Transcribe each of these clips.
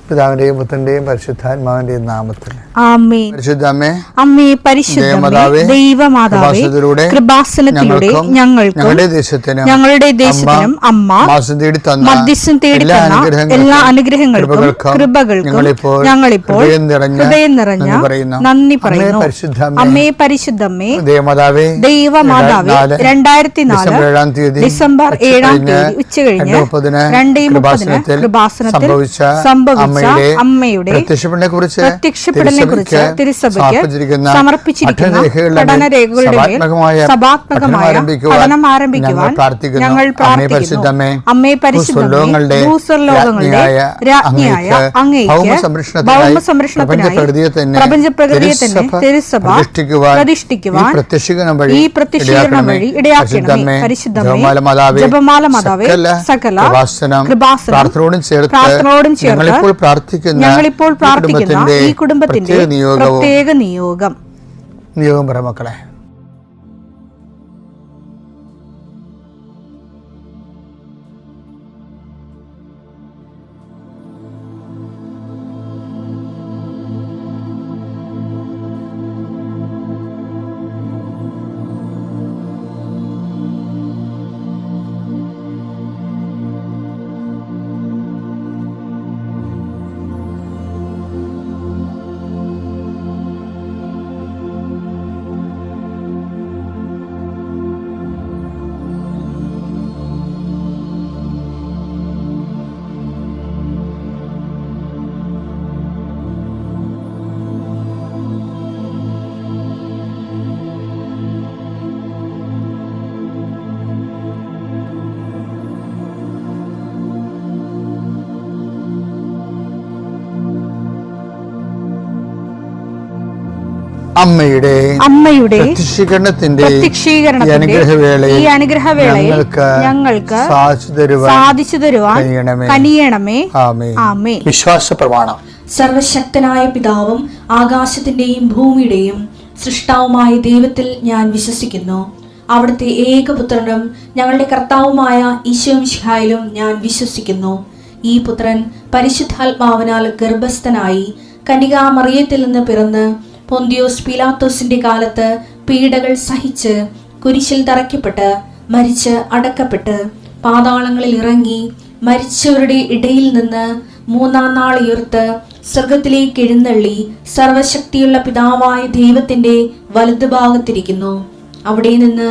പിതാവിന്റെയും പുത്രന്റെയും പരിശുദ്ധാത്മാവിന്റെയും നാമത്തിൽ ആമേൻ. പരിശുദ്ധമേ, അമ്മേ പരിശുദ്ധമേ, ദൈവമാതാവേ, കൃപാസനത്തിലൂടെ ഞങ്ങൾക്കും ഞങ്ങളുടെ ദേശത്തിനും അമ്മ മധ്യസ്ഥം തേടി തന്ന എല്ലാ അനുഗ്രഹങ്ങൾക്കും കൃപകൾക്കും ഞങ്ങളിപ്പോൾ ഹൃദയം നിറഞ്ഞ നന്ദി പറയുന്നു. അമ്മേ പരിശുദ്ധമേ, ദൈവമാതാവേ, 2004 ഡിസംബർ 7 ഉച്ചകഴിഞ്ഞ് 2:30 കൃപാസനത്തിൽ സംഭവിച്ച അമ്മയുടെ പ്രത്യക്ഷപ്പെടലിനെ കുറിച്ച് തിരുസഭയ്ക്ക് സമർപ്പിച്ചിരിക്കുന്ന പഠനരേഖകളുടെ മേൽ സഭാത്മകമായ പഠനം ആരംഭിക്കുവാൻ ഞങ്ങൾ പ്രാർത്ഥിക്കുന്നു. അമ്മേ പരിശുദ്ധമേ, ഭൂസ്വർലോകങ്ങളുടെ രാജ്ഞിയായ അങ്ങേയ്ക്ക് ഭൗമ സംരക്ഷണത്തിനായി പ്രപഞ്ചപ്രകൃതിയെ തന്നെ തിരുസഭ പ്രതിഷ്ഠിക്കുവാൻ ഈ പ്രത്യക്ഷീകരണം വഴി ഇടയാക്കണമേ. പരിശുദ്ധമേ, ജപമാല മാതാവേ, സകല കൃപാസനം പ്രാർത്ഥനയോടും ചേർത്ത് ഞങ്ങളിപ്പോൾ പ്രാർത്ഥിക്കുന്ന ഈ കുടുംബത്തിന്റെ പ്രത്യേക നിയോഗം മക്കളെ. അമ്മയുടെ പ്രത്യക്ഷീകരണത്തിന്റെ ഈ അനുഗ്രഹവേളയിൽ ഞങ്ങൾക്ക് സാധിച്ചു തരുവാൻ കനിയണമേ. ആമേൻ. വിശ്വാസ പ്രമാണം. സർവശക്തനായ പിതാവും ആകാശത്തിന്റെയും ഭൂമിയുടെയും സൃഷ്ടാവുമായ ദൈവത്തിൽ ഞാൻ വിശ്വസിക്കുന്നു. അവിടുത്തെ ഏകപുത്രനും ഞങ്ങളുടെ കർത്താവുമായ ഈശോമിശിഹായിലും ഞാൻ വിശ്വസിക്കുന്നു. ഈ പുത്രൻ പരിശുദ്ധാത്മാവിനാൽ ഗർഭസ്ഥനായി കന്യകാമറിയത്തിൽ നിന്ന് പിറന്ന് പൊന്തിയോസ് പീലാത്തോസിന്റെ കാലത്ത് പീഡകൾ സഹിച്ച് കുരിശിൽ തറയ്ക്കപ്പെട്ട് മരിച്ച് അടക്കപ്പെട്ട് പാതാളങ്ങളിൽ ഇറങ്ങി മരിച്ചവരുടെ ഇടയിൽ നിന്ന് 3-ാം നാൾ ഉയർത്ത് സ്വർഗത്തിലേക്ക് എഴുന്നള്ളി സർവശക്തിയുള്ള പിതാവായ ദൈവത്തിന്റെ വലതുഭാഗത്തിരിക്കുന്നു. അവിടെ നിന്ന്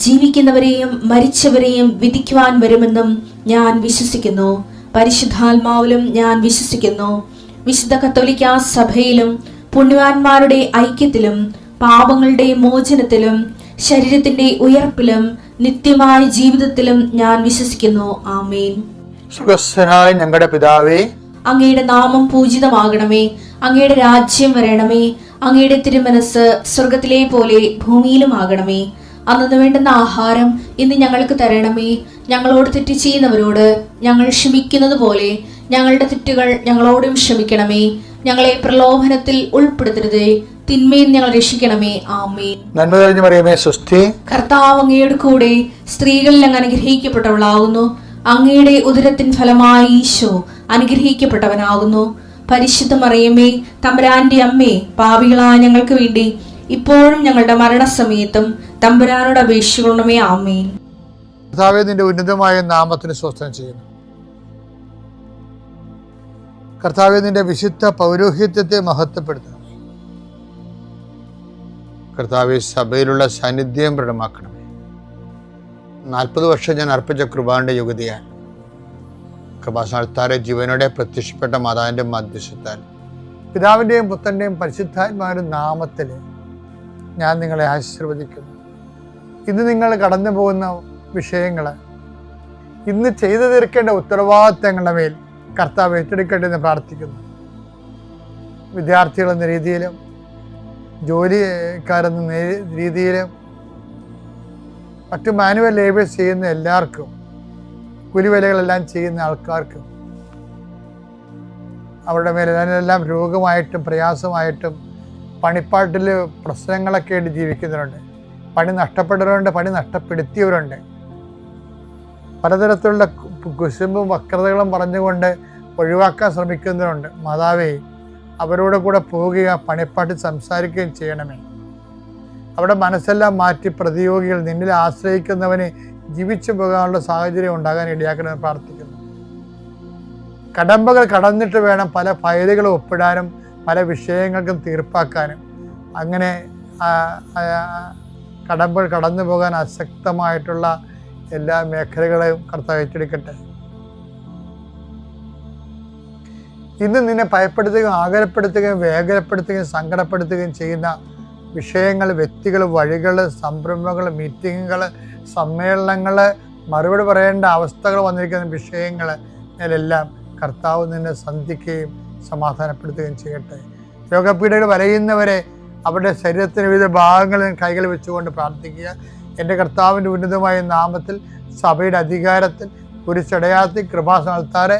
ജീവിക്കുന്നവരെയും മരിച്ചവരെയും വിധിക്കുവാൻ വരുമെന്നും ഞാൻ വിശ്വസിക്കുന്നു. പരിശുദ്ധാത്മാവിലും ഞാൻ വിശ്വസിക്കുന്നു. വിശുദ്ധ കത്തോലിക്കാ സഭയിലും പുണ്യവാന്മാരുടെ ഐക്യത്തിലും പാപങ്ങളുടെ മോചനത്തിലും ശരീരത്തിന്റെ ഉയർപ്പിലും നിത്യമായ ജീവിതത്തിലും ഞാൻ വിശ്വസിക്കുന്നു. ആമേൻ. സുഖസ്ഥനായ ഞങ്ങളുടെ പിതാവേ, അങ്ങയുടെ നാമം പൂജിതമാകണമേ. അങ്ങയുടെ രാജ്യം വരണമേ. അങ്ങയുടെ തിരുമനസ് സ്വർഗത്തിലെ പോലെ ഭൂമിയിലുമാകണമേ. അന്നു വേണ്ടുന്ന ആഹാരം ഇന്ന് ഞങ്ങൾക്ക് തരണമേ. ഞങ്ങളോട് തെറ്റ് ചെയ്യുന്നവരോട് ഞങ്ങൾ ക്ഷമിക്കുന്നത് പോലെ ഞങ്ങളുടെ തെറ്റുകൾ ഞങ്ങളോടും ക്ഷമിക്കണമേ. ഞങ്ങളെ പ്രലോഭനത്തിൽ ഉൾപ്പെടുത്തരുതേ, തിന്മയിൽ ഞങ്ങൾ രക്ഷിക്കണമേ. ആമേൻ. നന്മ നിറഞ്ഞ മറിയമേ, സ്വസ്തി. കർത്താവ് അങ്ങയുടെ കൂടെ സ്ത്രീകളിൽ അങ്ങ് അനുഗ്രഹിക്കപ്പെട്ടവളാകുന്നു. അങ്ങയുടെ ഉദരത്തിൻ ഫലമായി ഈശോ അനുഗ്രഹിക്കപ്പെട്ടവനാകുന്നു. പരിശുദ്ധ മറിയമേ, തമ്പുരാന്റെ അമ്മേ, പാപികളായ ഞങ്ങൾക്ക് വേണ്ടി ഇപ്പോഴും ഞങ്ങളുടെ മരണസമയത്തും തമ്പുരാനോട് അപേക്ഷിക്കണമേ. ആമേൻ. കർത്താവേ, നിന്റെ ഉന്നതമായ നാമത്തിന് സ്വസ്ഥം ചെയ്യുന്നു. കർത്താവേ, നിന്റെ വിശുദ്ധ പൗരോഹിത്യത്തെ മഹത്വപ്പെടുത്തണമേ. കർത്താവേ, സഭയിലുള്ള സാന്നിധ്യം പ്രകടമാക്കണമേ. 40 വർഷം ഞാൻ അർപ്പിച്ച കൃപാന്റെ യുഗതിയാണ്. കൃപാസനത്താരെ ജീവനോടെ പ്രത്യക്ഷപ്പെട്ട മാതാവിന്റെ മധ്യസ്ഥത്താൽ പിതാവിന്റെയും പുത്രന്റെയും പരിശുദ്ധാത്മാവിന്റെ നാമത്തിൽ ഞാൻ നിങ്ങളെ ആശീർവദിക്കുന്നു. ഇന്ന് നിങ്ങൾ കടന്നു പോകുന്ന വിഷയങ്ങൾ, ഇന്ന് ചെയ്തു തീർക്കേണ്ട ഉത്തരവാദിത്തങ്ങളുടെ മേൽ കർത്താവ് ഏറ്റെടുക്കട്ടെ എന്ന് പ്രാർത്ഥിക്കുന്നു. വിദ്യാർത്ഥികളെന്ന രീതിയിലും ജോലിക്കാരെന്ന രീതിയിലും മറ്റു മാനുവൽ ലേബേഴ്സ് ചെയ്യുന്ന എല്ലാവർക്കും, കൂലിവേലകളെല്ലാം ചെയ്യുന്ന ആൾക്കാർക്കും അവരുടെ മേലെല്ലാം രോഗമായിട്ടും പ്രയാസമായിട്ടും പണിപ്പാട്ടിൽ പ്രശ്നങ്ങളൊക്കെ ആയിട്ട് ജീവിക്കുന്നവരുണ്ട്. പണി നഷ്ടപ്പെട്ടവരുണ്ട്, പണി നഷ്ടപ്പെടുത്തിയവരുണ്ട്. പലതരത്തിലുള്ള കുശുമ്പും വക്രതകളും പറഞ്ഞുകൊണ്ട് ഒഴിവാക്കാൻ ശ്രമിക്കുന്നവരുണ്ട്. മാതാവേ, അവരോട് കൂടെ പോവുക, പണിപ്പാട്ടി സംസാരിക്കുകയും ചെയ്യണമേ. അവിടെ മനസ്സെല്ലാം മാറ്റി പ്രതിയോഗികൾ നിന്നിൽ ആശ്രയിക്കുന്നവന് ജീവിച്ചു പോകാനുള്ള സാഹചര്യം ഉണ്ടാകാൻ ഇടയാക്കണമെന്ന് പ്രാർത്ഥിക്കുന്നു. കടമ്പകൾ കടന്നിട്ട് വേണം പല ഫയലുകളും ഒപ്പിടാനും പല വിഷയങ്ങൾക്കും തീർപ്പാക്കാനും. അങ്ങനെ കടമ്പകൾ കടന്നു പോകാൻ അശക്തമായിട്ടുള്ള എല്ലാ മേഖലകളെയും കർത്താവ് ഏറ്റെടുക്കട്ടെ. ഇന്ന് നിന്നെ ഭയപ്പെടുത്തുകയും ആകുലപ്പെടുത്തുകയും വേഗരപ്പെടുത്തുകയും സങ്കടപ്പെടുത്തുകയും ചെയ്യുന്ന വിഷയങ്ങൾ, വ്യക്തികൾ, വഴികൾ, സംരംഭങ്ങൾ, മീറ്റിങ്ങുകൾ, സമ്മേളനങ്ങൾ, മറുപടി പറയേണ്ട അവസ്ഥകൾ വന്നിരിക്കുന്ന വിഷയങ്ങൾ ഇതിലെല്ലാം കർത്താവ് നിന്നെ സന്ധിക്കുകയും സമാധാനപ്പെടുത്തുകയും ചെയ്യട്ടെ. രോഗപീഠകൾ വലയുന്നവരെ അവരുടെ ശരീരത്തിന് വിവിധ ഭാഗങ്ങളിൽ കൈകൾ വെച്ചുകൊണ്ട് പ്രാർത്ഥിക്കുക. എൻ്റെ കർത്താവിൻ്റെ ഉന്നതമായ നാമത്തിൽ, സഭയുടെ അധികാരത്തിൽ, കുരിശടയാളത്തിൽ, കൃപാസനത്താറെ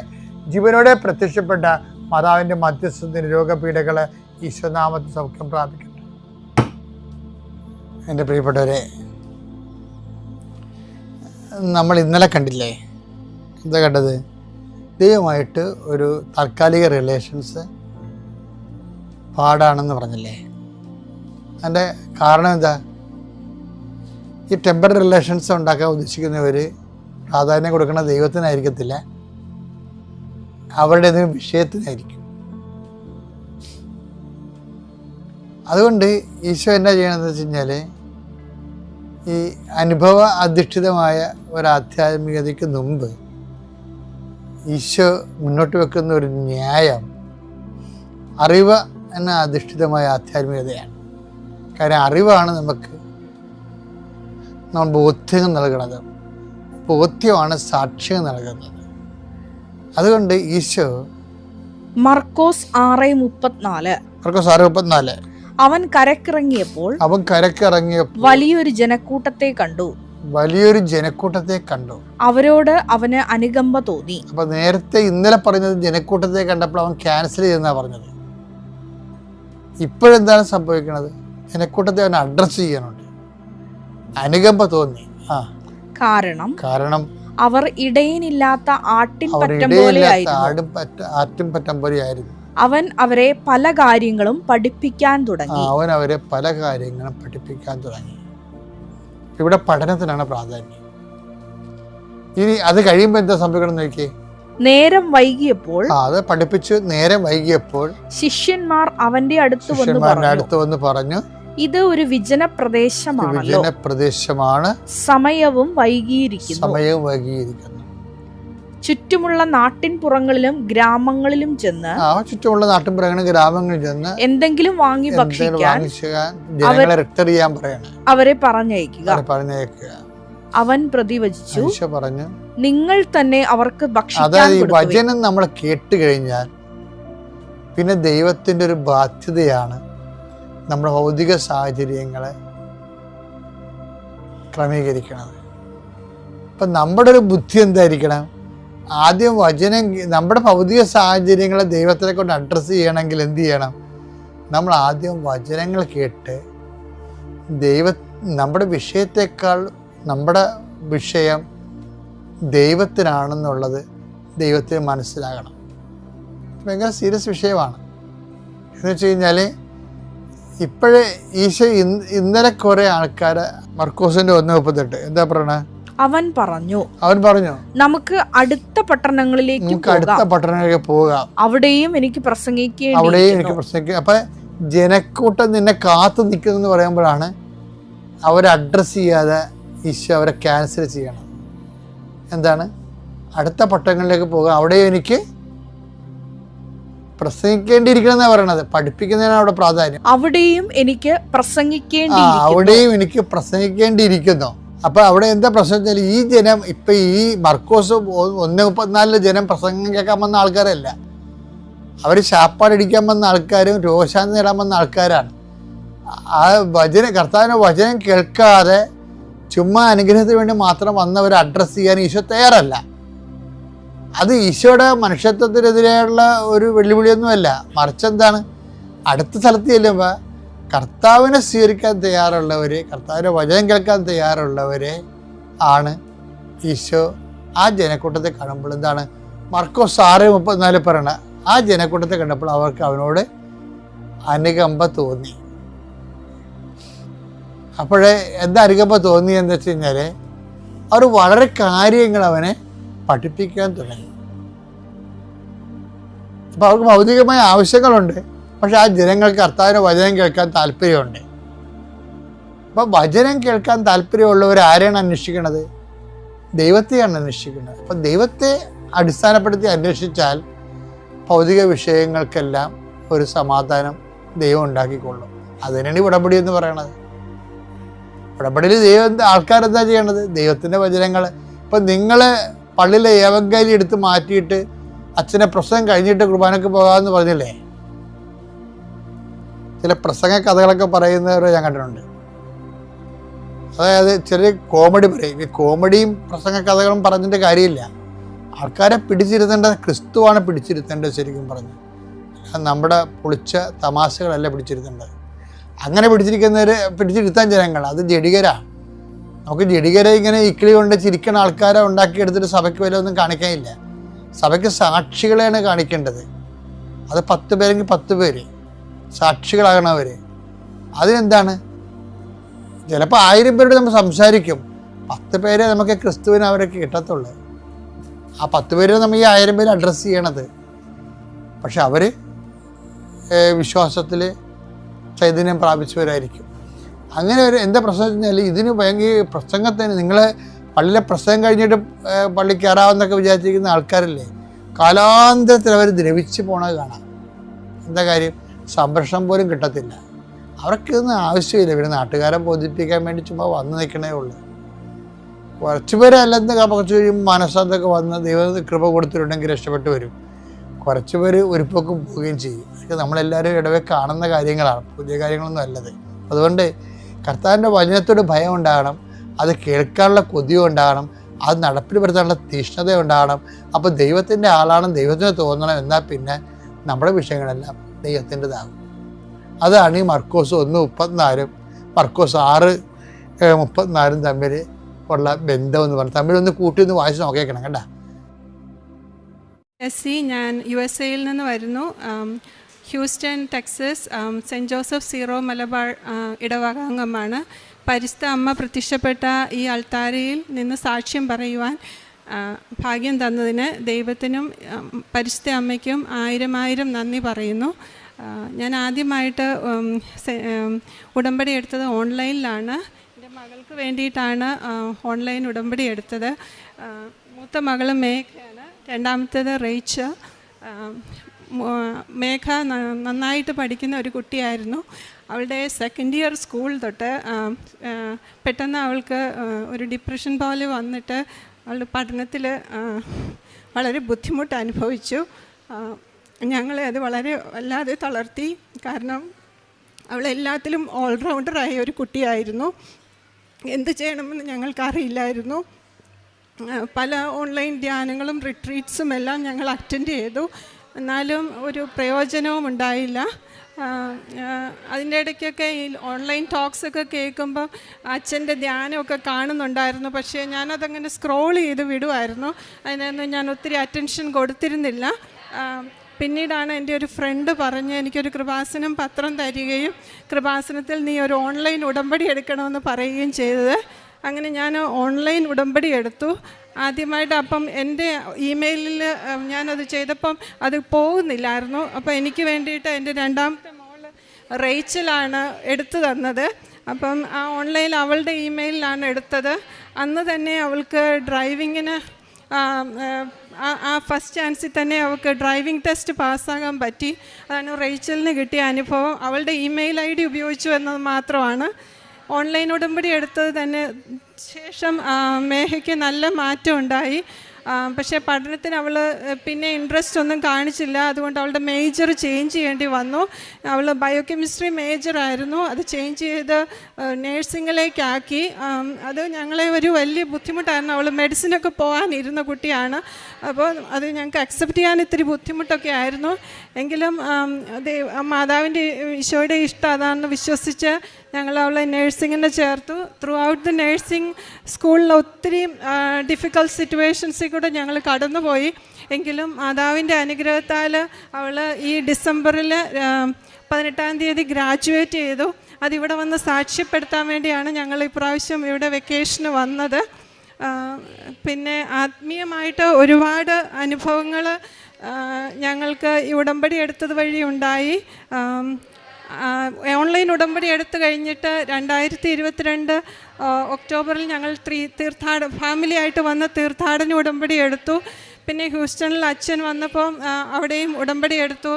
ജീവനോടെ പ്രത്യക്ഷപ്പെട്ട മാതാവിൻ്റെ മധ്യസ്ഥത്തിന് രോഗപീഠകൾ ഈശ്വരനാമത്തിൽ സൗഖ്യം പ്രാപിക്കട്ടെ. എൻ്റെ പ്രിയപ്പെട്ടവരെ, നമ്മൾ ഇന്നലെ കണ്ടില്ലേ, എന്താ കണ്ടത്? ദൈവമായിട്ട് ഒരു താൽക്കാലിക റിലേഷൻസ് പാടാണെന്ന് പറഞ്ഞില്ലേ? അതിൻ്റെ കാരണം എന്താ? ഈ ടെമ്പററി റിലേഷൻസ് ഉണ്ടാക്കാൻ ഉദ്ദേശിക്കുന്നവർ പ്രാധാന്യം കൊടുക്കുന്ന ദൈവത്തിനായിരിക്കത്തില്ല, അവരുടെ ഏതെങ്കിലും വിഷയത്തിനായിരിക്കും. അതുകൊണ്ട് ഈശോ എന്നാ ചെയ്യണമെന്ന് വെച്ച് കഴിഞ്ഞാൽ, ഈ അനുഭവ അധിഷ്ഠിതമായ ഒരു ആധ്യാത്മികതയ്ക്ക് മുമ്പ് ഈശോ മുന്നോട്ട് വെക്കുന്ന ഒരു ന്യായം അറിവ് എന്ന അധിഷ്ഠിതമായ ആധ്യാത്മികതയാണ്. കാര്യം അറിവാണ് നമ്മൾ ബോധ്യം നൽകുന്നത്, ബോധ്യമാണ് സാക്ഷ്യം നൽകുന്നത്. അതുകൊണ്ട് ഈശോ മർക്കോസ് 6:34 അവൻ കരക്കിറങ്ങിയപ്പോൾ വലിയൊരു ജനക്കൂട്ടത്തെ കണ്ടു. അവരോട് അവന് അനുകമ്പ തോന്നി. അപ്പൊ നേരത്തെ ഇന്നലെ പറഞ്ഞത് ജനക്കൂട്ടത്തെ കണ്ടപ്പോൾ അവൻ ക്യാൻസൽ ചെയ്തെന്നാ പറഞ്ഞത്. ഇപ്പോഴെന്താണ് സംഭവിക്കുന്നത്? ജനക്കൂട്ടത്തെ അവൻ അഡ്രസ് ചെയ്യാനുണ്ട്, അനുകമ്പ തോന്നി. കാരണം അവർ ഇടയനില്ലാത്ത ആട്ടിൻ പറ്റം പോലെയായിരുന്നു. അവൻ അവരെ പല കാര്യങ്ങളും പഠിപ്പിക്കാൻ തുടങ്ങി. ഇവിടെ പഠനത്തിനാണ് പ്രാധാന്യം. ഇനി അത് കഴിയുമ്പോൾ എന്താ സംഭവിക്കണം നോക്കിയേ. നേരം വൈകിയപ്പോൾ ശിഷ്യന്മാർ അവന്റെ അടുത്ത് വന്ന് പറഞ്ഞു, ഇത് ഒരു വിജന പ്രദേശമാണ്, സമയവും വൈകിയിരിക്കുന്നു. ചുറ്റുമുള്ള നാട്ടിൻപുറങ്ങളിലും ഗ്രാമങ്ങളിലും ചെന്ന് എന്തെങ്കിലും വാങ്ങി ഭക്ഷിക്കാൻ അവരെ പറഞ്ഞയക്കുക. അവൻ പ്രതിവചിച്ചു, നിങ്ങൾ തന്നെ അവർക്ക് ഭക്ഷിക്കാൻ കൊടുക്കുവിൻ. വചനം നമ്മൾ കേട്ട് കഴിഞ്ഞാൽ പിന്നെ ദൈവത്തിന്റെ ഒരു ബാധ്യതയാണ് നമ്മുടെ ഭൗതിക സാഹചര്യങ്ങളെ ക്രമീകരിക്കുന്നത്. അപ്പം നമ്മുടെ ഒരു ബുദ്ധി എന്തായിരിക്കണം? ആദ്യം വചനം, നമ്മുടെ ഭൗതിക സാഹചര്യങ്ങളെ ദൈവത്തിനെ കൊണ്ട് അഡ്രസ്സ് ചെയ്യണമെങ്കിൽ എന്ത് ചെയ്യണം? നമ്മൾ ആദ്യം വചനങ്ങൾ കേട്ട് നമ്മുടെ വിഷയത്തെക്കാൾ നമ്മുടെ വിഷയം ദൈവത്തിനാണെന്നുള്ളത് ദൈവത്തിന് മനസ്സിലാകണം. ഭയങ്കര സീരിയസ് വിഷയമാണ്. എന്ന് വെച്ച് കഴിഞ്ഞാൽ ഇപ്പോഴേ ഈശോ ഇന്നലെ കുറെ ആൾക്കാരെ മർക്കോസിന്റെ 1:38 എന്താ പറയണേ? അവൻ പറഞ്ഞു നമുക്ക് അടുത്ത പട്ടണങ്ങളിലേക്ക് പോകാം, അവിടെയും എനിക്ക് പ്രസംഗിക്കാം. അപ്പൊ ജനക്കൂട്ടം നിന്നെ കാത്തു നിൽക്കുന്നു പറയുമ്പോഴാണ് അവരെ അഡ്രസ് ചെയ്യാതെ ഈശോ അവരെ ക്യാൻസൽ ചെയ്യണം. എന്താണ്? അടുത്ത പട്ടണങ്ങളിലേക്ക് പോകാം, അവിടെയും എനിക്ക് പ്രസംഗിക്കേണ്ടിയിരിക്കണം എന്നാ പറയണത്. പഠിപ്പിക്കുന്നതിനാണ് അവിടെ പ്രാധാന്യം. അവിടെയും എനിക്ക് പ്രസംഗിക്കേണ്ടിയിരിക്കുന്നു. അപ്പൊ അവിടെ എന്താ പ്രശ്നം വെച്ചാൽ, ഈ ജനം ഇപ്പൊ ഈ മർക്കോസ് 1:34 ജനം പ്രസംഗം കേൾക്കാൻ വന്ന ആൾക്കാരല്ല, അവർ ശാപ്പാടടിക്കാൻ വന്ന ആൾക്കാരും രോഗശാന്തി നേടാൻ വന്ന ആൾക്കാരാണ്. ആ കർത്താവിന്റെ വചനം കേൾക്കാതെ ചുമ്മാ അനുഗ്രഹത്തിന് വേണ്ടി മാത്രം വന്നവർ അഡ്രസ്സ് ചെയ്യാൻ ഈശോ തയ്യാറല്ല. അത് ഈശോയുടെ മനുഷ്യത്വത്തിനെതിരെയുള്ള ഒരു വെല്ലുവിളിയൊന്നുമല്ല, മറിച്ച് എന്താണ്, അടുത്ത സ്ഥലത്ത് ചെല്ലുമ്പോൾ കർത്താവിനെ സ്വീകരിക്കാൻ തയ്യാറുള്ളവരെ, കർത്താവിൻ്റെ വചനം കേൾക്കാൻ തയ്യാറുള്ളവരെ ആണ് ഈശോ ആ ജനക്കൂട്ടത്തെ കാണുമ്പോൾ എന്താണ് മർക്കോസ് 6:34 പറയണ ആ ജനക്കൂട്ടത്തെ കണ്ടപ്പോൾ അവർക്ക് അവനോട് അനുകമ്പ തോന്നി. അപ്പോഴേ എന്താ അനുകമ്പ തോന്നിയെന്ന് വെച്ച് കഴിഞ്ഞാൽ അവർ വളരെ കാര്യങ്ങൾ അവനെ പഠിപ്പിക്കാൻ തുടങ്ങി. അപ്പോൾ അവർക്ക് ഭൗതികമായ ആവശ്യങ്ങളുണ്ട്, പക്ഷെ ആ ജനങ്ങൾക്ക് കർത്താവിൻ്റെ വചനം കേൾക്കാൻ താല്പര്യമുണ്ട്. അപ്പം വചനം കേൾക്കാൻ താല്പര്യമുള്ളവർ ആരെയാണ് അന്വേഷിക്കുന്നത്? ദൈവത്തെയാണ് അന്വേഷിക്കുന്നത്. അപ്പം ദൈവത്തെ അടിസ്ഥാനപ്പെടുത്തി അന്വേഷിച്ചാൽ ഭൗതിക വിഷയങ്ങൾക്കെല്ലാം ഒരു സമാധാനം ദൈവം ഉണ്ടാക്കിക്കൊള്ളും. അതിനാണ് ഉടമ്പടി എന്ന് പറയണത്. ഉടമ്പടിയിൽ ആൾക്കാരെന്താ ചെയ്യണത്? ദൈവത്തിൻ്റെ വചനങ്ങൾ. ഇപ്പം നിങ്ങൾ പള്ളിയിലെ ഏവങ്കാലി എടുത്ത് മാറ്റിയിട്ട് അച്ഛനെ പ്രസംഗം കഴിഞ്ഞിട്ട് കുർബാനക്ക് പോകാമെന്ന് പറഞ്ഞില്ലേ? ചില പ്രസംഗ കഥകളൊക്കെ പറയുന്നവരെ ഞാൻ കണ്ടിട്ടുണ്ട്. അതായത് ചില കോമഡി പറയും. ഈ കോമഡിയും പ്രസംഗ കഥകളും പറഞ്ഞിട്ട് കാര്യമില്ല. ആൾക്കാരെ പിടിച്ചിരുത്തേണ്ടത് ക്രിസ്തുവാണ് പിടിച്ചിരുത്തേണ്ടത്. ശരിക്കും പറഞ്ഞു നമ്മുടെ പൊളിച്ച തമാശകളല്ല പിടിച്ചിരുത്തേണ്ടത്. അങ്ങനെ പിടിച്ചിരുത്താൻ ജനങ്ങൾ അത് ജഡികരാണ്. നമുക്ക് ജഡികരെ ഇങ്ങനെ ഇക്കിളി കൊണ്ട് ചിരിക്കുന്ന ആൾക്കാരെ ഉണ്ടാക്കിയെടുത്തിട്ട് സഭയ്ക്ക് വില ഒന്നും കാണിക്കാനില്ല. സഭയ്ക്ക് സാക്ഷികളെയാണ് കാണിക്കേണ്ടത്. അത് 10 പേരെങ്കിൽ 10 പേര് സാക്ഷികളാകണവർ. അതിനെന്താണ്? ചിലപ്പോൾ 1000 പേരോട് നമ്മൾ സംസാരിക്കും, 10 പേരെ നമുക്ക് ക്രിസ്തുവിന് അവരൊക്കെ കിട്ടത്തുള്ളൂ. ആ 10 പേരെ നമ്മൾ ഈ 1000 പേര് അഡ്രസ്സ് ചെയ്യണത്. പക്ഷെ അവർ വിശ്വാസത്തിൽ ചൈതന്യം പ്രാപിച്ചവരായിരിക്കും. അങ്ങനെ ഒരു എന്താ പ്രശ്നം വെച്ച് കഴിഞ്ഞാൽ ഇതിന് ഭയങ്കര പ്രസംഗത്തിന് നിങ്ങൾ പള്ളിയിലെ പ്രസംഗം കഴിഞ്ഞിട്ട് പള്ളി കയറാമെന്നൊക്കെ വിചാരിച്ചിരിക്കുന്ന ആൾക്കാരല്ലേ, കാലാന്തരത്തിൽ അവർ ദ്രവിച്ച് പോണത് കാണാം. എന്താ കാര്യം? സംരക്ഷണം പോലും കിട്ടത്തില്ല. അവർക്കിതൊന്നും ആവശ്യമില്ല. പിന്നെ നാട്ടുകാരെ ബോധിപ്പിക്കാൻ വേണ്ടി ചുമ്മാ വന്ന് നിൽക്കണേ ഉള്ളൂ. കുറച്ച് പേര് അല്ലെന്ന് കുറച്ച് കഴിയുമ്പോൾ മനസ്സാന്തൊക്കെ വന്ന് ദൈവ കൃപ കൊടുത്തിട്ടുണ്ടെങ്കിൽ രക്ഷപ്പെട്ടു വരും. കുറച്ച് പേര് ഒരുപ്പൊക്കെ പോവുകയും ചെയ്യും. അതൊക്കെ നമ്മളെല്ലാവരും ഇടവേ കാണുന്ന കാര്യങ്ങളാണ്, പുതിയ കാര്യങ്ങളൊന്നും അല്ലത്. അതുകൊണ്ട് കർത്താവിൻ്റെ വചനത്തോട് ഭയം ഉണ്ടാകണം, അത് കേൾക്കാനുള്ള കൊതി ഉണ്ടാകണം, അത് നടപ്പിൽ വരുത്താനുള്ള തീഷ്ണത ഉണ്ടാകണം. അപ്പോൾ ദൈവത്തിൻ്റെ ആളാണ് ദൈവത്തിന് തോന്നണം. എന്നാൽ പിന്നെ നമ്മുടെ വിഷയങ്ങളെല്ലാം ദൈവത്തിൻ്റെതാകും. അതാണ് ഈ മർക്കോസ് 1:34 മർക്കോസ് 6:34 തമ്മിൽ ഉള്ള ബന്ധം എന്ന് പറഞ്ഞാൽ തമ്മിലൊന്ന് കൂട്ടി ഒന്ന് വായിച്ച് നോക്കിയേക്കണം കേട്ടോ. ഞാൻ USA നിന്ന് വരുന്നു. Houston, Texas, Saint Joseph Syro Malabar ഇടവക അംഗമാണ്. പരിശുദ്ധ അമ്മ പ്രത്യക്ഷപ്പെട്ട ഈ അൾത്താരയിൽ നിന്ന് സാക്ഷ്യം പറയുവാൻ ഭാഗ്യം തന്നതിന് ദൈവത്തിനും പരിശുദ്ധ അമ്മയ്ക്കും 1000 നന്ദി പറയുന്നു. ഞാൻ ആദ്യമായിട്ട് ഉടമ്പടി എടുത്തത് ഓൺലൈനിലാണ്. എൻ്റെ മകൾക്ക് വേണ്ടിയിട്ടാണ് ഓൺലൈൻ ഉടമ്പടി എടുത്തത്. മൂത്ത മകൾ മേഘയാണ്, രണ്ടാമത്തേത് റേച്ച. മേഘ നന്നായിട്ട് പഠിക്കുന്ന ഒരു കുട്ടിയായിരുന്നു. അവളുടെ സെക്കൻഡ് ഇയർ സ്കൂൾ തൊട്ട് പെട്ടെന്ന് അവൾക്ക് ഒരു ഡിപ്രഷൻ പോലെ വന്നിട്ട് അവളുടെ പഠനത്തിൽ വളരെ ബുദ്ധിമുട്ട് അനുഭവിച്ചു. ഞങ്ങളെ അത് വളരെ വല്ലാതെ തളർത്തി. കാരണം അവളെല്ലാത്തിലും ഓൾറൗണ്ടറായ ഒരു കുട്ടിയായിരുന്നു. എന്ത് ചെയ്യണമെന്ന് ഞങ്ങൾക്കറിയില്ലായിരുന്നു. പല ഓൺലൈൻ ധ്യാനങ്ങളും റിട്രീറ്റ്സും എല്ലാം ഞങ്ങൾ അറ്റൻഡ് ചെയ്തു. എന്നാലും ഒരു പ്രയോജനവും ഉണ്ടായില്ല. അതിൻ്റെ ഇടയ്ക്കൊക്കെ ഈ ഓൺലൈൻ ടോക്സൊക്കെ കേൾക്കുമ്പം അച്ഛൻ്റെ ധ്യാനമൊക്കെ കാണുന്നുണ്ടായിരുന്നു. പക്ഷേ ഞാനതങ്ങനെ സ്ക്രോൾ ചെയ്ത് വിടുമായിരുന്നു. അതിനൊന്നും ഞാൻ ഒത്തിരി അറ്റൻഷൻ കൊടുത്തിരുന്നില്ല. പിന്നീടാണ് എൻ്റെ ഒരു ഫ്രണ്ട് പറഞ്ഞ് എനിക്കൊരു കൃപാസനം പത്രം തരികയും കൃപാസനത്തിൽ നീ ഒരു ഓൺലൈൻ ഉടമ്പടി എടുക്കണമെന്ന് പറയുകയും ചെയ്തത്. അങ്ങനെ ഞാൻ ഓൺലൈൻ ഉടമ്പടി എടുത്തു ആദ്യമായിട്ട്. അപ്പം എൻ്റെ ഇമെയിലിൽ ഞാനത് ചെയ്തപ്പം അത് പോകുന്നില്ലായിരുന്നു. അപ്പോൾ എനിക്ക് വേണ്ടിയിട്ട് എൻ്റെ രണ്ടാമത്തെ മോള് റേച്ചലാണ് എടുത്തു തന്നത്. അപ്പം ആ ഓൺലൈനിൽ അവളുടെ ഇമെയിലിലാണ് എടുത്തത്. അന്ന് തന്നെ അവൾക്ക് ഡ്രൈവിങ്ങിന് ആ ഫസ്റ്റ് ചാൻസിൽ തന്നെ അവൾക്ക് ഡ്രൈവിംഗ് ടെസ്റ്റ് പാസ്സാകാൻ പറ്റി. അതാണ് റേച്ചലിന് കിട്ടിയ അനുഭവം. അവളുടെ ഇമെയിൽ ID ഉപയോഗിച്ചു എന്നത് മാത്രമാണ്. ഓൺലൈൻ ഉടമ്പടി എടുത്തത് തന്നെ ശേഷം മേഘയ്ക്ക് നല്ല മാറ്റം ഉണ്ടായി. പക്ഷേ പഠനത്തിന് അവൾ പിന്നെ ഇൻട്രസ്റ്റ് ഒന്നും കാണിച്ചില്ല. അതുകൊണ്ട് അവളുടെ മേജർ ചേഞ്ച് ചെയ്യേണ്ടി വന്നു. അവൾ ബയോകെമിസ്ട്രി മേജറായിരുന്നു, അത് ചേഞ്ച് ചെയ്ത് നേഴ്സിങ്ങിലേക്കാക്കി. അത് ഞങ്ങളെ ഒരു വലിയ ബുദ്ധിമുട്ടായിരുന്നു. അവൾ മെഡിസിനൊക്കെ പോകാനിരുന്ന കുട്ടിയാണ്. അപ്പോൾ അത് ഞങ്ങൾക്ക് അക്സെപ്റ്റ് ചെയ്യാൻ ഇത്തിരി ബുദ്ധിമുട്ടൊക്കെ ആയിരുന്നു. എങ്കിലും മാതാവിൻ്റെ ഈശോയുടെ ഇഷ്ടം അതാണെന്ന് വിശ്വസിച്ച് ഞങ്ങൾ അവളെ നേഴ്സിങ്ങിന് ചേർത്തു. ത്രൂ ഔട്ട് ദി നേഴ്സിംഗ് സ്കൂളിൽ ഒത്തിരി ഡിഫിക്കൽട്ട് സിറ്റുവേഷൻസിൽ കൂടെ ഞങ്ങൾ കടന്നുപോയി. എങ്കിലും മാതാവിൻ്റെ അനുഗ്രഹത്താൽ അവൾ ഈ ഡിസംബറിൽ 18-ാം തീയതി ഗ്രാജുവേറ്റ് ചെയ്തു. അതിവിടെ വന്ന് സാക്ഷ്യപ്പെടുത്താൻ വേണ്ടിയാണ് ഞങ്ങൾ ഇപ്രാവശ്യം ഇവിടെ വെക്കേഷന് വന്നത്. പിന്നെ ആത്മീയമായിട്ട് ഒരുപാട് അനുഭവങ്ങൾ ഞങ്ങൾക്ക് ഈ ഉടമ്പടി എടുത്തത് വഴി ഉണ്ടായി. ഓൺലൈൻ ഉടമ്പടി എടുത്തു കഴിഞ്ഞിട്ട് 2022 ഒക്ടോബറിൽ ഞങ്ങൾ ഫാമിലി ആയിട്ട് വന്ന് തീർത്ഥാടന ഉടമ്പടി എടുത്തു. പിന്നെ ഹ്യൂസ്റ്റണിൽ അച്ഛൻ വന്നപ്പോൾ അവിടെയും ഉടമ്പടി എടുത്തു.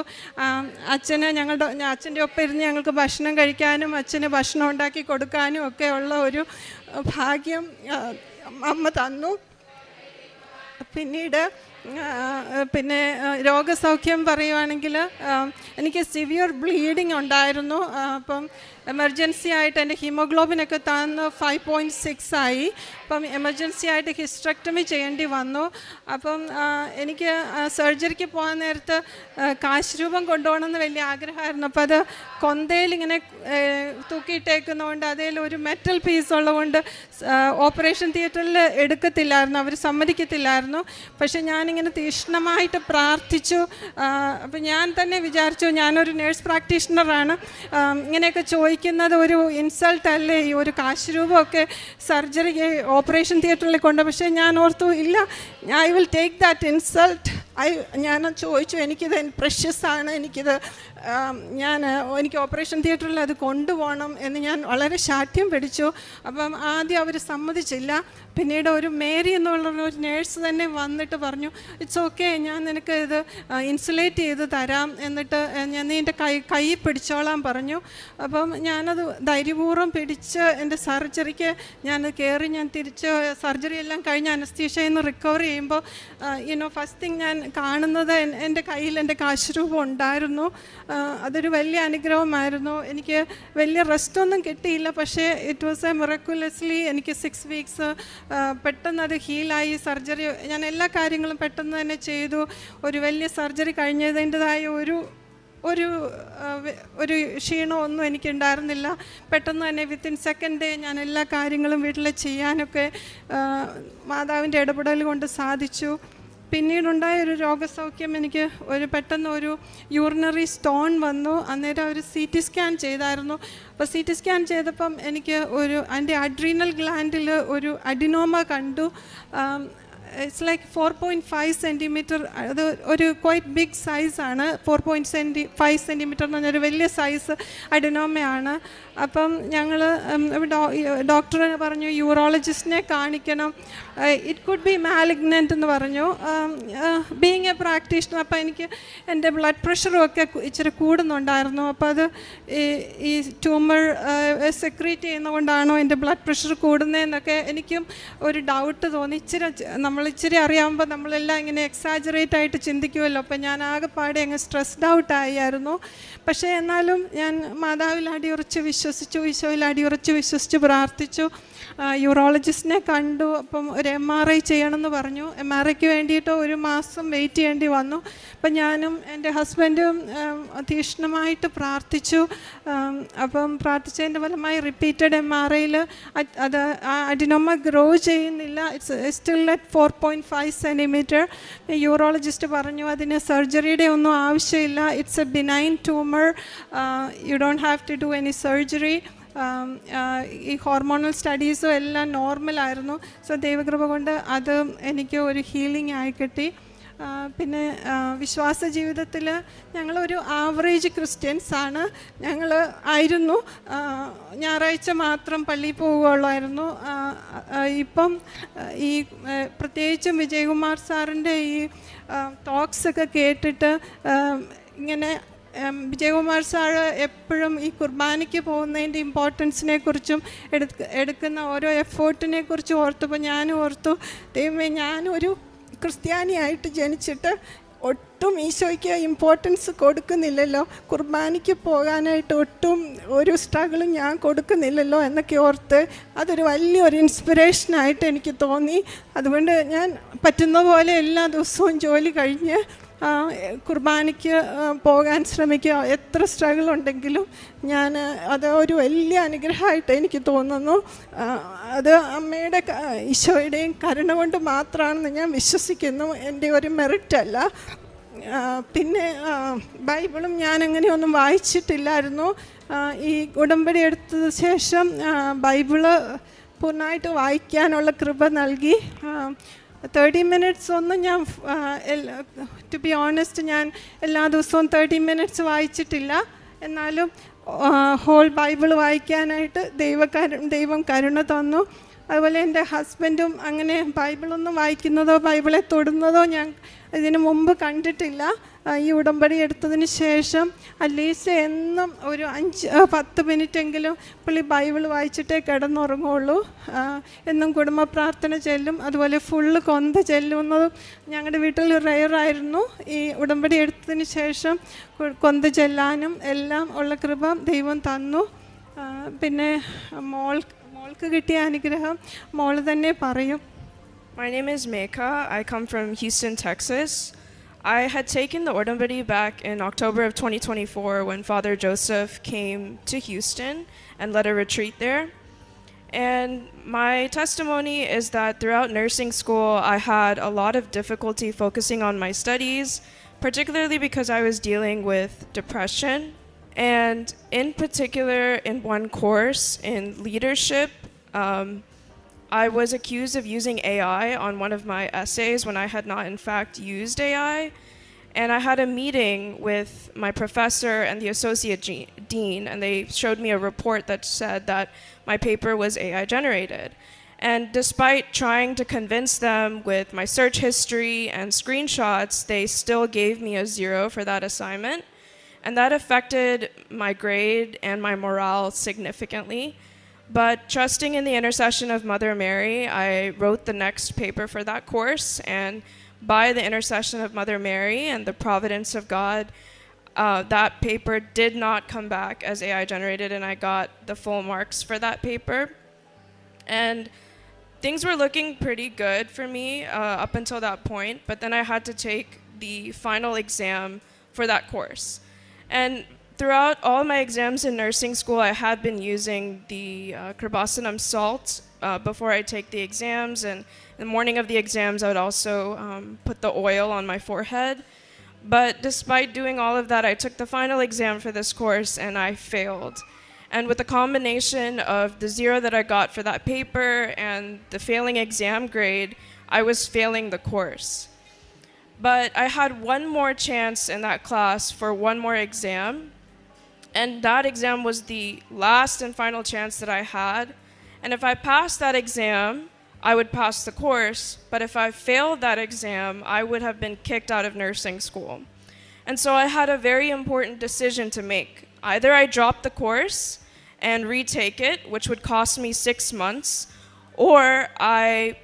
അച്ഛൻ്റെ ഒപ്പം ഇരുന്ന് ഞങ്ങൾക്ക് ഭക്ഷണം കഴിക്കാനും അച്ഛന് ഭക്ഷണം ഉണ്ടാക്കി കൊടുക്കാനും ഒക്കെ ഉള്ള ഒരു ഭാഗ്യം അമ്മ തന്നു. പിന്നീട് രോഗസൗഖ്യം പറയുവാണെങ്കിൽ എനിക്ക് സിവിയർ ബ്ലീഡിങ് ഉണ്ടായിരുന്നു. അപ്പം എമർജൻസി ആയിട്ട് എൻ്റെ ഹീമോഗ്ലോബിനൊക്കെ താന്ന് 5.6 ആയി. അപ്പം എമർജൻസി ആയിട്ട് ഹിസ്റ്ററക്ടമി ചെയ്യേണ്ടി വന്നു. അപ്പം എനിക്ക് സർജറിക്ക് പോകാൻ നേരത്ത് കാശ് രൂപം കൊണ്ടുപോകണമെന്ന് വലിയ ആഗ്രഹമായിരുന്നു. അപ്പോൾ അത് കൊന്തയിൽ ഇങ്ങനെ തൂക്കിയിട്ടേക്കുന്നതുകൊണ്ട് അതിൽ ഒരു മെറ്റൽ പീസ് ഉള്ളതുകൊണ്ട് ഓപ്പറേഷൻ തിയേറ്ററിൽ എടുക്കത്തില്ലായിരുന്നു, അവർ സമ്മതിക്കത്തില്ലായിരുന്നു. പക്ഷേ ഞാനിങ്ങനെ തീക്ഷ്ണമായിട്ട് പ്രാർത്ഥിച്ചു. അപ്പം ഞാൻ തന്നെ വിചാരിച്ചു, ഞാനൊരു നേഴ്സ് പ്രാക്ടീഷണറാണ്, ഇങ്ങനെയൊക്കെ ചോദിക്കുന്നത് ഒരു ഇൻസൾട്ട് അല്ലേ, ഈ ഒരു കാശ് രൂപമൊക്കെ സർജറിക്ക് ഓപ്പറേഷൻ തിയേറ്ററിൽ കൊണ്ട്. പക്ഷേ ഞാൻ ഓർത്തു, ഇല്ല, I will take that insult. ഞാൻ ചോദിച്ചു, എനിക്കിത് പ്രഷ്യസ് ആണ്, എനിക്ക് ഓപ്പറേഷൻ തിയേറ്ററിൽ അത് കൊണ്ടുപോകണം എന്ന് ഞാൻ വളരെ ശാഠ്യം പിടിച്ചു. അപ്പം ആദ്യം അവർ സമ്മതിച്ചില്ല. പിന്നീട് ഒരു മേരി എന്നുള്ള ഒരു നേഴ്സ് തന്നെ വന്നിട്ട് പറഞ്ഞു, ഇറ്റ്സ് ഓക്കെ, ഞാൻ നിനക്ക് ഇത് ഇൻസുലേറ്റ് ചെയ്ത് തരാം, എന്നിട്ട് നീ എൻ്റെ കൈ പിടിച്ചോളാൻ പറഞ്ഞു. അപ്പം ഞാനത് ധൈര്യപൂർവ്വം പിടിച്ച് എൻ്റെ സർജറിക്ക് ഞാൻ തിരിച്ച് സർജറി എല്ലാം കഴിഞ്ഞ് അനസ്തീഷയിൽ നിന്ന് റിക്കവർ ചെയ്യുമ്പോൾ ഫസ്റ്റ് തിങ് ഞാൻ കാണുന്നത് എൻ്റെ കയ്യിൽ എൻ്റെ കാശുരൂപം ഉണ്ടായിരുന്നു. അതൊരു വലിയ അനുഗ്രഹമായിരുന്നു. എനിക്ക് വലിയ റെസ്റ്റൊന്നും കിട്ടിയില്ല, പക്ഷേ ഇറ്റ് വാസ് എ മിറക്കുലസ്ലി എനിക്ക് 6 വീക്സ് പെട്ടെന്ന് അത് ഹീലായി. സർജറി ഞാൻ എല്ലാ കാര്യങ്ങളും പെട്ടെന്ന് തന്നെ ചെയ്തു. ഒരു വലിയ സർജറി കഴിഞ്ഞതിൻ്റെതായ ഒരു ക്ഷീണമൊന്നും എനിക്കുണ്ടായിരുന്നില്ല. പെട്ടെന്ന് തന്നെ വിത്തിൻ സെക്കൻഡ് ഡേ ഞാൻ എല്ലാ കാര്യങ്ങളും വീട്ടിൽ ചെയ്യാനൊക്കെ മാതാവിൻ്റെ ഇടപെടൽ കൊണ്ട് സാധിച്ചു. പിന്നീടുണ്ടായ ഒരു രോഗസൗഖ്യം, എനിക്ക് പെട്ടെന്ന് ഒരു യൂറിനറി സ്റ്റോൺ വന്നു. അന്നേരം ഒരു CT സ്കാൻ ചെയ്തായിരുന്നു. അപ്പോൾ CT സ്കാൻ ചെയ്തപ്പം എനിക്ക് എൻ്റെ അഡ്രീനൽ ഗ്ലാൻഡിൽ ഒരു അഡിനോമ കണ്ടു. It's like 4.5 centimetre. അത് ഒരു ക്വൈറ്റ് ബിഗ് സൈസാണ്. 4.5 സെൻറ്റിമീറ്റർ എന്ന് പറഞ്ഞൊരു വലിയ സൈസ് അഡിനോമയാണ്. അപ്പം ഞങ്ങൾ ഡോക്ടർ പറഞ്ഞു, യൂറോളജിസ്റ്റിനെ കാണിക്കണം, ഇറ്റ് കുഡ് ബി മാലിഗ്നൻ്റ് എന്ന് പറഞ്ഞു. ബീയിങ് എ പ്രാക്ടീഷണർ, അപ്പോൾ എനിക്ക് എൻ്റെ ബ്ലഡ് പ്രഷറും ഒക്കെ ഇച്ചിരി കൂടുന്നുണ്ടായിരുന്നു. അപ്പോൾ അത് ഈ ട്യൂമർ സെക്രീറ്റ് ചെയ്യുന്നതുകൊണ്ടാണോ എൻ്റെ ബ്ലഡ് പ്രഷർ കൂടുന്നതെന്നൊക്കെ എനിക്കും ഒരു ഡൗട്ട് തോന്നി. ഇച്ചിരി അറിയാവുമ്പോൾ നമ്മളെല്ലാം ഇങ്ങനെ എക്സാജറേറ്റ് ആയിട്ട് ചിന്തിക്കുമല്ലോ. അപ്പോൾ ഞാൻ ആകെപ്പാടെ അങ്ങ് സ്ട്രെസ്ഡ് ഔട്ട് ആയിരുന്നു. പക്ഷേ എന്നാലും ഞാൻ മാതാവിൽ അടിയുറച്ച് വിശ്വസിച്ചു, ഈശോയിൽ അടിയുറച്ച് വിശ്വസിച്ച് പ്രാർത്ഥിച്ചു. യൂറോളജിസ്റ്റിനെ കണ്ടു. അപ്പം ഒരു MRI ചെയ്യണമെന്ന് പറഞ്ഞു. MRIക്ക് വേണ്ടിയിട്ട് 1 മാസം വെയിറ്റ് ചെയ്യേണ്ടി വന്നു. അപ്പം ഞാനും എൻ്റെ ഹസ്ബൻഡും തീക്ഷ്ണമായിട്ട് പ്രാർത്ഥിച്ചു. അപ്പം പ്രാർത്ഥിച്ചതിൻ്റെ ഫലമായി റിപ്പീറ്റഡ് MRIയിൽ അത് അഡിനോമ ഗ്രോ ചെയ്യുന്നില്ല. It's still at 4.5 centimetre. Urologist പറഞ്ഞു, അതിന് സർജറിയുടെ ഒന്നും ആവശ്യമില്ല, it's a benign tumour, you don't have to do any surgery. ഈ ഹോർമോണൽ സ്റ്റഡീസും എല്ലാം നോർമലായിരുന്നു. സോ ദൈവകൃപ കൊണ്ട് അത് എനിക്ക് ഒരു ഹീലിംഗ് ആയി കിട്ടി. പിന്നെ വിശ്വാസ ജീവിതത്തിൽ ഞങ്ങളൊരു ആവറേജ് ക്രിസ്ത്യൻസാണ്. ആയിരുന്നു ഞായറാഴ്ച മാത്രം പള്ളിയിൽ പോവുകയുള്ളായിരുന്നു. ഇപ്പം ഈ പ്രത്യേകിച്ചും വിജയകുമാർ സാറിൻ്റെ ഈ ടോക്സൊക്കെ കേട്ടിട്ട് ഇങ്ങനെ വിജയകുമാർ സാർ എപ്പോഴും ഈ കുർബാനയ്ക്ക് പോകുന്നതിൻ്റെ ഇമ്പോർട്ടൻസിനെ കുറിച്ചും എടുക്കുന്ന ഓരോ എഫേർട്ടിനെ കുറിച്ചും ഓർത്തപ്പോൾ ഞാനും ഓർത്തു, ദൈവമേ, ഞാനൊരു ക്രിസ്ത്യാനിയായിട്ട് ജനിച്ചിട്ട് ഒട്ടും ഈശോയ്ക്ക് ഇമ്പോർട്ടൻസ് കൊടുക്കുന്നില്ലല്ലോ, കുർബാനയ്ക്ക് പോകാനായിട്ട് ഒട്ടും ഒരു സ്ട്രഗിളും ഞാൻ കൊടുക്കുന്നില്ലല്ലോ എന്നൊക്കെ ഓർത്ത് അതൊരു വലിയൊരു ഇൻസ്പിറേഷനായിട്ട് എനിക്ക് തോന്നി. അതുകൊണ്ട് ഞാൻ പറ്റുന്ന പോലെ എല്ലാ ദിവസവും ജോലി കഴിഞ്ഞ് കുർബാനയ്ക്ക് പോകാൻ ശ്രമിക്കുക. എത്ര സ്ട്രഗിൾ ഉണ്ടെങ്കിലും ഞാൻ അത് ഒരു വലിയ അനുഗ്രഹമായിട്ട് എനിക്ക് തോന്നുന്നു. അത് അമ്മയുടെ ഈശോയുടെയും കരുണ കൊണ്ട് മാത്രമാണെന്ന് ഞാൻ വിശ്വസിക്കുന്നു. എൻ്റെ ഒരു മെറിറ്റല്ല. പിന്നെ ബൈബിളും ഞാൻ അങ്ങനെയൊന്നും വായിച്ചിട്ടില്ലായിരുന്നു. ഈ ഉടമ്പടി എടുത്ത ശേഷം ബൈബിള് പൂർണ്ണമായിട്ട് വായിക്കാനുള്ള കൃപ നൽകി. 30 മിനിറ്റ്സ് ഒന്നും ഞാൻ ടു ബി ഓണസ്റ്റ് ഞാൻ എല്ലാ ദിവസവും 30 മിനിറ്റ്സ് വായിച്ചിട്ടില്ല. എന്നാലും ഹോൾ ബൈബിൾ വായിക്കാനായിട്ട് ദൈവം കരുണ തന്നു. അതുപോലെ എൻ്റെ ഹസ്ബൻഡും അങ്ങനെ ബൈബിളൊന്നും വായിക്കുന്നതോ ബൈബിളെ തൊടുന്നതോ ഞാൻ ഇതിനു മുമ്പ് കണ്ടിട്ടില്ല. ഈ ഉടമ്പടി എടുത്തതിന് ശേഷം അറ്റ്ലീസ്റ്റ് എന്നും ഒരു 5-10 മിനിറ്റെങ്കിലും പുള്ളി ബൈബിൾ വായിച്ചിട്ടേ കിടന്നുറങ്ങുള്ളൂ. എന്നും കുടുംബ പ്രാർത്ഥന ചെല്ലും. അതുപോലെ ഫുള്ള് കൊന്ത ചെല്ലുന്നതും ഞങ്ങളുടെ വീട്ടിൽ റെയറായിരുന്നു. ഈ ഉടമ്പടി എടുത്തതിന് ശേഷം കൊന്ത ചെല്ലാനും എല്ലാം ഉള്ള കൃപ ദൈവം തന്നു. പിന്നെ മോൾക്ക് കിട്ടിയ അനുഗ്രഹം മോള് തന്നെ പറയും. My name is Meka. I come from Houston, Texas. I had taken the Ordambadi back in October of 2024 when Father Joseph came to Houston and led a retreat there. And my testimony is that throughout nursing school, I had a lot of difficulty focusing on my studies, particularly because I was dealing with depression. And in particular, in one course in leadership, I was accused of using AI on one of my essays when I had not in fact used AI. And I had a meeting with my professor and the associate dean, and they showed me a report that said that my paper was AI generated. And despite trying to convince them with my search history and screenshots, they still gave me a 0 for that assignment. And that affected my grade and my morale significantly. But trusting in the intercession of Mother Mary, I wrote the next paper for that course. And by the intercession of Mother Mary and the providence of God, that paper did not come back as AI generated, and I got the full marks for that paper. And things were looking pretty good for me up until that point, but then I had to take the final exam for that course. And throughout all my exams in nursing school, I had been using the Kripasanam salt before I take the exams, and in the morning of the exams, I would also put the oil on my forehead. But despite doing all of that, I took the final exam for this course and I failed. And with the combination of the 0 that I got for that paper and the failing exam grade, I was failing the course. But I had one more chance in that class for one more exam. And that exam was the last and final chance that I had. And if I passed that exam, I would pass the course. But if I failed that exam, I would have been kicked out of nursing school. And so I had a very important decision to make. Either I drop the course and retake it, which would cost me 6 months, or I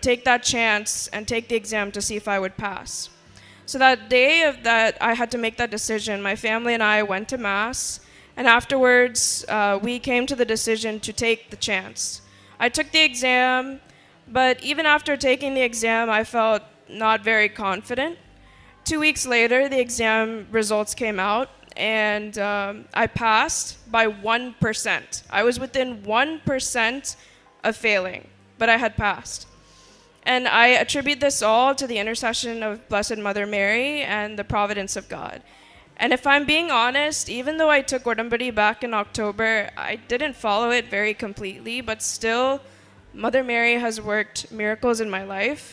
take that chance and take the exam to see if I would pass. So that day of that, I had to make that decision. My family and I went to Mass, and afterwards, we came to the decision to take the chance. I took the exam, but even after taking the exam, I felt not very confident. 2 weeks later, the exam results came out, and I passed by 1%. I was within 1% of failing, but I had passed. And I attribute this all to the intercession of Blessed Mother Mary and the providence of God. And if I'm being honest, even though I took Ordambadi back in October, I didn't follow it very completely, but still, Mother Mary has worked miracles in my life.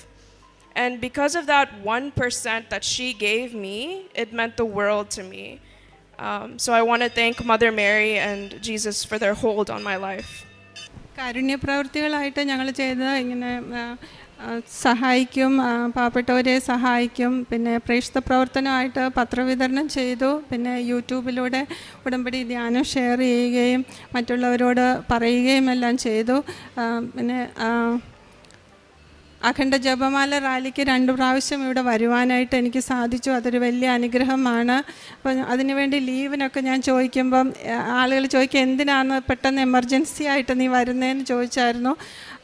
And because of that 1% that she gave me, it meant the world to me. So I want to thank Mother Mary and Jesus for their hold on my life. കാരുണ്യ പ്രവൃത്തികളായിട്ട് ഞങ്ങൾ ചെയ്തത് ഇങ്ങനെ സഹായിക്കും, പാവപ്പെട്ടവരെ സഹായിക്കും. പിന്നെ പ്രേക്ഷിത പ്രവർത്തനമായിട്ട് പത്രവിതരണം ചെയ്തു. പിന്നെ യൂട്യൂബിലൂടെ ഉടമ്പടി ധ്യാനം ഷെയർ ചെയ്യുകയും മറ്റുള്ളവരോട് പറയുകയും എല്ലാം ചെയ്തു. പിന്നെ അഖണ്ഡ ജപമാല റാലിക്ക് 2 പ്രാവശ്യം ഇവിടെ വരുവാനായിട്ട് എനിക്ക് സാധിച്ചു. അതൊരു വലിയ അനുഗ്രഹമാണ്. അപ്പം അതിനുവേണ്ടി ലീവിനൊക്കെ ഞാൻ ചോദിക്കുമ്പം ആളുകൾ ചോദിക്കുക, എന്തിനാണ് പെട്ടെന്ന് എമർജൻസി ആയിട്ട് നീ വരുന്നതെന്ന് ചോദിച്ചായിരുന്നു.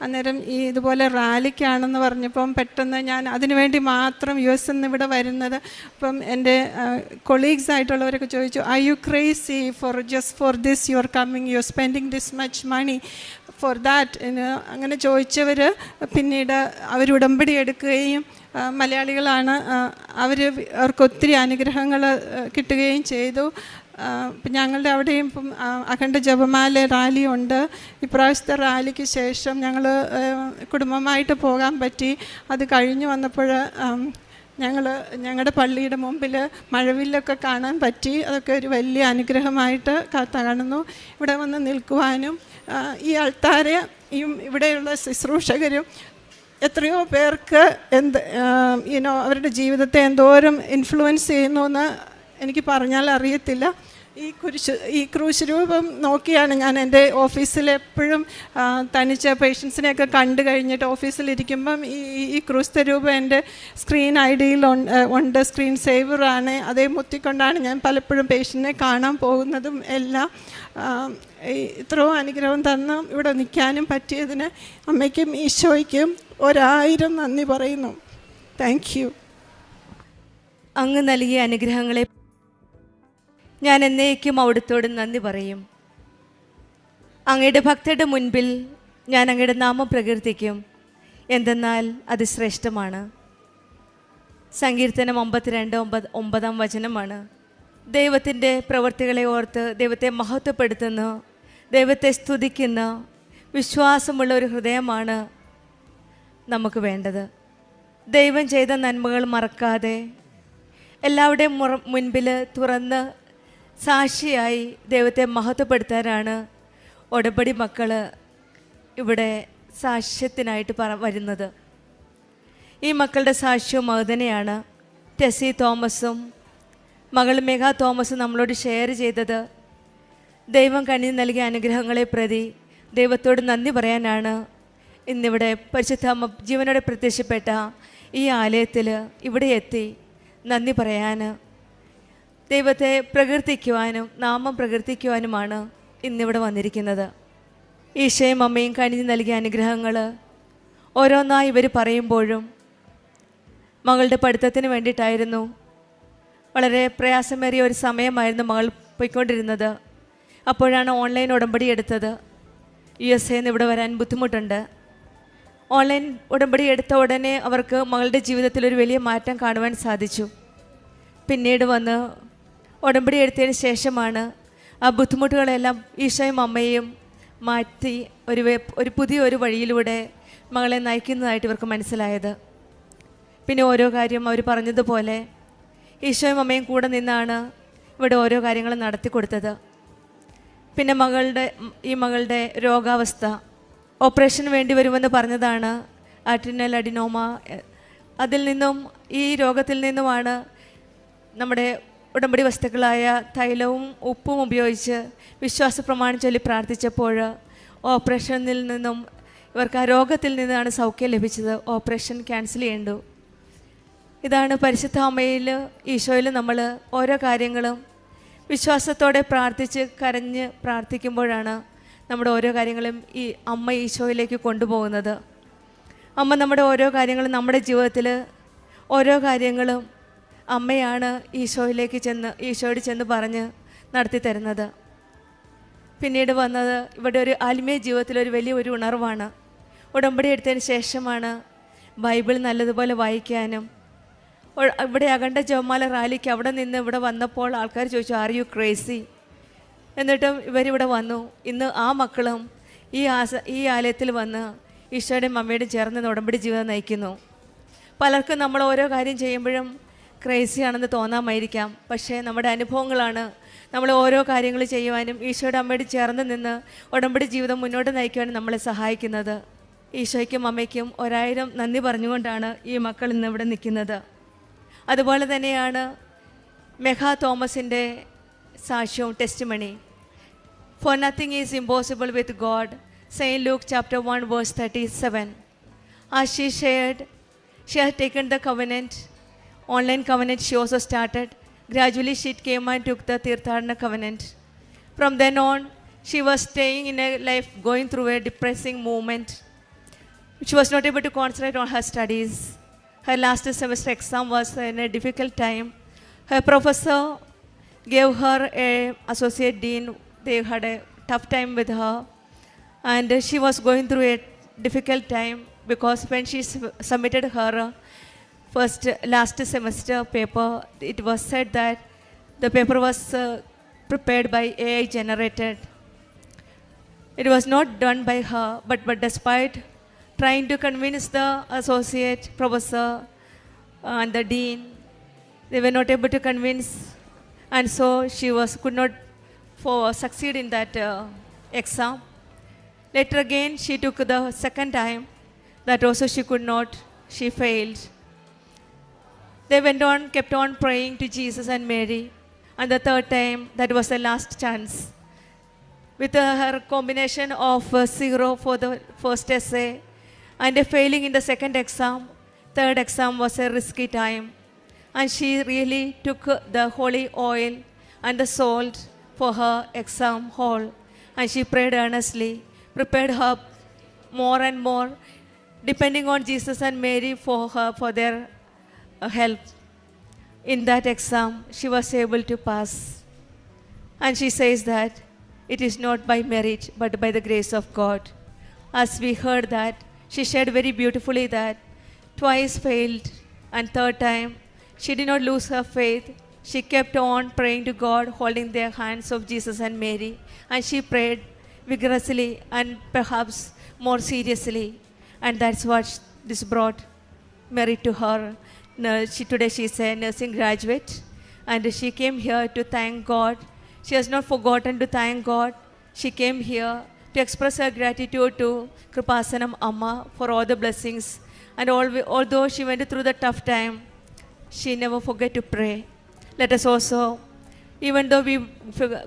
അന്നേരം ഇതുപോലെ റാലിക്കാണെന്ന് പറഞ്ഞപ്പം പെട്ടെന്ന് ഞാൻ അതിനുവേണ്ടി മാത്രം US നിന്ന് ഇവിടെ വരുന്നത്. അപ്പം എൻ്റെ കൊളീഗ്സ് ആയിട്ടുള്ളവരൊക്കെ ചോദിച്ചു, I you crazy for this you are coming, you are spending this much money for that. അങ്ങനെ ചോദിച്ചവർ പിന്നീട് അവർ ഉടമ്പടി എടുക്കുകയും മലയാളികളാണ്, അവർക്ക് ഒത്തിരി അനുഗ്രഹങ്ങൾ കിട്ടുകയും ചെയ്തു. ഇപ്പം ഞങ്ങളുടെ അവിടെയും ഇപ്പം അഖണ്ഡ ജപമാല റാലി ഉണ്ട്. ഇപ്രാവശ്യത്തെ റാലിക്ക് ശേഷം ഞങ്ങൾ കുടുംബമായിട്ട് പോകാൻ പറ്റി. അത് കഴിഞ്ഞ് വന്നപ്പോൾ ഞങ്ങളുടെ പള്ളിയുടെ മുമ്പിൽ മഴവില്ലൊക്കെ കാണാൻ പറ്റി. അതൊക്കെ ഒരു വലിയ അനുഗ്രഹമായിട്ട് കാണുന്നു. ഇവിടെ വന്ന് നിൽക്കുവാനും ഈ ആൾത്താരെയും ഇവിടെയുള്ള ശുശ്രൂഷകരും എത്രയോ പേർക്ക് അവരുടെ ജീവിതത്തെ എന്തോരം ഇൻഫ്ലുവൻസ് ചെയ്യുന്നു എന്ന് എനിക്ക് പറഞ്ഞാൽ അറിയത്തില്ല. ഈ ക്രൂശ് രൂപം നോക്കിയാണ് ഞാൻ എൻ്റെ ഓഫീസിൽ എപ്പോഴും തനിച്ച പേഷ്യൻസിനെയൊക്കെ കണ്ടു കഴിഞ്ഞിട്ട് ഓഫീസിലിരിക്കുമ്പം ഈ ക്രൂശ് രൂപം എൻ്റെ സ്ക്രീൻ ഐഡിയിൽ ഉണ്ട്. സ്ക്രീൻ സേവറാണ്. അതേ മുത്തിക്കൊണ്ടാണ് ഞാൻ പലപ്പോഴും പേഷ്യൻറ്റിനെ കാണാൻ പോകുന്നതും എല്ലാം. ഇത്രയും അനുഗ്രഹം തന്ന് ഇവിടെ നിൽക്കാനും പറ്റിയതിന് അമ്മയ്ക്കും ഈശോയ്ക്കും 1000 നന്ദി പറയുന്നു. Thank you. അങ്ങ് നൽകിയ അനുഗ്രഹങ്ങളെ ഞാൻ എന്നേക്കും അവിടുത്തോട് നന്ദി പറയും. അങ്ങയുടെ ഭക്തരുടെ മുൻപിൽ ഞാൻ അങ്ങയുടെ നാമം പ്രകീർത്തിക്കും, എന്തെന്നാൽ അത് ശ്രേഷ്ഠമാണ്. സങ്കീർത്തനം 52:9 വചനമാണ്. ദൈവത്തിൻ്റെ പ്രവൃത്തികളെ ഓർത്ത് ദൈവത്തെ മഹത്വപ്പെടുത്തുന്ന, ദൈവത്തെ സ്തുതിക്കുന്ന വിശ്വാസമുള്ള ഒരു ഹൃദയമാണ് നമുക്ക് വേണ്ടത്. ദൈവം ചെയ്ത നന്മകൾ മറക്കാതെ എല്ലാവരുടെയും മുൻപിൽ തുറന്ന് സാക്ഷിയായി ദൈവത്തെ മഹത്വപ്പെടുത്താനാണ് ഉടമ്പടി മക്കൾ ഇവിടെ സാക്ഷ്യത്തിനായിട്ട് വരുന്നത്. ഈ മക്കളുടെ സാക്ഷ്യവും മഹതനെയാണ്. ടെസി തോമസും മകൾ മെഗ തോമസും നമ്മളോട് ഷെയർ ചെയ്തത് ദൈവം കണ്ണി നൽകിയ അനുഗ്രഹങ്ങളെ പ്രതി ദൈവത്തോട് നന്ദി പറയാനാണ് ഇന്നിവിടെ പരിശുദ്ധ അമ്മ ജീവനോടെ പ്രത്യക്ഷപ്പെട്ട ഈ ആലയത്തിൽ ഇവിടെ എത്തി നന്ദി പറയാൻ, ദൈവത്തെ പ്രകീർത്തിക്കുവാനും നാമം പ്രകീർത്തിക്കുവാനുമാണ് ഇന്നിവിടെ വന്നിരിക്കുന്നത്. ഈശോയും അമ്മയും കനിഞ്ഞു നൽകിയ അനുഗ്രഹങ്ങൾ ഓരോന്നായി ഇവർ പറയുമ്പോഴും മകളുടെ പഠിത്തത്തിന് വേണ്ടിയിട്ടായിരുന്നു. വളരെ പ്രയാസമേറിയ ഒരു സമയമായിരുന്നു മകൾ പോയിക്കൊണ്ടിരുന്നത്. അപ്പോഴാണ് ഓൺലൈൻ ഉടമ്പടി എടുത്തത്. USA നിന്ന് ഇവിടെ വരാൻ ബുദ്ധിമുട്ടുണ്ട്. ഓൺലൈൻ ഉടമ്പടി എടുത്ത ഉടനെ അവർക്ക് മകളുടെ ജീവിതത്തിൽ ഒരു വലിയ മാറ്റം കാണുവാൻ സാധിച്ചു. പിന്നീട് വന്ന് ഉടമ്പടി എടുത്തതിന് ശേഷമാണ് ആ ബുദ്ധിമുട്ടുകളെല്ലാം ഈശോയും അമ്മയും മാറ്റി ഒരു പുതിയൊരു വഴിയിലൂടെ മകളെ നയിക്കുന്നതായിട്ട് ഇവർക്ക് മനസ്സിലായത്. പിന്നെ ഓരോ കാര്യം അവർ പറഞ്ഞതുപോലെ ഈശോയും അമ്മയും കൂടെ നിന്നാണ് ഇവിടെ ഓരോ കാര്യങ്ങളും നടത്തി കൊടുത്തത്. പിന്നെ മകളുടെ രോഗാവസ്ഥ ഓപ്പറേഷന് വേണ്ടി വരുമെന്ന് പറഞ്ഞതാണ്. ആർട്ടിനൽ അഡിനോമ. അതിൽ നിന്നും ഈ രോഗത്തിൽ നിന്നുമാണ് നമ്മുടെ ഉടമ്പടി വസ്തുക്കളായ തൈലവും ഉപ്പും ഉപയോഗിച്ച് വിശ്വാസ പ്രമാണം ചൊല്ലി പ്രാർത്ഥിച്ചപ്പോൾ ഓപ്പറേഷനിൽ നിന്നും ഇവർക്ക് ആ രോഗത്തിൽ നിന്നാണ് സൗഖ്യം ലഭിച്ചത്. ഓപ്പറേഷൻ ക്യാൻസൽ ചെയ്യേണ്ടു. ഇതാണ് പരിശുദ്ധ അമ്മയിൽ ഈശോയിൽ നമ്മൾ ഓരോ കാര്യങ്ങളും വിശ്വാസത്തോടെ പ്രാർത്ഥിച്ച് കരഞ്ഞ് പ്രാർത്ഥിക്കുമ്പോഴാണ് നമ്മുടെ ഓരോ കാര്യങ്ങളും ഈ അമ്മ ഈശോയിലേക്ക് കൊണ്ടുപോകുന്നത്. അമ്മ നമ്മുടെ ഓരോ കാര്യങ്ങളും നമ്മുടെ ജീവിതത്തിൽ ഓരോ കാര്യങ്ങളും അമ്മയാണ് ഈശോയോട് ചെന്ന് പറഞ്ഞ് നടത്തി തരുന്നത്. പിന്നീട് വന്നത് ഇവിടെ ഒരു ആത്മീയ ജീവിതത്തിലൊരു വലിയൊരു ഉണർവാണ്. ഉടമ്പടി എടുത്തതിന് ശേഷമാണ് ബൈബിൾ നല്ലതുപോലെ വായിക്കാനും. ഇവിടെ അഖണ്ഡ ജപമാല റാലിക്ക് അവിടെ നിന്ന് ഇവിടെ വന്നപ്പോൾ ആൾക്കാർ ചോദിച്ചു, ആർ യു ക്രേസി? എന്നിട്ടും ഇവരിവിടെ വന്നു. ഇന്ന് ആ മക്കളും ഈ ആലയത്തിൽ വന്ന് ഈശോയുടെയും അമ്മയുടെയും ചേർന്ന് ഉടമ്പടി ജീവിതം നയിക്കുന്നു. പലർക്കും നമ്മൾ ഓരോ കാര്യം ചെയ്യുമ്പോഴും ക്രേസി ആണെന്ന് തോന്നാമായിരിക്കാം. പക്ഷേ നമ്മുടെ അനുഭവങ്ങളാണ് നമ്മൾ ഓരോ കാര്യങ്ങൾ ചെയ്യുവാനും ഈശോയുടെ അമ്മയോട് ചേർന്ന് നിന്ന് ഉടമ്പടി ജീവിതം മുന്നോട്ട് നയിക്കുവാനും നമ്മളെ സഹായിക്കുന്നത്. ഈശോയ്ക്കും അമ്മയ്ക്കും 1000 നന്ദി പറഞ്ഞുകൊണ്ടാണ് ഈ മക്കൾ ഇന്ന് ഇവിടെ നിൽക്കുന്നത്. അതുപോലെ തന്നെയാണ് മെഗ തോമസിൻ്റെ സാക്ഷ്യവും testimony. For nothing is impossible with God, saint Luke chapter 1 verse 37. As she shared, she had taken the covenant, online covenant she also started. Gradually she came and took the Tirtharana covenant. From then on, she was staying in a life going through a depressing moment. She was not able to concentrate on her studies. Her last semester exam was in a difficult time. Her professor gave her a associate dean. They had a tough time with her. And she was going through a difficult time because when she submitted her last semester paper, it was said that the paper was prepared by AI generated. It was not done by her, but despite trying to convince the associate professor and the dean, they were not able to convince, and so she could not succeed in that exam. Later again, she took the second time. That also she could not. She failed. They kept on praying to Jesus and Mary. And the third time, that was the last chance. With her combination of 0 for the first essay and failing in the second exam, third exam was a risky time. And she really took the holy oil and the salt for her exam hall. And she prayed earnestly, prepared her more and more, depending on Jesus and Mary for their help. In that exam, she was able to pass. And she says that it is not by merit, but by the grace of God. As we heard that, she shared very beautifully that twice failed, and third time, she did not lose her faith. She kept on praying to God, holding their hands of Jesus and Mary. And she prayed vigorously and perhaps more seriously. And that's what this brought merit to her. Today she is a nursing graduate. And she came here to thank God. She has not forgotten to thank God. She came here to express her gratitude to Kripasanam Amma for all the blessings. And although she went through the tough time, she never forgot to pray. Let us also, even though we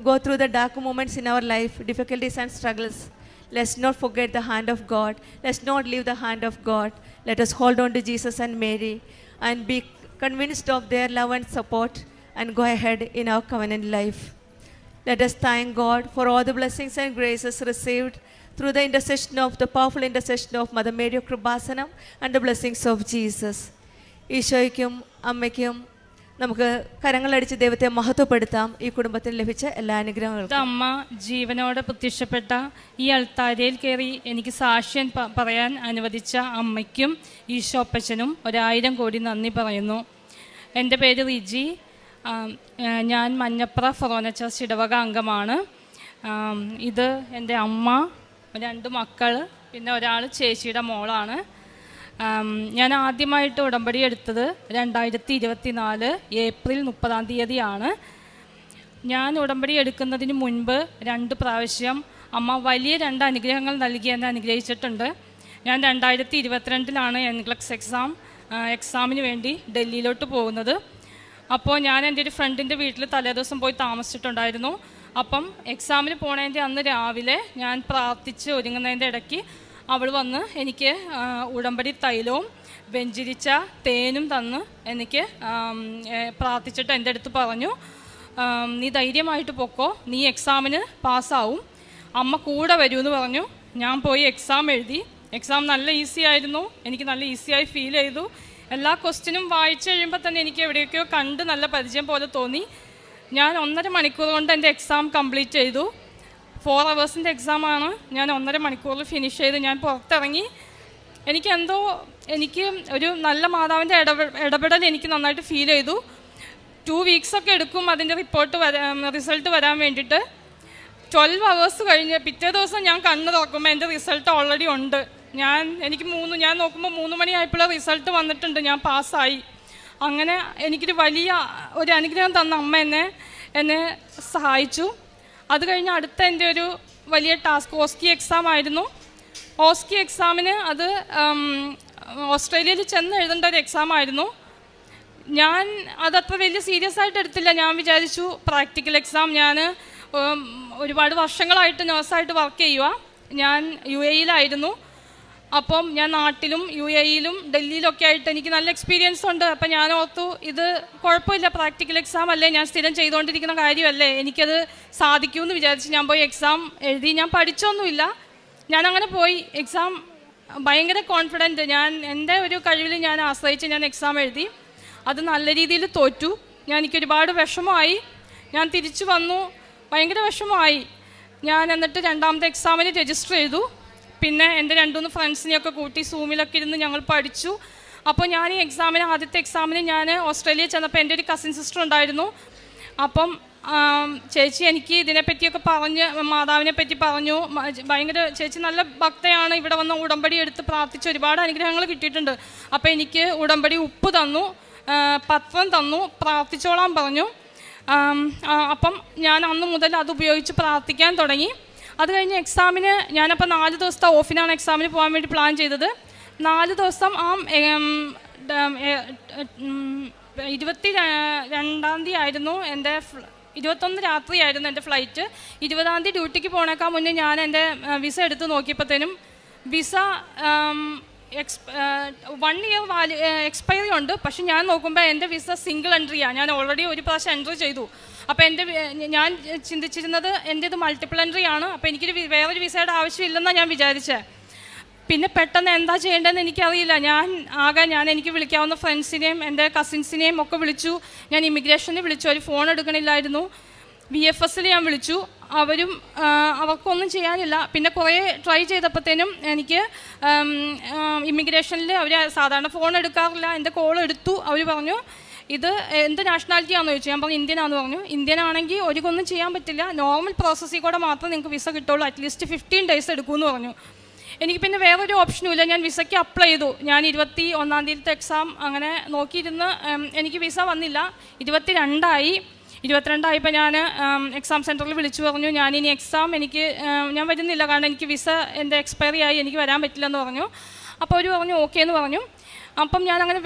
go through the dark moments in our life, difficulties and struggles, let's not forget the hand of God. Let's not leave the hand of God. Let us hold on to Jesus and Mary and be convinced of their love and support and go ahead in our covenant life. Let us thank God for all the blessings and graces received through the powerful intercession of Mother Mary of Kripasanam and the blessings of Jesus. ഈശോയ്ക്കും അമ്മയ്ക്കും നമുക്ക് കരങ്ങളടിച്ച് ദൈവത്തെ മഹത്വപ്പെടുത്താം ഈ കുടുംബത്തിന് ലഭിച്ച എല്ലാ അനുഗ്രഹങ്ങളും. അമ്മ ജീവനോടെ പ്രത്യക്ഷപ്പെട്ട ഈ അൾത്താരയിൽ കയറി എനിക്ക് സാക്ഷ്യം പറയാൻ അനുവദിച്ച അമ്മയ്ക്കും ഈശോപ്പച്ചനും 1000 കോടി നന്ദി പറയുന്നു. എൻ്റെ പേര് റിജി. ഞാൻ മഞ്ഞപ്ര ഫൊറോന ചർച്ച് ഇടവക അംഗമാണ്. ഇത് എൻ്റെ അമ്മ, 2 മക്കൾ, പിന്നെ ഒരാൾ ചേച്ചിയുടെ മോളാണ്. ഞാൻ ആദ്യമായിട്ട് ഉടമ്പടി എടുത്തത് 2024 ഏപ്രിൽ 30 ഞാൻ ഉടമ്പടി എടുക്കുന്നതിന് മുൻപ് 2 പ്രാവശ്യം അമ്മ വലിയ 2 അനുഗ്രഹങ്ങൾ നൽകി എന്നെ അനുഗ്രഹിച്ചിട്ടുണ്ട്. ഞാൻ 2022 എൻക്ലക്സ് എക്സാമിന് വേണ്ടി ഡൽഹിയിലോട്ട് പോകുന്നത്. അപ്പോൾ ഞാൻ എൻ്റെ ഒരു ഫ്രണ്ടിൻ്റെ വീട്ടിൽ തലേദിവസം പോയി താമസിച്ചിട്ടുണ്ടായിരുന്നു. അപ്പം എക്സാമിന് പോണതിൻ്റെ അന്ന് രാവിലെ ഞാൻ പ്രാർത്ഥിച്ച് ഒരുങ്ങുന്നതിൻ്റെ ഇടയ്ക്ക് അവൾ വന്ന് എനിക്ക് ഉടമ്പടി തൈലവും വെഞ്ചിരിച്ച തേനും തന്ന് എനിക്ക് പ്രാർത്ഥിച്ചിട്ട് എൻ്റെ അടുത്ത് പറഞ്ഞു, നീ ധൈര്യമായിട്ട് പൊക്കോ, നീ എക്സാമിന് പാസ്സാവും, അമ്മ കൂടെ വരുമെന്ന് പറഞ്ഞു. ഞാൻ പോയി എക്സാം എഴുതി. എക്സാം നല്ല ഈസി ആയിരുന്നു. എനിക്ക് നല്ല ഈസിയായി ഫീൽ ചെയ്തു. എല്ലാ ക്വസ്റ്റ്യനും വായിച്ച് കഴിയുമ്പോൾ തന്നെ എനിക്ക് എവിടെയൊക്കെയോ കണ്ട് നല്ല പരിചയം പോലെ തോന്നി. ഞാൻ 1.5 മണിക്കൂർ കൊണ്ട് എൻ്റെ എക്സാം കംപ്ലീറ്റ് ചെയ്തു. 4 ഹവേഴ്സിൻ്റെ എക്സാമാണ്. ഞാൻ 1.5 മണിക്കൂറിൽ ഫിനിഷ് ചെയ്ത് ഞാൻ പുറത്തിറങ്ങി. എനിക്ക് ഒരു നല്ല മാതാവിൻ്റെ ഇടപെടൽ എനിക്ക് നന്നായിട്ട് ഫീൽ ചെയ്തു. 2 വീക്സൊക്കെ എടുക്കും അതിൻ്റെ റിസൾട്ട് വരാൻ വേണ്ടിയിട്ട്. 12 ഹവേഴ്സ് കഴിഞ്ഞ് പിറ്റേ ദിവസം ഞാൻ കണ്ണ് തുറക്കുമ്പോൾ എൻ്റെ റിസൾട്ട് ഓൾറെഡി ഉണ്ട്. ഞാൻ നോക്കുമ്പോൾ 3 മണിയായപ്പോൾ റിസൾട്ട് വന്നിട്ടുണ്ട്. ഞാൻ പാസ്സായി. അങ്ങനെ എനിക്കൊരു വലിയ ഒരു അനുഗ്രഹം തന്ന അമ്മ എന്നെ സഹായിച്ചു. അത് കഴിഞ്ഞ് അടുത്ത എൻ്റെ ഒരു വലിയ ടാസ്ക് ഓസ്കി എക്സാം ആയിരുന്നു. ഓസ്കി എക്സാമിന് അത് ഓസ്ട്രേലിയയിൽ ചെന്ന് എഴുതേണ്ട ഒരു എക്സാം ആയിരുന്നു. ഞാൻ അതത്ര വലിയ സീരിയസ് ആയിട്ട് എടുത്തില്ല. ഞാൻ വിചാരിച്ചു പ്രാക്ടിക്കൽ എക്സാം. ഞാൻ ഒരുപാട് വർഷങ്ങളായിട്ട് നേഴ്സായിട്ട് വർക്ക് ചെയ്യുക. ഞാൻ UAE-യിലായിരുന്നു. അപ്പം ഞാൻ നാട്ടിലും UAE-യിലും ഡൽഹിയിലൊക്കെ ആയിട്ട് എനിക്ക് നല്ല എക്സ്പീരിയൻസ് ഉണ്ട്. അപ്പം ഞാൻ ഓർത്തു ഇത് കുഴപ്പമില്ല, പ്രാക്ടിക്കൽ എക്സാം അല്ലേ, ഞാൻ സ്ഥിരം ചെയ്തുകൊണ്ടിരിക്കുന്ന കാര്യമല്ലേ, എനിക്കത് സാധിക്കുമെന്ന് വിചാരിച്ച് ഞാൻ പോയി എക്സാം എഴുതി. ഞാൻ പഠിച്ചൊന്നുമില്ല, ഞാൻ അങ്ങനെ പോയി എക്സാം ഭയങ്കര കോൺഫിഡൻറ്റ്. ഞാൻ എൻ്റെ ഒരു കഴിവിൽ ഞാൻ ആശ്രയിച്ച് ഞാൻ എക്സാം എഴുതി. അത് നല്ല രീതിയിൽ തോറ്റു. എനിക്ക് ഒരുപാട് വിഷമമായി. ഞാൻ തിരിച്ചു വന്നു, ഭയങ്കര വിഷമമായി. ഞാൻ എന്നിട്ട് രണ്ടാമത്തെ എക്സാമിന് രജിസ്റ്റർ ചെയ്തു. പിന്നെ എൻ്റെ 2-3 ഫ്രണ്ട്സിനെയൊക്കെ കൂട്ടി സൂമിലൊക്കെ ഇരുന്ന് ഞങ്ങൾ പഠിച്ചു. അപ്പോൾ ഞാൻ ഈ ആദ്യത്തെ എക്സാമിന് ഞാൻ ഓസ്ട്രേലിയയിൽ ചെന്നപ്പോൾ എൻ്റെ ഒരു കസിൻ സിസ്റ്റർ ഉണ്ടായിരുന്നു. അപ്പം ചേച്ചി എനിക്ക് ഇതിനെപ്പറ്റിയൊക്കെ പറഞ്ഞ് മാതാവിനെ പറ്റി പറഞ്ഞു. ഭയങ്കര ചേച്ചി നല്ല ഭക്തയാണ്, ഇവിടെ വന്ന് ഉടമ്പടി എടുത്ത് പ്രാർത്ഥിച്ച് ഒരുപാട് അനുഗ്രഹങ്ങൾ കിട്ടിയിട്ടുണ്ട്. അപ്പോൾ എനിക്ക് ഉടമ്പടി ഉപ്പ് തന്നു, പത്രം തന്നു, പ്രാർത്ഥിച്ചോളാൻ പറഞ്ഞു. അപ്പം ഞാൻ അന്ന് മുതൽ അത് ഉപയോഗിച്ച് പ്രാർത്ഥിക്കാൻ തുടങ്ങി. അത് കഴിഞ്ഞ് എക്സാമിന് ഞാനപ്പോൾ 4 ദിവസത്തെ ഓഫിനാണ് എക്സാമിന് പോകാൻ വേണ്ടി പ്ലാൻ ചെയ്തത്. 4 ദിവസം 22-ാം തീയതി ആയിരുന്നു എൻ്റെ 21 രാത്രിയായിരുന്നു എൻ്റെ ഫ്ലൈറ്റ്. 20-ാം തീയതി ഡ്യൂട്ടിക്ക് പോണേക്കാൾ മുന്നേ ഞാൻ എൻ്റെ വിസ എടുത്ത് നോക്കിയപ്പോഴത്തേനും വിസ 1 ഇയർ എക്സ്പയറി ഉണ്ട്. പക്ഷെ ഞാൻ നോക്കുമ്പോൾ എൻ്റെ വിസ സിംഗിൾ എൻട്രിയാണ്. ഞാൻ ഓൾറെഡി ഒരു പ്രാവശ്യം എൻട്രി ചെയ്തു. അപ്പോൾ ഞാൻ ചിന്തിച്ചിരുന്നത് എൻ്റേത് മൾട്ടിപ്പിൾ എൻട്രി ആണ്. അപ്പോൾ എനിക്കൊരു വേറൊരു വിസയുടെ ആവശ്യമില്ലെന്നാണ് ഞാൻ വിചാരിച്ചത്. പിന്നെ പെട്ടെന്ന് എന്താ ചെയ്യേണ്ടതെന്ന് എനിക്കറിയില്ല. എനിക്ക് വിളിക്കാവുന്ന ഫ്രണ്ട്സിനെയും എൻ്റെ കസിൻസിനെയും ഒക്കെ വിളിച്ചു. ഞാൻ ഇമിഗ്രേഷനിൽ വിളിച്ചു, അവർ ഫോൺ എടുക്കണില്ലായിരുന്നു. VFSൽ ഞാൻ വിളിച്ചു, അവർക്കൊന്നും ചെയ്യാനില്ല. പിന്നെ കുറേ ട്രൈ ചെയ്തപ്പോഴത്തേനും എനിക്ക് ഇമിഗ്രേഷനിൽ അവർ സാധാരണ ഫോൺ എടുക്കാറില്ല. എൻ്റെ കോൾ എടുത്തു. അവർ പറഞ്ഞു ഇത് എന്ത് നാഷണാലിറ്റി ആണെന്ന് ചോദിച്ചു. ഞാൻ പറഞ്ഞു ഇന്ത്യൻ ആണെന്ന് പറഞ്ഞു. ഇന്ത്യൻ ആണെങ്കിൽ ഒന്നും ചെയ്യാൻ പറ്റില്ല, നോർമൽ പ്രോസസ്സിൽ കൂടെ മാത്രമേ നിങ്ങൾക്ക് വിസ കിട്ടുള്ളൂ, അറ്റ്ലീസ്റ്റ് 15 ഡേയ്സ് എടുക്കുമെന്ന് പറഞ്ഞു. എനിക്ക് പിന്നെ വേറൊരു ഓപ്ഷനും ഇല്ല. ഞാൻ വിസയ്ക്ക് അപ്ലൈ ചെയ്തു. ഞാൻ 21-ാം തീയതിത്തെ എക്സാം അങ്ങനെ നോക്കിയിരുന്ന് എനിക്ക് വിസ വന്നില്ല. 22-ആയപ്പോൾ ഞാൻ എക്സാം സെൻറ്ററിൽ വിളിച്ചു പറഞ്ഞു ഞാനിനി എക്സാം ഞാൻ വരുന്നില്ല, കാരണം എനിക്ക് വിസ എൻ്റെ എക്സ്പയറി ആയി, എനിക്ക് വരാൻ പറ്റില്ലെന്ന് പറഞ്ഞു. അപ്പോൾ അവർ പറഞ്ഞു ഓക്കെ എന്ന് പറഞ്ഞു. അപ്പം ഞാൻ അങ്ങനെ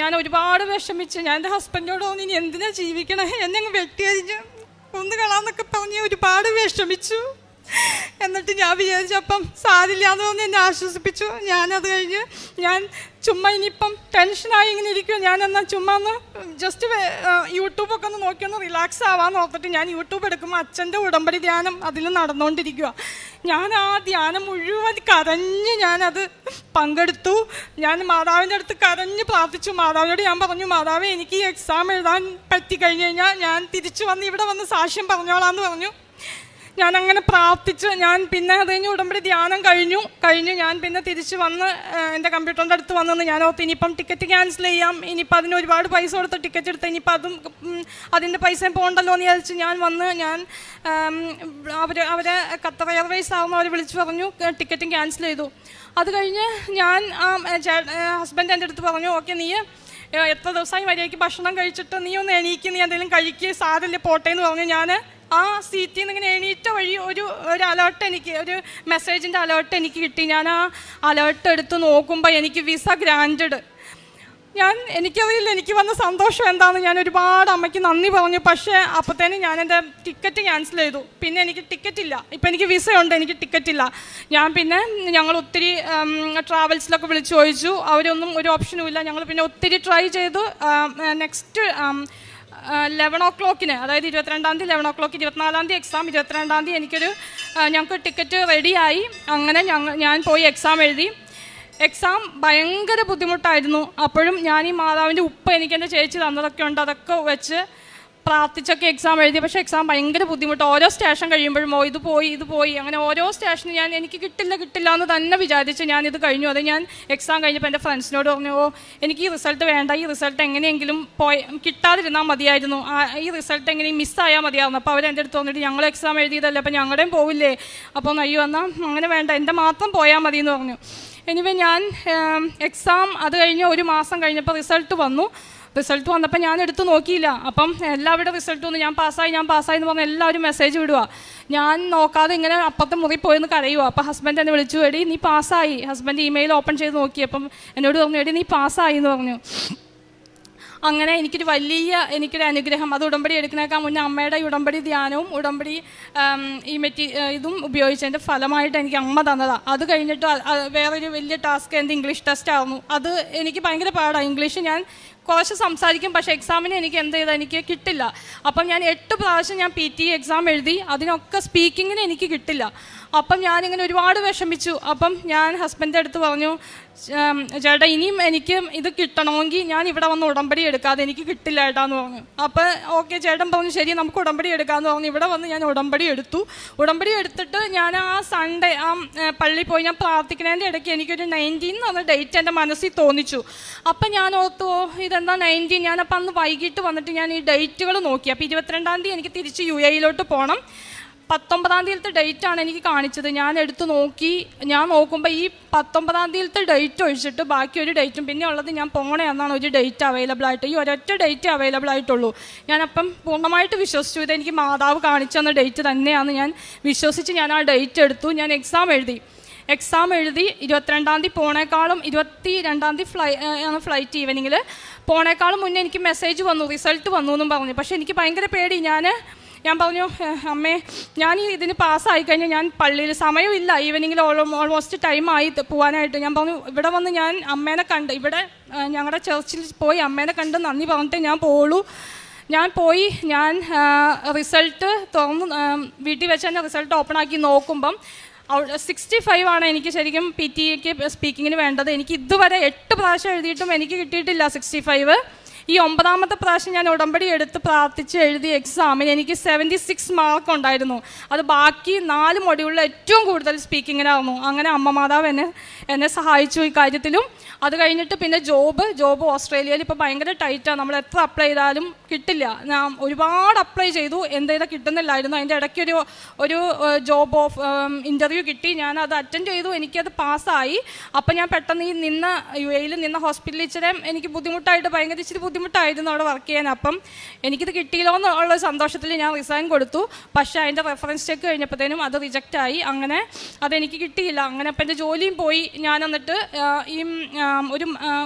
ഞാൻ ഒരുപാട് വിഷമിച്ച് ഞാൻ എൻ്റെ ഹസ്ബൻഡിനോട് പറഞ്ഞു ഇനി എന്തിനാ ജീവിക്കണേ, എന്നെ അങ്ങ് വെട്ടിയരിഞ്ഞ് കൊന്നുകളാന്നൊക്കെ പറഞ്ഞ് ഒരുപാട് വിഷമിച്ചു. എന്നിട്ട് ഞാൻ വിചാരിച്ചു അപ്പം സാരില്ല എന്ന് പറഞ്ഞ് എന്നെ ആശ്വസിപ്പിച്ചു. ഞാനത് കഴിഞ്ഞ് ഞാൻ ചുമ്മാ ഇനിയിപ്പം ടെൻഷനായി ഇങ്ങനെ ഇരിക്കുക, ഞാനെന്നാൽ ചുമ്മാ ഒന്ന് ജസ്റ്റ് യൂട്യൂബൊക്കെ ഒന്ന് നോക്കിയൊന്ന് റിലാക്സ് ആവാന്ന് ഓർത്തിട്ട് ഞാൻ യൂട്യൂബ് എടുക്കുമ്പോൾ അച്ഛൻ്റെ ഉടമ്പടി ധ്യാനം അതിൽ നടന്നുകൊണ്ടിരിക്കുക. ഞാൻ ആ ധ്യാനം മുഴുവൻ കരഞ്ഞ് ഞാനത് പങ്കെടുത്തു. ഞാൻ മാതാവിൻ്റെ അടുത്ത് കരഞ്ഞ് പ്രാർത്ഥിച്ചു. മാതാവിനോട് ഞാൻ പറഞ്ഞു മാതാവേ എനിക്ക് ഈ എക്സാം എഴുതാൻ പറ്റിക്കഴിഞ്ഞ് കഴിഞ്ഞാൽ ഞാൻ തിരിച്ചു വന്ന് ഇവിടെ വന്ന് സാക്ഷ്യം പറഞ്ഞോളാന്ന് പറഞ്ഞു. ഞാനങ്ങനെ പ്രാർത്ഥിച്ച് പിന്നെ അത് കഴിഞ്ഞ് ഉടമ്പടി ധ്യാനം കഴിഞ്ഞു ഞാൻ പിന്നെ തിരിച്ച് വന്ന് എൻ്റെ കമ്പ്യൂട്ടറിൻ്റെ അടുത്ത് വന്നെന്ന് ഞാൻ ഓർത്ത് ഇനിയിപ്പം ടിക്കറ്റ് ക്യാൻസൽ ചെയ്യാം, ഇനിയിപ്പോൾ അതിന് ഒരുപാട് പൈസ കൊടുത്ത് ടിക്കറ്റ് എടുത്ത് ഇനിയിപ്പോൾ അതിൻ്റെ പൈസ പോകണ്ടല്ലോ എന്ന് വിചാരിച്ച് ഞാൻ അവരെ ഖത്തർ എയർവേസ് ആവുമ്പോൾ അവർ വിളിച്ച് പറഞ്ഞു ടിക്കറ്റും ക്യാൻസൽ ചെയ്തു. അത് കഴിഞ്ഞ് ഞാൻ ഹസ്ബൻഡ് എൻ്റെ അടുത്ത് പറഞ്ഞു ഓക്കെ നീ എത്ര ദിവസമായി മര്യാദയ്ക്ക് ഭക്ഷണം കഴിച്ചിട്ട് നീ ഒന്ന് എണീക്ക്, നീ എന്തെങ്കിലും കഴിക്കുക, സാരല്ലേ പോട്ടെ എന്ന് പറഞ്ഞു. ഞാൻ ആ സീറ്റിൽ നിന്ന് ഇങ്ങനെ എണീറ്റ വഴി ഒരു അലേർട്ട് ഒരു മെസ്സേജിൻ്റെ അലേർട്ട് എനിക്ക് കിട്ടി. ഞാൻ ആ അലേർട്ട് എടുത്ത് നോക്കുമ്പോൾ എനിക്ക് വിസ ഗ്രാൻറ്റഡ്. എനിക്കറിയില്ല എനിക്ക് വന്ന സന്തോഷം എന്താണെന്ന്. ഞാൻ ഒരുപാട് അമ്മയ്ക്ക് നന്ദി പറഞ്ഞു. പക്ഷേ അപ്പോഴത്തേനും ഞാൻ എൻ്റെ ടിക്കറ്റ് ക്യാൻസൽ ചെയ്തു. പിന്നെ എനിക്ക് ടിക്കറ്റില്ല. ഇപ്പം എനിക്ക് വിസ ഉണ്ട്, എനിക്ക് ടിക്കറ്റില്ല. ഞങ്ങൾ ഒത്തിരി ട്രാവൽസിലൊക്കെ വിളിച്ചു ചോദിച്ചു, അവരൊന്നും ഒരു ഓപ്ഷനും ഇല്ല. ഞങ്ങൾ പിന്നെ ഒത്തിരി ട്രൈ ചെയ്തു. നെക്സ്റ്റ് 11 o'clock, അതായത് 22-ാം തീയതി 11 o'clock, 24-ാം തീയതി എക്സാം, 22-ാം തീയതി ഞങ്ങൾക്ക് ടിക്കറ്റ് റെഡിയായി. അങ്ങനെ ഞാൻ പോയി എക്സാം എഴുതി. എക്സാം ഭയങ്കര ബുദ്ധിമുട്ടായിരുന്നു. അപ്പോഴും ഞാൻ ഈ മാതാവിൻ്റെ ഉപ്പ് എനിക്ക് എൻ്റെ ചേച്ചി തന്നതൊക്കെ ഉണ്ട്, അതൊക്കെ വെച്ച് പ്രാർത്ഥിച്ചൊക്കെ എക്സാം എഴുതി. പക്ഷേ എക്സാം ഭയങ്കര ബുദ്ധിമുട്ട്. ഓരോ സ്റ്റേഷൻ കഴിയുമ്പോഴും ഇത് പോയി അങ്ങനെ ഓരോ സ്റ്റേഷനും എനിക്ക് കിട്ടില്ല എന്ന് തന്നെ വിചാരിച്ച് ഞാനിത് കഴിഞ്ഞു. അത് ഞാൻ എക്സാം കഴിഞ്ഞപ്പോൾ എൻ്റെ ഫ്രണ്ട്സിനോട് പറഞ്ഞു എനിക്ക് ഈ റിസൾട്ട് വേണ്ട, ഈ റിസൾട്ട് എങ്ങനെയെങ്കിലും കിട്ടാതിരുന്നാൽ മതിയായിരുന്നു, ഈ റിസൾട്ട് എങ്ങനെയും മിസ്സായാൽ മതിയായിരുന്നു. അപ്പോൾ അവരെൻ്റെ അടുത്ത് വന്നിട്ട് ഞങ്ങൾ എക്സാം എഴുതിയതല്ലേ, അപ്പോൾ ഞങ്ങളുടെയും പോവില്ലേ, അപ്പം അയ്യോ എന്നാൽ അങ്ങനെ വേണ്ട, എൻ്റെ മാത്രം പോയാൽ മതി എന്ന് പറഞ്ഞു. എനിവേ ഞാൻ എക്സാം അത് കഴിഞ്ഞ് 1 മാസം കഴിഞ്ഞപ്പോൾ റിസൾട്ട് വന്നപ്പോൾ ഞാൻ എടുത്ത് നോക്കിയില്ല. അപ്പം എല്ലാവരുടെ റിസൾട്ട് വന്നു, ഞാൻ പാസ്സായി എന്ന് പറഞ്ഞ് എല്ലാവരും മെസ്സേജ് വിടുക. ഞാൻ നോക്കാതെ ഇങ്ങനെ അപ്പുറത്തെ മുറി പോയെന്ന് കരയുക. അപ്പോൾ ഹസ്ബൻഡ് എന്നെ വിളിച്ചു, എടി നീ പാസ്സായി. ഹസ്ബൻഡ് ഇമെയിൽ ഓപ്പൺ ചെയ്ത് നോക്കി, അപ്പം എന്നോട് പറഞ്ഞു എടി നീ പാസ്സായി എന്ന് പറഞ്ഞു. അങ്ങനെ എനിക്കൊരു അനുഗ്രഹം. അത് ഉടമ്പടി എടുക്കുന്നേക്കാൾ മുന്നേ അമ്മയുടെ ഉടമ്പടി ധ്യാനവും ഉടമ്പടി ഇതും ഉപയോഗിച്ചതിൻ്റെ ഫലമായിട്ട് എനിക്ക് അമ്മ തന്നതാണ്. അത് കഴിഞ്ഞിട്ട് വേറൊരു വലിയ ടാസ്ക് എൻ്റെ ഇംഗ്ലീഷ് ടെസ്റ്റ് ആയിരുന്നു. അത് എനിക്ക് ഭയങ്കര പാടാണ്. ഇംഗ്ലീഷ് ഞാൻ കുറച്ച് സംസാരിക്കും, പക്ഷേ എക്സാമിന് എനിക്ക് കിട്ടില്ല. അപ്പം ഞാൻ 8 പ്രാവശ്യം ഞാൻ PT എക്സാം എഴുതി, അതിനൊക്കെ സ്പീക്കിങ്ങിന് എനിക്ക് കിട്ടില്ല. അപ്പം ഞാനിങ്ങനെ ഒരുപാട് വിഷമിച്ചു. അപ്പം ഞാൻ ഹസ്ബൻഡിൻ്റെ അടുത്ത് പറഞ്ഞു, ചേട്ടാ ഇനിയും എനിക്ക് ഇത് കിട്ടണമെങ്കിൽ ഞാൻ ഇവിടെ വന്ന് ഉടമ്പടി എടുക്കാതെ എനിക്ക് കിട്ടില്ല ഏട്ടാന്ന് പറഞ്ഞു. അപ്പോൾ ഓക്കെ ചേട്ടൻ പറഞ്ഞു ശരി നമുക്ക് ഉടമ്പടി എടുക്കാമെന്ന് പറഞ്ഞു. ഇവിടെ വന്ന് ഞാൻ ഉടമ്പടി എടുത്തു. ഉടമ്പടി എടുത്തിട്ട് ഞാൻ ആ സൺഡേ പള്ളിയിൽ പോയി ഞാൻ പ്രാർത്ഥിക്കുന്നതിൻ്റെ ഇടയ്ക്ക് എനിക്കൊരു 19 എന്ന് പറഞ്ഞ ഡേറ്റ് എൻ്റെ മനസ്സിൽ തോന്നിച്ചു. അപ്പം ഞാൻ ഓർത്തു ഇതെന്താ 19. ഞാനപ്പം അന്ന് വൈകിട്ട് വന്നിട്ട് ഞാൻ ഈ ഡേറ്റുകൾ നോക്കി. അപ്പോൾ 22-ാം തീയതി എനിക്ക് തിരിച്ച് UAE പോകണം. 19-ാം തീയതിയിലത്തെ ഡേറ്റാണ് എനിക്ക് കാണിച്ചത്. ഞാൻ എടുത്ത് നോക്കി, ഞാൻ നോക്കുമ്പോൾ ഈ 19-ാം തീയതിയിലത്തെ ഡേറ്റ് ഒഴിച്ചിട്ട് ബാക്കി ഒരു ഡേറ്റും പിന്നെ ഉള്ളത് ഞാൻ പോണേ എന്നാണ് ഒരു ഡേറ്റ് അവൈലബിൾ ആയിട്ട്. ഈ ഒരൊറ്റ ഡേറ്റ് അവൈലബിൾ ആയിട്ടുള്ളൂ. ഞാനപ്പം പൂർണ്ണമായിട്ട് വിശ്വസിച്ചു ഇതെനിക്ക് മാതാവ് കാണിച്ചു തന്ന ഡേറ്റ് തന്നെയാണെന്ന് ഞാൻ വിശ്വസിച്ച് ഞാൻ ആ ഡേറ്റ് എടുത്തു. ഞാൻ എക്സാം എഴുതി 22-ാം തീയതി പോണേക്കാളും 22-ാം തീയതി ഫ്ലൈറ്റ് ഈവനിങ്ങിൽ പോണേക്കാളും മുന്നേ എനിക്ക് മെസ്സേജ് വന്നു, റിസൾട്ട് വന്നു എന്നും പറഞ്ഞു. പക്ഷേ എനിക്ക് ഭയങ്കര പേടി. ഞാൻ പറഞ്ഞു അമ്മേ ഞാൻ ഇതിന് പാസ്സായി കഴിഞ്ഞാൽ ഞാൻ പള്ളിയിൽ സമയമില്ല, ഈവനിങ്ങിൽ ഓൾമോസ്റ്റ് ടൈമായി പോകാനായിട്ട്. ഞാൻ പറഞ്ഞു ഇവിടെ വന്ന് ഞാൻ അമ്മേനെ കണ്ട്, ഇവിടെ ഞങ്ങളുടെ ചർച്ചിൽ പോയി അമ്മേനെ കണ്ട് നന്ദി പറഞ്ഞിട്ടേ ഞാൻ പോവുള്ളൂ. ഞാൻ പോയി റിസൾട്ട് തുറന്ന് വീട്ടിൽ വെച്ച് തന്നെ റിസൾട്ട് ഓപ്പൺ ആക്കി നോക്കുമ്പം 65 ആണ് എനിക്ക് ശരിക്കും PTക്ക് സ്പീക്കിങ്ങിന് വേണ്ടത്. എനിക്ക് ഇതുവരെ 8 പ്രാവശ്യം എഴുതിയിട്ടും എനിക്ക് കിട്ടിയിട്ടില്ല 65. ഈ 9-ാമത്തെ പ്രാവശ്യം ഞാൻ ഉടമ്പടി എടുത്ത് പ്രാർത്ഥിച്ച് എഴുതിയ എക്സാമിന് എനിക്ക് 76 മാർക്ക് ഉണ്ടായിരുന്നു. അത് ബാക്കി 4 മൊഡ്യൂളിൽ ഏറ്റവും കൂടുതൽ സ്പീക്കിങ്ങിനായിരുന്നു. അങ്ങനെ അമ്മ മാതാവ് എന്നെ സഹായിച്ചു ഈ കാര്യത്തിലും. അത് കഴിഞ്ഞിട്ട് പിന്നെ ജോബ് ഓസ്ട്രേലിയയിൽ ഇപ്പോൾ ഭയങ്കര ടൈറ്റാണ്. നമ്മൾ എത്ര അപ്ലൈ ചെയ്താലും കിട്ടില്ല. ഞാൻ ഒരുപാട് അപ്ലൈ ചെയ്തു, എന്തെയ്താ കിട്ടുന്നില്ലായിരുന്നു. അതിൻ്റെ ഇടയ്ക്ക് ഒരു ജോബ് ഇൻ്റർവ്യൂ കിട്ടി. ഞാൻ അത് അറ്റൻഡ് ചെയ്തു, എനിക്കത് പാസ്സായി. അപ്പം ഞാൻ പെട്ടെന്ന് ഈ UAE നിന്ന ഹോസ്പിറ്റലിൽ എനിക്ക് ഇച്ചിരി ബുദ്ധിമുട്ടായിരുന്നു അവിടെ വർക്ക് ചെയ്യാൻ. അപ്പം എനിക്കിത് കിട്ടിയില്ലോ എന്നുള്ള സന്തോഷത്തിൽ ഞാൻ റിസൈൻ കൊടുത്തു. പക്ഷേ അതിൻ്റെ റെഫറൻസ് ചെക്ക് കഴിഞ്ഞപ്പോഴത്തേനും അത് റിജക്റ്റായി. അങ്ങനെ അതെനിക്ക് കിട്ടിയില്ല. അങ്ങനെ അപ്പം എൻ്റെ ജോലിയും പോയി. ഞാൻ എന്നിട്ട്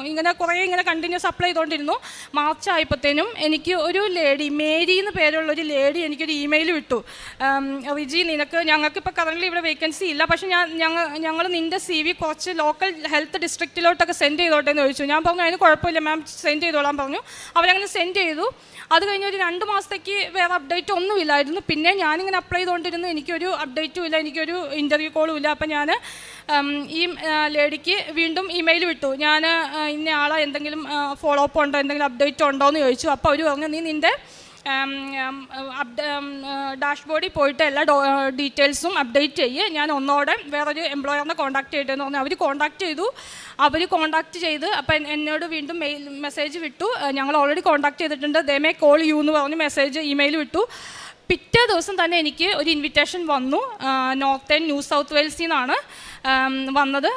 ഇങ്ങനെ കണ്ടിന്യൂസ് അപ്ലൈ ചെയ്തുകൊണ്ടിരുന്നു. മാർച്ച് ആയപ്പോഴത്തേനും എനിക്ക് ഒരു ലേഡി, മേരി എന്ന് പേരുള്ളൊരു ലേഡി എനിക്കൊരു ഇമെയിൽ വിട്ടു. റിജി ഞങ്ങൾക്കിപ്പോൾ കറൻ്റ് ഇവിടെ വേക്കൻസി ഇല്ല, പക്ഷേ ഞങ്ങൾ നിൻ്റെ CV കുറച്ച് ലോക്കൽ ഹെൽത്ത് ഡിസ്ട്രിക്റ്റിലോട്ടൊക്കെ സെൻഡ് ചെയ്തോട്ടെ എന്ന് ചോദിച്ചു. ഞാൻ പറഞ്ഞു അതിന് കുഴപ്പമില്ല മാം, സെൻഡ് ചെയ്തോളാൻ പറഞ്ഞു. അവരങ്ങനെ സെൻഡ് ചെയ്തു. അത് കഴിഞ്ഞ് ഒരു 2 മാസത്തേക്ക് വേറെ അപ്ഡേറ്റ് ഒന്നുമില്ലായിരുന്നു. പിന്നെ ഞാനിങ്ങനെ അപ്ലൈ ചെയ്തുകൊണ്ടിരുന്നു, എനിക്കൊരു അപ്ഡേറ്റും ഇല്ല, എനിക്കൊരു ഇൻ്റർവ്യൂ കോളും ഇല്ല. അപ്പം ഞാൻ ഈ ലേഡിക്ക് വീണ്ടും ഇമെയിൽ വിട്ടു. ഞാൻ ഇന്ന ആളെ എന്തെങ്കിലും ഫോളോ അപ്പ് ഉണ്ടോ, എന്തെങ്കിലും അപ്ഡേറ്റ് ഉണ്ടോ എന്ന് ചോദിച്ചു. അപ്പോൾ അവർ പറഞ്ഞു നീ നിൻ്റെ ഡാഷ്ബോർഡിൽ പോയിട്ട് എല്ലാ ഡീറ്റെയിൽസും അപ്ഡേറ്റ് ചെയ്യ്, ഞാൻ ഒന്നോടെ വേറൊരു എംപ്ലോയറിനെ കോൺടാക്ട് ചെയ്തതെന്ന് പറഞ്ഞു. അവർ കോൺടാക്ട് ചെയ്ത് അപ്പം എന്നോട് വീണ്ടും മെസ്സേജ് വിട്ടു, ഞങ്ങൾ ഓൾറെഡി കോൺടാക്ട് ചെയ്തിട്ടുണ്ട്, ദേ മേ കോൾ യു എന്ന് പറഞ്ഞ് ഇമെയിൽ വിട്ടു. പിറ്റേ ദിവസം തന്നെ എനിക്ക് ഒരു ഇൻവിറ്റേഷൻ വന്നു. നോർത്തേൺ ന്യൂ സൗത്ത് വെയിൽസിൽ നിന്നാണ് വന്നത്.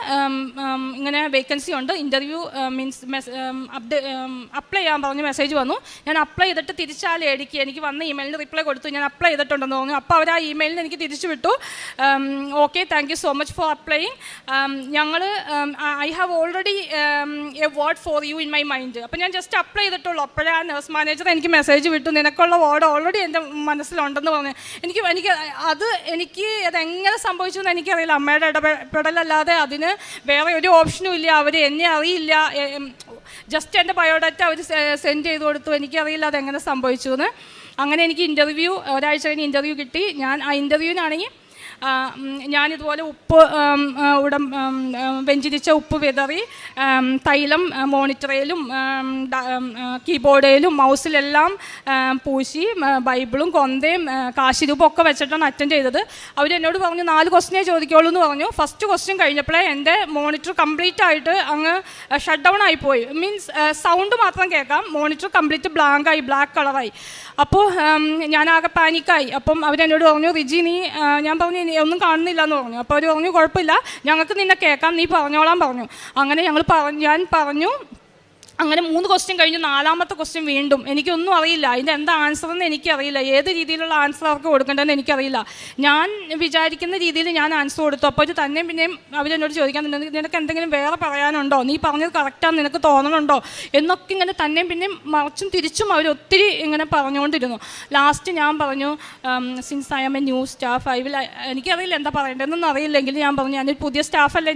ഇങ്ങനെ വേക്കൻസി ഉണ്ട്, ഇൻ്റർവ്യൂ അപ്ലൈ ചെയ്യാൻ പറഞ്ഞ് മെസ്സേജ് വന്നു. ഞാൻ അപ്ലൈ ചെയ്തിട്ട് തിരിച്ച് ആ ലേഡിക്ക് എനിക്ക് വന്ന ഇമെയിലിന് റിപ്ലൈ കൊടുത്തു, ഞാൻ അപ്ലൈ ചെയ്തിട്ടുണ്ടെന്ന് പറഞ്ഞു. അപ്പോൾ അവർ ആ ഇമെയിലിന് എനിക്ക് തിരിച്ചു വിട്ടു, okay thank you so much for applying. I have already A word for you in my mind. അപ്പോൾ ഞാൻ ജസ്റ്റ് അപ്ലൈ ചെയ്തിട്ടുള്ളൂ. അപ്പോഴേ ആ നഴ്സ് മാനേജർ എനിക്ക് മെസ്സേജ് വിട്ടു, നിനക്കുള്ള വേർഡ് ഓൾറെഡി എൻ്റെ മനസ്സിലുണ്ടെന്ന് പറഞ്ഞു. എനിക്ക് അതെങ്ങനെ സംഭവിച്ചു എന്ന് എനിക്കറിയില്ല. അമ്മയുടെ ഇടപെടലല്ലാതെ അതിന് വേറെ ഒരു ഓപ്ഷനും ഇല്ല. അവർ എന്നെ അറിയില്ല, ജസ്റ്റ് എൻ്റെ ബയോഡാറ്റ അവർ സെൻഡ് ചെയ്ത് കൊടുത്തു. എനിക്കറിയില്ല അതെങ്ങനെ സംഭവിച്ചു എന്ന്. അങ്ങനെ എനിക്ക് ഒരാഴ്ച കഴിഞ്ഞ് ഇൻ്റർവ്യൂ കിട്ടി. ഞാൻ ആ ഇൻ്റർവ്യൂവിനാണെങ്കിൽ ഞാനിതുപോലെ വെഞ്ചിരിച്ച ഉപ്പ് വിതറി തൈലം മോണിറ്ററിലും കീബോർഡിലും മൗസിലെല്ലാം പൂശി ബൈബിളും കൊന്തയും കാശിരൂപം ഒക്കെ വെച്ചിട്ടാണ് അറ്റൻഡ് ചെയ്തത്. അവരെന്നോട് പറഞ്ഞു 4 ക്വസ്റ്റ്യനേ ചോദിക്കുള്ളൂ എന്ന് പറഞ്ഞു. ഫസ്റ്റ് ക്വസ്റ്റ്യൻ കഴിഞ്ഞപ്പോഴേ എൻ്റെ മോണിറ്റർ കംപ്ലീറ്റ് ആയിട്ട് അങ്ങ് ഷട്ട് ഡൗൺ ആയിപ്പോയി. മീൻസ് സൗണ്ട് മാത്രം കേൾക്കാം, മോണിറ്റർ കംപ്ലീറ്റ് ബ്ലാങ്കായി, ബ്ലാക്ക് കളറായി. അപ്പോൾ ഞാനാകെ പാനിക്കായി. അപ്പം അവരെന്നോട് പറഞ്ഞു റിജി ഞാൻ പറഞ്ഞു ഒന്നും കാണുന്നില്ല എന്ന് പറഞ്ഞു. അപ്പോൾ അവർ പറഞ്ഞു കുഴപ്പമില്ല, ഞങ്ങൾക്ക് നിന്നെ കേൾക്കാം, നീ പറഞ്ഞോളാൻ പറഞ്ഞു. അങ്ങനെ ഞാൻ പറഞ്ഞു അങ്ങനെ 3 ക്വസ്റ്റ്യൻ കഴിഞ്ഞു. 4ാമത്തെ ക്വസ്റ്റ്യൻ വീണ്ടും എനിക്കൊന്നും അറിയില്ല, അതിൻ്റെ എന്താ ആൻസർ എന്ന് എനിക്കറിയില്ല, ഏത് രീതിയിലുള്ള ആൻസർ അവർക്ക് കൊടുക്കേണ്ടതെന്ന് എനിക്കറിയില്ല. ഞാൻ വിചാരിക്കുന്ന രീതിയിൽ ഞാൻ ആൻസർ കൊടുത്തു. അപ്പോൾ ഇത് തന്നെയും പിന്നെയും അവരെന്നോട് ചോദിക്കാൻ, നിനക്ക് എന്തെങ്കിലും വേറെ പറയാനുണ്ടോ, നീ പറഞ്ഞത് കറക്റ്റാന്ന് നിനക്ക് തോന്നണുണ്ടോ എന്നൊക്കെ ഇങ്ങനെ തന്നെയും പിന്നെയും മറിച്ചും തിരിച്ചും അവർ ഒത്തിരി ഇങ്ങനെ പറഞ്ഞുകൊണ്ടിരുന്നു. ലാസ്റ്റ് ഞാൻ പറഞ്ഞു, since I M A new staff, എനിക്കറിയില്ല എന്താ പറയേണ്ടതെന്നൊന്നും അറിയില്ലെങ്കിൽ ഞാൻ പറഞ്ഞു, ഞാനൊരു പുതിയ സ്റ്റാഫല്ലേ,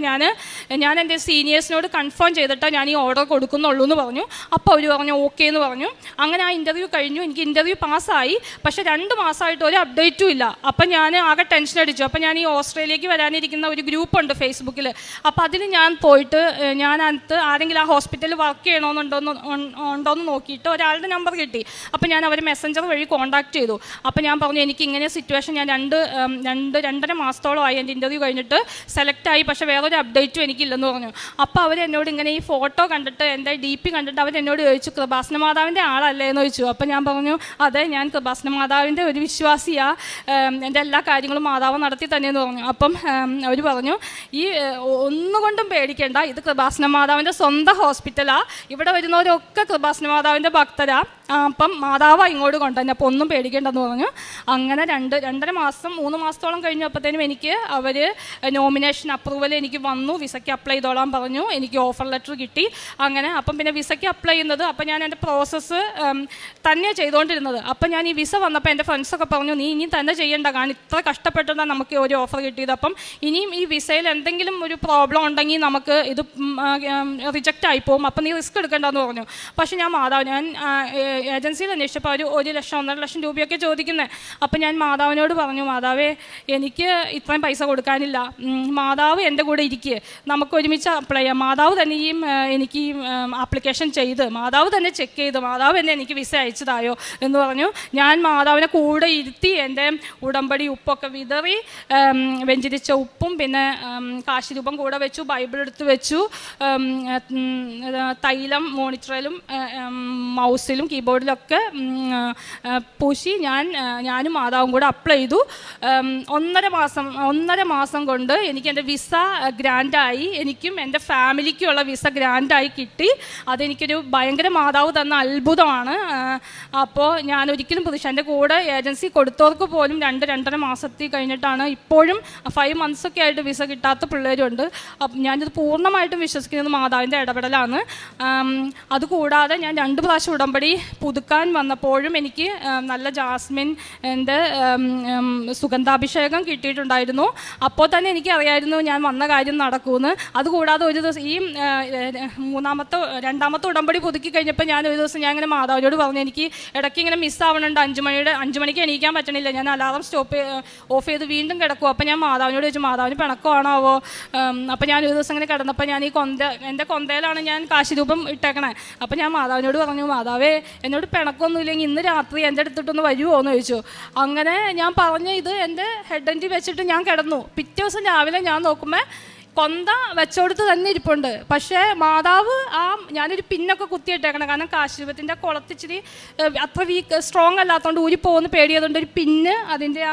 ഞാൻ എൻ്റെ സീനിയേഴ്സിനോട് കൺഫേം ചെയ്തിട്ടാണ് ഞാൻ ഈ ഓർഡർ കൊടുക്കുന്നുള്ളൂ എന്ന് പറഞ്ഞു. അപ്പോൾ അവർ പറഞ്ഞു ഓക്കെ എന്ന് പറഞ്ഞു. അങ്ങനെ ആ ഇൻ്റർവ്യൂ കഴിഞ്ഞു. എനിക്ക് ഇൻ്റർവ്യൂ പാസ്സായി. പക്ഷേ 2 മാസമായിട്ട് ഒരു അപ്ഡേറ്റും ഇല്ല. അപ്പം ഞാൻ ആകെ ടെൻഷൻ അടിച്ചു. അപ്പം ഞാൻ ഈ ഓസ്ട്രേലിയക്ക് വരാനിരിക്കുന്ന ഒരു ഗ്രൂപ്പുണ്ട് ഫേസ്ബുക്കിൽ. അപ്പോൾ അതിൽ ഞാൻ പോയിട്ട് അതിനകത്ത് ആരെങ്കിലും ആ ഹോസ്പിറ്റലിൽ വർക്ക് ചെയ്യണമെന്നുണ്ടോയെന്ന് നോക്കിയിട്ട് ഒരാളുടെ നമ്പർ കിട്ടി. അപ്പോൾ ഞാൻ അവരെ മെസ്സഞ്ചർ വഴി കോൺടാക്ട് ചെയ്തു. അപ്പോൾ ഞാൻ പറഞ്ഞു എനിക്ക് ഇങ്ങനെ സിറ്റുവേഷൻ, ഞാൻ 2.5 മാസത്തോളമായി എൻ്റെ ഇൻ്റർവ്യൂ കഴിഞ്ഞിട്ട് സെലക്റ്റായി, പക്ഷേ വേറൊരു അപ്ഡേറ്റും എനിക്കില്ലെന്ന് പറഞ്ഞു. അപ്പോൾ അവരെന്നോട് ഇങ്ങനെ ഈ ഫോട്ടോ കണ്ടിട്ട് എൻ്റെ DP കണ്ടിട്ട് അവരെന്നോട് ചോദിച്ചു, കൃപാസന മാതാവിൻ്റെ ആളല്ലേ എന്ന് ചോദിച്ചു. അപ്പം ഞാൻ പറഞ്ഞു അതെ, ഞാൻ കൃപാസന മാതാവിൻ്റെ ഒരു വിശ്വാസിയാണ്, എൻ്റെ എല്ലാ കാര്യങ്ങളും മാതാവ് നടത്തി തന്നെയെന്ന് പറഞ്ഞു. അപ്പം അവർ പറഞ്ഞു ഈ ഒന്നുകൊണ്ടും പേടിക്കേണ്ട, ഇത് കൃപാസന മാതാവിൻ്റെ സ്വന്തം ഹോസ്പിറ്റലാണ്, ഇവിടെ വരുന്നവരൊക്കെ കൃപാസന മാതാവിൻ്റെ ഭക്തരാണ്, അപ്പം മാതാവ് ഇങ്ങോട്ട് കൊണ്ടുതന്നെ, അപ്പോൾ ഒന്നും പേടിക്കേണ്ടെന്ന് പറഞ്ഞു. അങ്ങനെ 2.5 മാസം 3 മാസത്തോളം കഴിഞ്ഞപ്പോഴത്തേനും എനിക്ക് അവർ നോമിനേഷൻ അപ്രൂവൽ എനിക്ക് വന്നു. വിസയ്ക്ക് അപ്ലൈ ചെയ്തോളാൻ പറഞ്ഞു. എനിക്ക് ഓഫർ ലെറ്റർ കിട്ടി. അങ്ങനെ അപ്പം പിന്നെ വിസയ്ക്ക് അപ്ലൈ ചെയ്യുന്നത്, അപ്പം ഞാൻ എൻ്റെ പ്രോസസ്സ് തന്നെയാണ് ചെയ്തുകൊണ്ടിരുന്നത്. അപ്പം ഞാൻ ഈ വിസ വന്നപ്പോൾ എൻ്റെ ഫ്രണ്ട്സൊക്കെ പറഞ്ഞു നീ ഇനി തന്നെ ചെയ്യേണ്ട, കാരണം ഇത്ര കഷ്ടപ്പെട്ടാണ് നമുക്ക് ഒരു ഓഫർ കിട്ടിയത്, അപ്പം ഇനിയും ഈ വിസയിൽ എന്തെങ്കിലും ഒരു പ്രോബ്ലം ഉണ്ടെങ്കിൽ നമുക്ക് ഇത് റിജക്റ്റ് ആയിപ്പോവും, അപ്പം നീ റിസ്ക് എടുക്കേണ്ടെന്ന് പറഞ്ഞു. പക്ഷേ ഞാൻ ഏജൻസിയിൽ അന്വേഷിച്ചപ്പോൾ അവർ 1 ലക്ഷം 1.5 ലക്ഷം രൂപയൊക്കെ ചോദിക്കുന്നത്. അപ്പം ഞാൻ മാതാവിനോട് പറഞ്ഞു, മാതാവേ എനിക്ക് ഇത്രയും പൈസ കൊടുക്കാനില്ല, മാതാവ് എൻ്റെ കൂടെ ഇരിക്കുക, നമുക്ക് ഒരുമിച്ച് അപ്ലൈ ചെയ്യാം. മാതാവ് തന്നെ എനിക്ക് ഈ ആപ്ലിക്കേഷൻ ചെയ്ത് മാതാവ് തന്നെ ചെക്ക് ചെയ്ത് മാതാവ് തന്നെ എനിക്ക് വിസ അയച്ചതായോ എന്ന് പറഞ്ഞു. ഞാൻ മാതാവിനെ കൂടെ ഇരുത്തി എൻ്റെ ഉടമ്പടി ഉപ്പൊക്കെ വിതറി, വെഞ്ചരിച്ച ഉപ്പും പിന്നെ കാശിരൂപം കൂടെ വെച്ചു, ബൈബിൾ എടുത്ത് വെച്ചു, തൈലം മോണിറ്ററിലും മൗസിലും കീബോർഡിലൊക്കെ പൂശി ഞാനും മാതാവും കൂടെ അപ്ലൈ ചെയ്തു. 1.5 മാസം കൊണ്ട് എനിക്ക് എൻ്റെ വിസ ഗ്രാൻഡായി, എനിക്കും എൻ്റെ ഫാമിലിക്കുമുള്ള വിസ ഗ്രാൻഡായി കിട്ടി. അതെനിക്കൊരു ഭയങ്കര മാതാവ് തന്ന അത്ഭുതമാണ്. അപ്പോൾ ഞാൻ ഒരിക്കലും എൻ്റെ കൂടെ ഏജൻസി കൊടുത്തവർക്ക് പോലും 2.5 മാസത്തിൽ കഴിഞ്ഞിട്ടാണ്, ഇപ്പോഴും 5 മന്ത്സൊക്കെ ആയിട്ട് വിസ കിട്ടാത്ത പിള്ളേരുണ്ട്. ഞാനിത് പൂർണ്ണമായിട്ടും വിശ്വസിക്കുന്നത് മാതാവിൻ്റെ ഇടപെടലാണ്. അതുകൂടാതെ ഞാൻ 2 പ്രാവശ്യം ഉടമ്പടി പുതുക്കാൻ വന്നപ്പോഴും എനിക്ക് നല്ല ജാസ്മിൻ്റെ സുഗന്ധാഭിഷേകം കിട്ടിയിട്ടുണ്ടായിരുന്നു. അപ്പോൾ തന്നെ എനിക്കറിയായിരുന്നു ഞാൻ വന്ന കാര്യം നടക്കുമെന്ന്. അതുകൂടാതെ ഒരു ദിവസം ഈ 2ാമത്തെ ഉടമ്പടി പുതുക്കി കഴിഞ്ഞപ്പോൾ ഞാൻ ഒരു ദിവസം ഞാൻ ഇങ്ങനെ മാതാവിനോട് പറഞ്ഞു എനിക്ക് ഇടയ്ക്ക് ഇങ്ങനെ മിസ്സാവണുണ്ട്, 5 മണിക്ക് എണീക്കാൻ പറ്റണില്ല, ഞാൻ അലാറം ഓഫ് ചെയ്ത് വീണ്ടും കിടക്കും. അപ്പോൾ ഞാൻ മാതാവിനോട് ചോദിച്ചു മാതാവിന് പിണക്കമാണാവോ. അപ്പോൾ ഞാൻ ഒരു ദിവസം ഇങ്ങനെ കിടന്നപ്പോൾ ഞാൻ എൻ്റെ കൊന്തയിലാണ് ഞാൻ കാശിരൂപം ഇട്ടേക്കണേ. അപ്പോൾ ഞാൻ മാതാവിനോട് പറഞ്ഞു മാതാവേ എന്നോട് പിണക്കൊന്നുമില്ലെങ്കിൽ ഇന്ന് രാത്രി എൻ്റെ അടുത്തിട്ടൊന്ന് വരുമോ എന്ന് ചോദിച്ചു. അങ്ങനെ ഞാൻ പറഞ്ഞു ഇത് എൻ്റെ ഹെഡ് എൻഡ് വെച്ചിട്ട് ഞാൻ കിടന്നു. പിറ്റേ ദിവസം രാവിലെ ഞാൻ നോക്കുമ്പോൾ കൊന്ത വെച്ചോടുത്ത് തന്നെ ഇരിപ്പുണ്ട്. പക്ഷേ മാതാവ് ഞാനൊരു പിന്നൊക്കെ കുത്തിയിട്ടേക്കണം, കാരണം കാശിരൂപത്തിൻ്റെ കുളത്തിച്ചിരി അത്ര സ്ട്രോങ് അല്ലാത്തതുകൊണ്ട് ഊരിപ്പോകുന്ന പേടിയതുകൊണ്ട് ഒരു പിന്ന് അതിൻ്റെ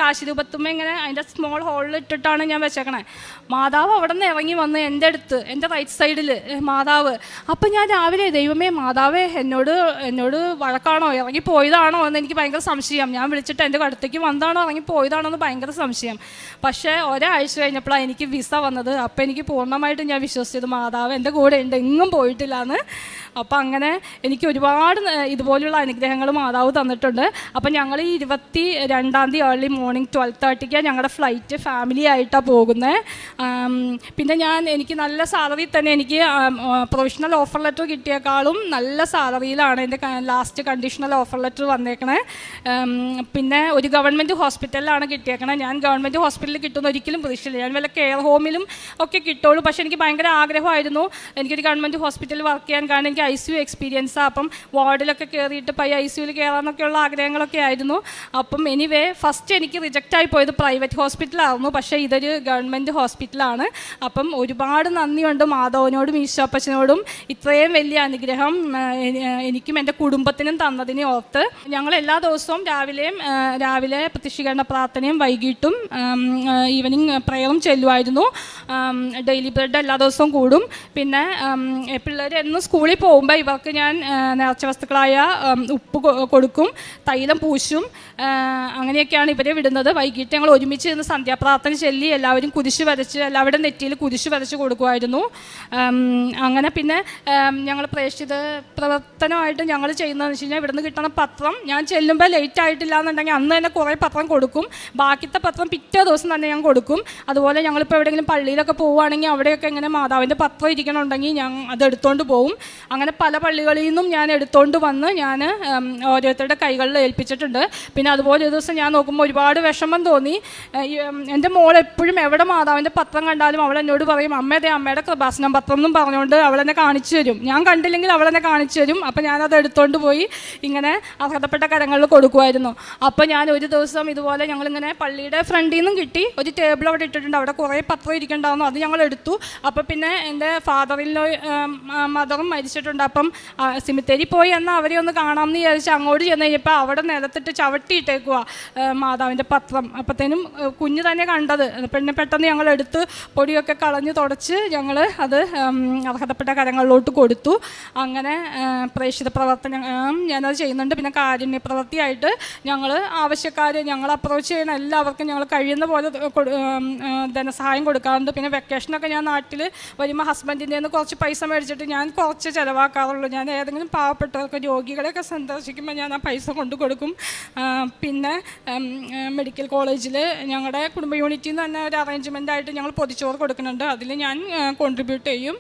കാശിരൂപത്തുമ്പോൾ ഇങ്ങനെ അതിൻ്റെ സ്മോൾ ഹോളിൽ ഇട്ടിട്ടാണ് ഞാൻ വെച്ചേക്കണേ. മാതാവ് അവിടെ നിന്ന് ഇറങ്ങി വന്ന് എൻ്റെ അടുത്ത്, എൻ്റെ റൈറ്റ് സൈഡിൽ മാതാവ്. അപ്പം ഞാൻ രാവിലെ ദൈവമേ മാതാവേ എന്നോട് വഴക്കാണോ, ഇറങ്ങിപ്പോയതാണോ എന്ന് എനിക്ക് ഭയങ്കര സംശയം. ഞാൻ വിളിച്ചിട്ട് എൻ്റെ അടുത്തേക്ക് വന്നതാണോ ഇറങ്ങിപ്പോയതാണോ എന്ന് ഭയങ്കര സംശയം. പക്ഷേ ഒരാഴ്ച കഴിഞ്ഞപ്പോഴാണ് എനിക്ക് വിസ വന്നത്. അപ്പോൾ എനിക്ക് പൂർണ്ണമായിട്ടും ഞാൻ വിശ്വസിച്ചത് മാതാവ് എൻ്റെ കൂടെ ഉണ്ട്, എങ്ങും പോയിട്ടില്ല എന്ന്. അപ്പം അങ്ങനെ എനിക്ക് ഒരുപാട് ഇതുപോലുള്ള അനുഗ്രഹങ്ങൾ മാതാവ് തന്നിട്ടുണ്ട്. അപ്പം ഞങ്ങൾ ഈ 22-ാം തീയതി ഏർലി മോർണിംഗ് 12:30 ഞങ്ങളുടെ ഫ്ലൈറ്റ് ഫാമിലി ആയിട്ടാണ് പോകുന്നത്. പിന്നെ എനിക്ക് നല്ല സാലറി തന്നെ, എനിക്ക് പ്രൊവിഷണൽ ഓഫർ ലെറ്റർ കിട്ടിയേക്കാളും നല്ല സാലറിയിലാണ് എൻ്റെ ലാസ്റ്റ് കണ്ടീഷണൽ ഓഫർ ലെറ്റർ വന്നേക്കണേ. പിന്നെ ഒരു ഗവൺമെൻറ് ഹോസ്പിറ്റലിലാണ് കിട്ടിയേക്കണേ. ഞാൻ ഗവൺമെൻറ് ഹോസ്പിറ്റലിൽ കിട്ടുന്ന ഒരിക്കലും പ്രതീക്ഷയില്ല, ഞാൻ വല്ല കെയർ ഹോമിലും ഒക്കെ കിട്ടുള്ളൂ. പക്ഷേ എനിക്ക് ഭയങ്കര ആഗ്രഹമായിരുന്നു എനിക്കൊരു ഗവൺമെൻറ് ഹോസ്പിറ്റലിൽ വർക്ക് ചെയ്യാൻ, കാരണം എനിക്ക് ICU എക്സ്പീരിയൻസാണ്. അപ്പം വാർഡിലൊക്കെ കയറിയിട്ട് ICUവിൽ കയറാമെന്നൊക്കെയുള്ള ആഗ്രഹങ്ങളൊക്കെ ആയിരുന്നു. അപ്പം എനിവേ ഫസ്റ്റ് എനിക്ക് എനിക്ക് റിജക്റ്റായി പോയത് പ്രൈവറ്റ് ഹോസ്പിറ്റലായിരുന്നു, പക്ഷേ ഇതൊരു ഗവൺമെൻറ് ഹോസ്പിറ്റലാണ്. അപ്പം ഒരുപാട് നന്ദിയുണ്ട് മാധവനോടും ഈശോപ്പച്ചനോടും ഇത്രയും വലിയ അനുഗ്രഹം എനിക്കും എൻ്റെ കുടുംബത്തിനും തന്നതിനെ ഓർത്ത്. ഞങ്ങൾ എല്ലാ ദിവസവും രാവിലെ പ്രത്യക്ഷീകരണ പ്രാർത്ഥനയും വൈകിട്ടും ഈവനിങ് പ്രയറും ചെല്ലുമായിരുന്നു. ഡെയിലി ബ്രെഡ് എല്ലാ ദിവസവും കൂടും. പിന്നെ പിള്ളേർ എന്നും സ്കൂളിൽ പോകുമ്പോൾ ഇവർക്ക് ഞാൻ നേർച്ച വസ്തുക്കളായ ഉപ്പ് കൊടുക്കും, തൈലം പൂശും. അങ്ങനെയൊക്കെയാണ് ഇവരെ വിടുന്നത്. വൈകിട്ട് ഞങ്ങൾ ഒരുമിച്ച് നിന്ന് സന്ധ്യാപ്രാർത്ഥന ചൊല്ലി എല്ലാവരും കുരിശ് വരച്ച് എല്ലാവരുടെ നെറ്റിയിൽ കുരിശ് വരച്ച് കൊടുക്കുമായിരുന്നു. അങ്ങനെ പിന്നെ ഞങ്ങൾ പ്രേക്ഷിത പ്രവർത്തനമായിട്ട് ഞങ്ങൾ ചെയ്യുന്നതെന്ന് വെച്ച് കഴിഞ്ഞാൽ ഇവിടുന്ന് കിട്ടുന്ന പത്രം ഞാൻ ചെല്ലുമ്പോൾ ലേറ്റ് ആയിട്ടില്ല എന്നുണ്ടെങ്കിൽ അന്ന് തന്നെ കുറേ പത്രം കൊടുക്കും. ബാക്കിത്തെ പത്രം പിറ്റേ ദിവസം തന്നെ ഞാൻ കൊടുക്കും. അതുപോലെ ഞങ്ങളിപ്പോൾ എവിടെയെങ്കിലും പള്ളിയിലൊക്കെ പോവുകയാണെങ്കിൽ അവിടെയൊക്കെ ഇങ്ങനെ മാതാവിൻ്റെ പത്രം ഇരിക്കണമെന്നുണ്ടെങ്കിൽ ഞാൻ അത് എടുത്തുകൊണ്ട് പോകും. അങ്ങനെ പല പള്ളികളിൽ നിന്നും ഞാൻ എടുത്തുകൊണ്ട് വന്ന് ഞാൻ ഓരോരുത്തരുടെ കൈകളിൽ ഏൽപ്പിച്ചിട്ടുണ്ട്. പിന്നെ അതുപോലെ ഒരു ദിവസം ഞാൻ നോക്കുമ്പോൾ ഒരുപാട് വിഷമം തോന്നി. എൻ്റെ മോൾ എപ്പോഴും എവിടെ മാതാവിൻ്റെ പത്രം കണ്ടാലും അവൾ എന്നോട് പറയും, അമ്മയുടെ കൃപാസനം പത്രം എന്നും പറഞ്ഞുകൊണ്ട് അവളെന്നെ കാണിച്ചു തരും. ഞാൻ കണ്ടില്ലെങ്കിൽ അവളെന്നെ കാണിച്ചു തരും. അപ്പോൾ ഞാനത് എടുത്തുകൊണ്ട് പോയി ഇങ്ങനെ അർഹതപ്പെട്ട കരങ്ങളിൽ കൊടുക്കുമായിരുന്നു. അപ്പോൾ ഞാൻ ഒരു ദിവസം ഇതുപോലെ ഞങ്ങളിങ്ങനെ പള്ളിയുടെ ഫ്രണ്ടിൽ നിന്നും കിട്ടി ഒരു ടേബിൾ അവിടെ ഇട്ടിട്ടുണ്ട്, അവിടെ കുറേ പത്രം ഇരിക്കണ്ടായിരുന്നു. അത് ഞങ്ങൾ എടുത്തു. അപ്പോൾ പിന്നെ എൻ്റെ മദറും മരിച്ചിട്ടുണ്ട്. അപ്പം സിമിത്തേരി പോയി എന്നാൽ അവരെ ഒന്ന് കാണാമെന്ന് വിചാരിച്ച് അങ്ങോട്ട് ചെന്ന് കഴിഞ്ഞപ്പോൾ അവിടെ നിലത്തിട്ട് ചവിട്ടിയിട്ടേക്കുക മാതാവിൻ്റെ പത്രം. അപ്പോഴത്തേനും കുഞ്ഞ് തന്നെ കണ്ടത്. പിന്നെ പെട്ടെന്ന് ഞങ്ങൾ എടുത്ത് പൊടിയൊക്കെ കളഞ്ഞ് തുടച്ച് ഞങ്ങൾ അത് അർഹതപ്പെട്ട കരങ്ങളിലോട്ട് കൊടുത്തു. അങ്ങനെ പ്രേക്ഷിത പ്രവർത്തനം ഞാനത് ചെയ്യുന്നുണ്ട്. പിന്നെ കാരുണ്യ പ്രവൃത്തിയായിട്ട് ഞങ്ങൾ ഞങ്ങൾ അപ്രോച്ച് ചെയ്യുന്ന എല്ലാവർക്കും ഞങ്ങൾ കഴിയുന്ന പോലെ ധനസഹായം കൊടുക്കാറുണ്ട്. പിന്നെ വെക്കേഷനൊക്കെ ഞാൻ നാട്ടിൽ വരുമ്പോൾ ഹസ്ബൻഡിൻ്റെ നിന്ന് കുറച്ച് പൈസ മേടിച്ചിട്ട് ഞാൻ കുറച്ച് ചിലവാക്കാറുള്ളൂ. ഞാൻ ഏതെങ്കിലും പാവപ്പെട്ടവർക്ക് രോഗികളെയൊക്കെ സന്ദർശിക്കുമ്പോൾ ഞാൻ ആ പൈസ കൊണ്ടു കൊടുക്കും. പിന്നെ മെഡിക്കൽ കോളേജിൽ ഞങ്ങളുടെ കുടുംബ യൂണിറ്റിൽ നിന്ന് തന്നെ ഒരു അറേഞ്ച്മെൻ്റായിട്ട് ഞങ്ങൾ പൊതിച്ചോറ് കൊടുക്കുന്നുണ്ട്. അതിൽ ഞാൻ കോൺട്രിബ്യൂട്ട് ചെയ്യും.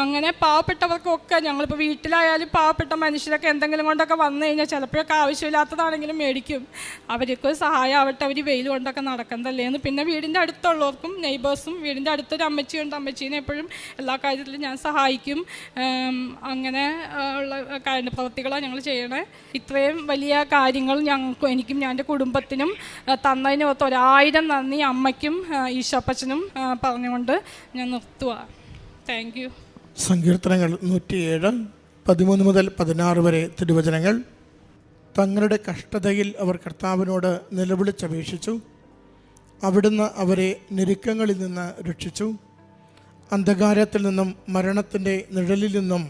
അങ്ങനെ പാവപ്പെട്ടവർക്കൊക്കെ ഞങ്ങളിപ്പോൾ വീട്ടിലായാലും പാവപ്പെട്ട മനുഷ്യരൊക്കെ എന്തെങ്കിലും കൊണ്ടൊക്കെ വന്നു കഴിഞ്ഞാൽ ചിലപ്പോഴൊക്കെ ആവശ്യമില്ലാത്തതാണെങ്കിലും മേടിക്കും. അവർക്ക് സഹായം ആവട്ടെ, അവർ വെയിൽ കൊണ്ടൊക്കെ നടക്കുന്നതല്ലേന്ന്. പിന്നെ വീടിൻ്റെ അടുത്തുള്ളവർക്കും നെയ്ബേഴ്സും വീടിൻ്റെ അടുത്തൊരു അമ്മച്ചിയുണ്ട്, അമ്മച്ചീനെ എപ്പോഴും എല്ലാ കാര്യത്തിലും ഞാൻ സഹായിക്കും. അങ്ങനെ ഉള്ള കാര്യപ്രവൃത്തികളാണ് ഞങ്ങൾ ചെയ്യണേ. ഇത്രയും വലിയ കാര്യങ്ങൾ എനിക്കും ഞാൻ എൻ്റെ കുടുംബത്തിനും തന്നതിന് ഒത്ത് 1000 നന്ദി അമ്മയ്ക്കും ഈശോപ്പച്ചനും പറഞ്ഞുകൊണ്ട് ഞാൻ നിർത്തുക. Thank you. സങ്കീർത്തനങ്ങൾ 107 13 മുതൽ 16 വരെ തിരുവചനങ്ങൾ. തങ്ങളുടെ കഷ്ടതയിൽ അവർ കർത്താവിനോട് നിലവിളിച്ചപേക്ഷിച്ചു. അവിടുന്ന് അവരെ ഞെരുക്കങ്ങളിൽ നിന്ന് രക്ഷിച്ചു. അന്ധകാരത്തിൽ നിന്നും മരണത്തിൻ്റെ നിഴലിൽ നിന്നും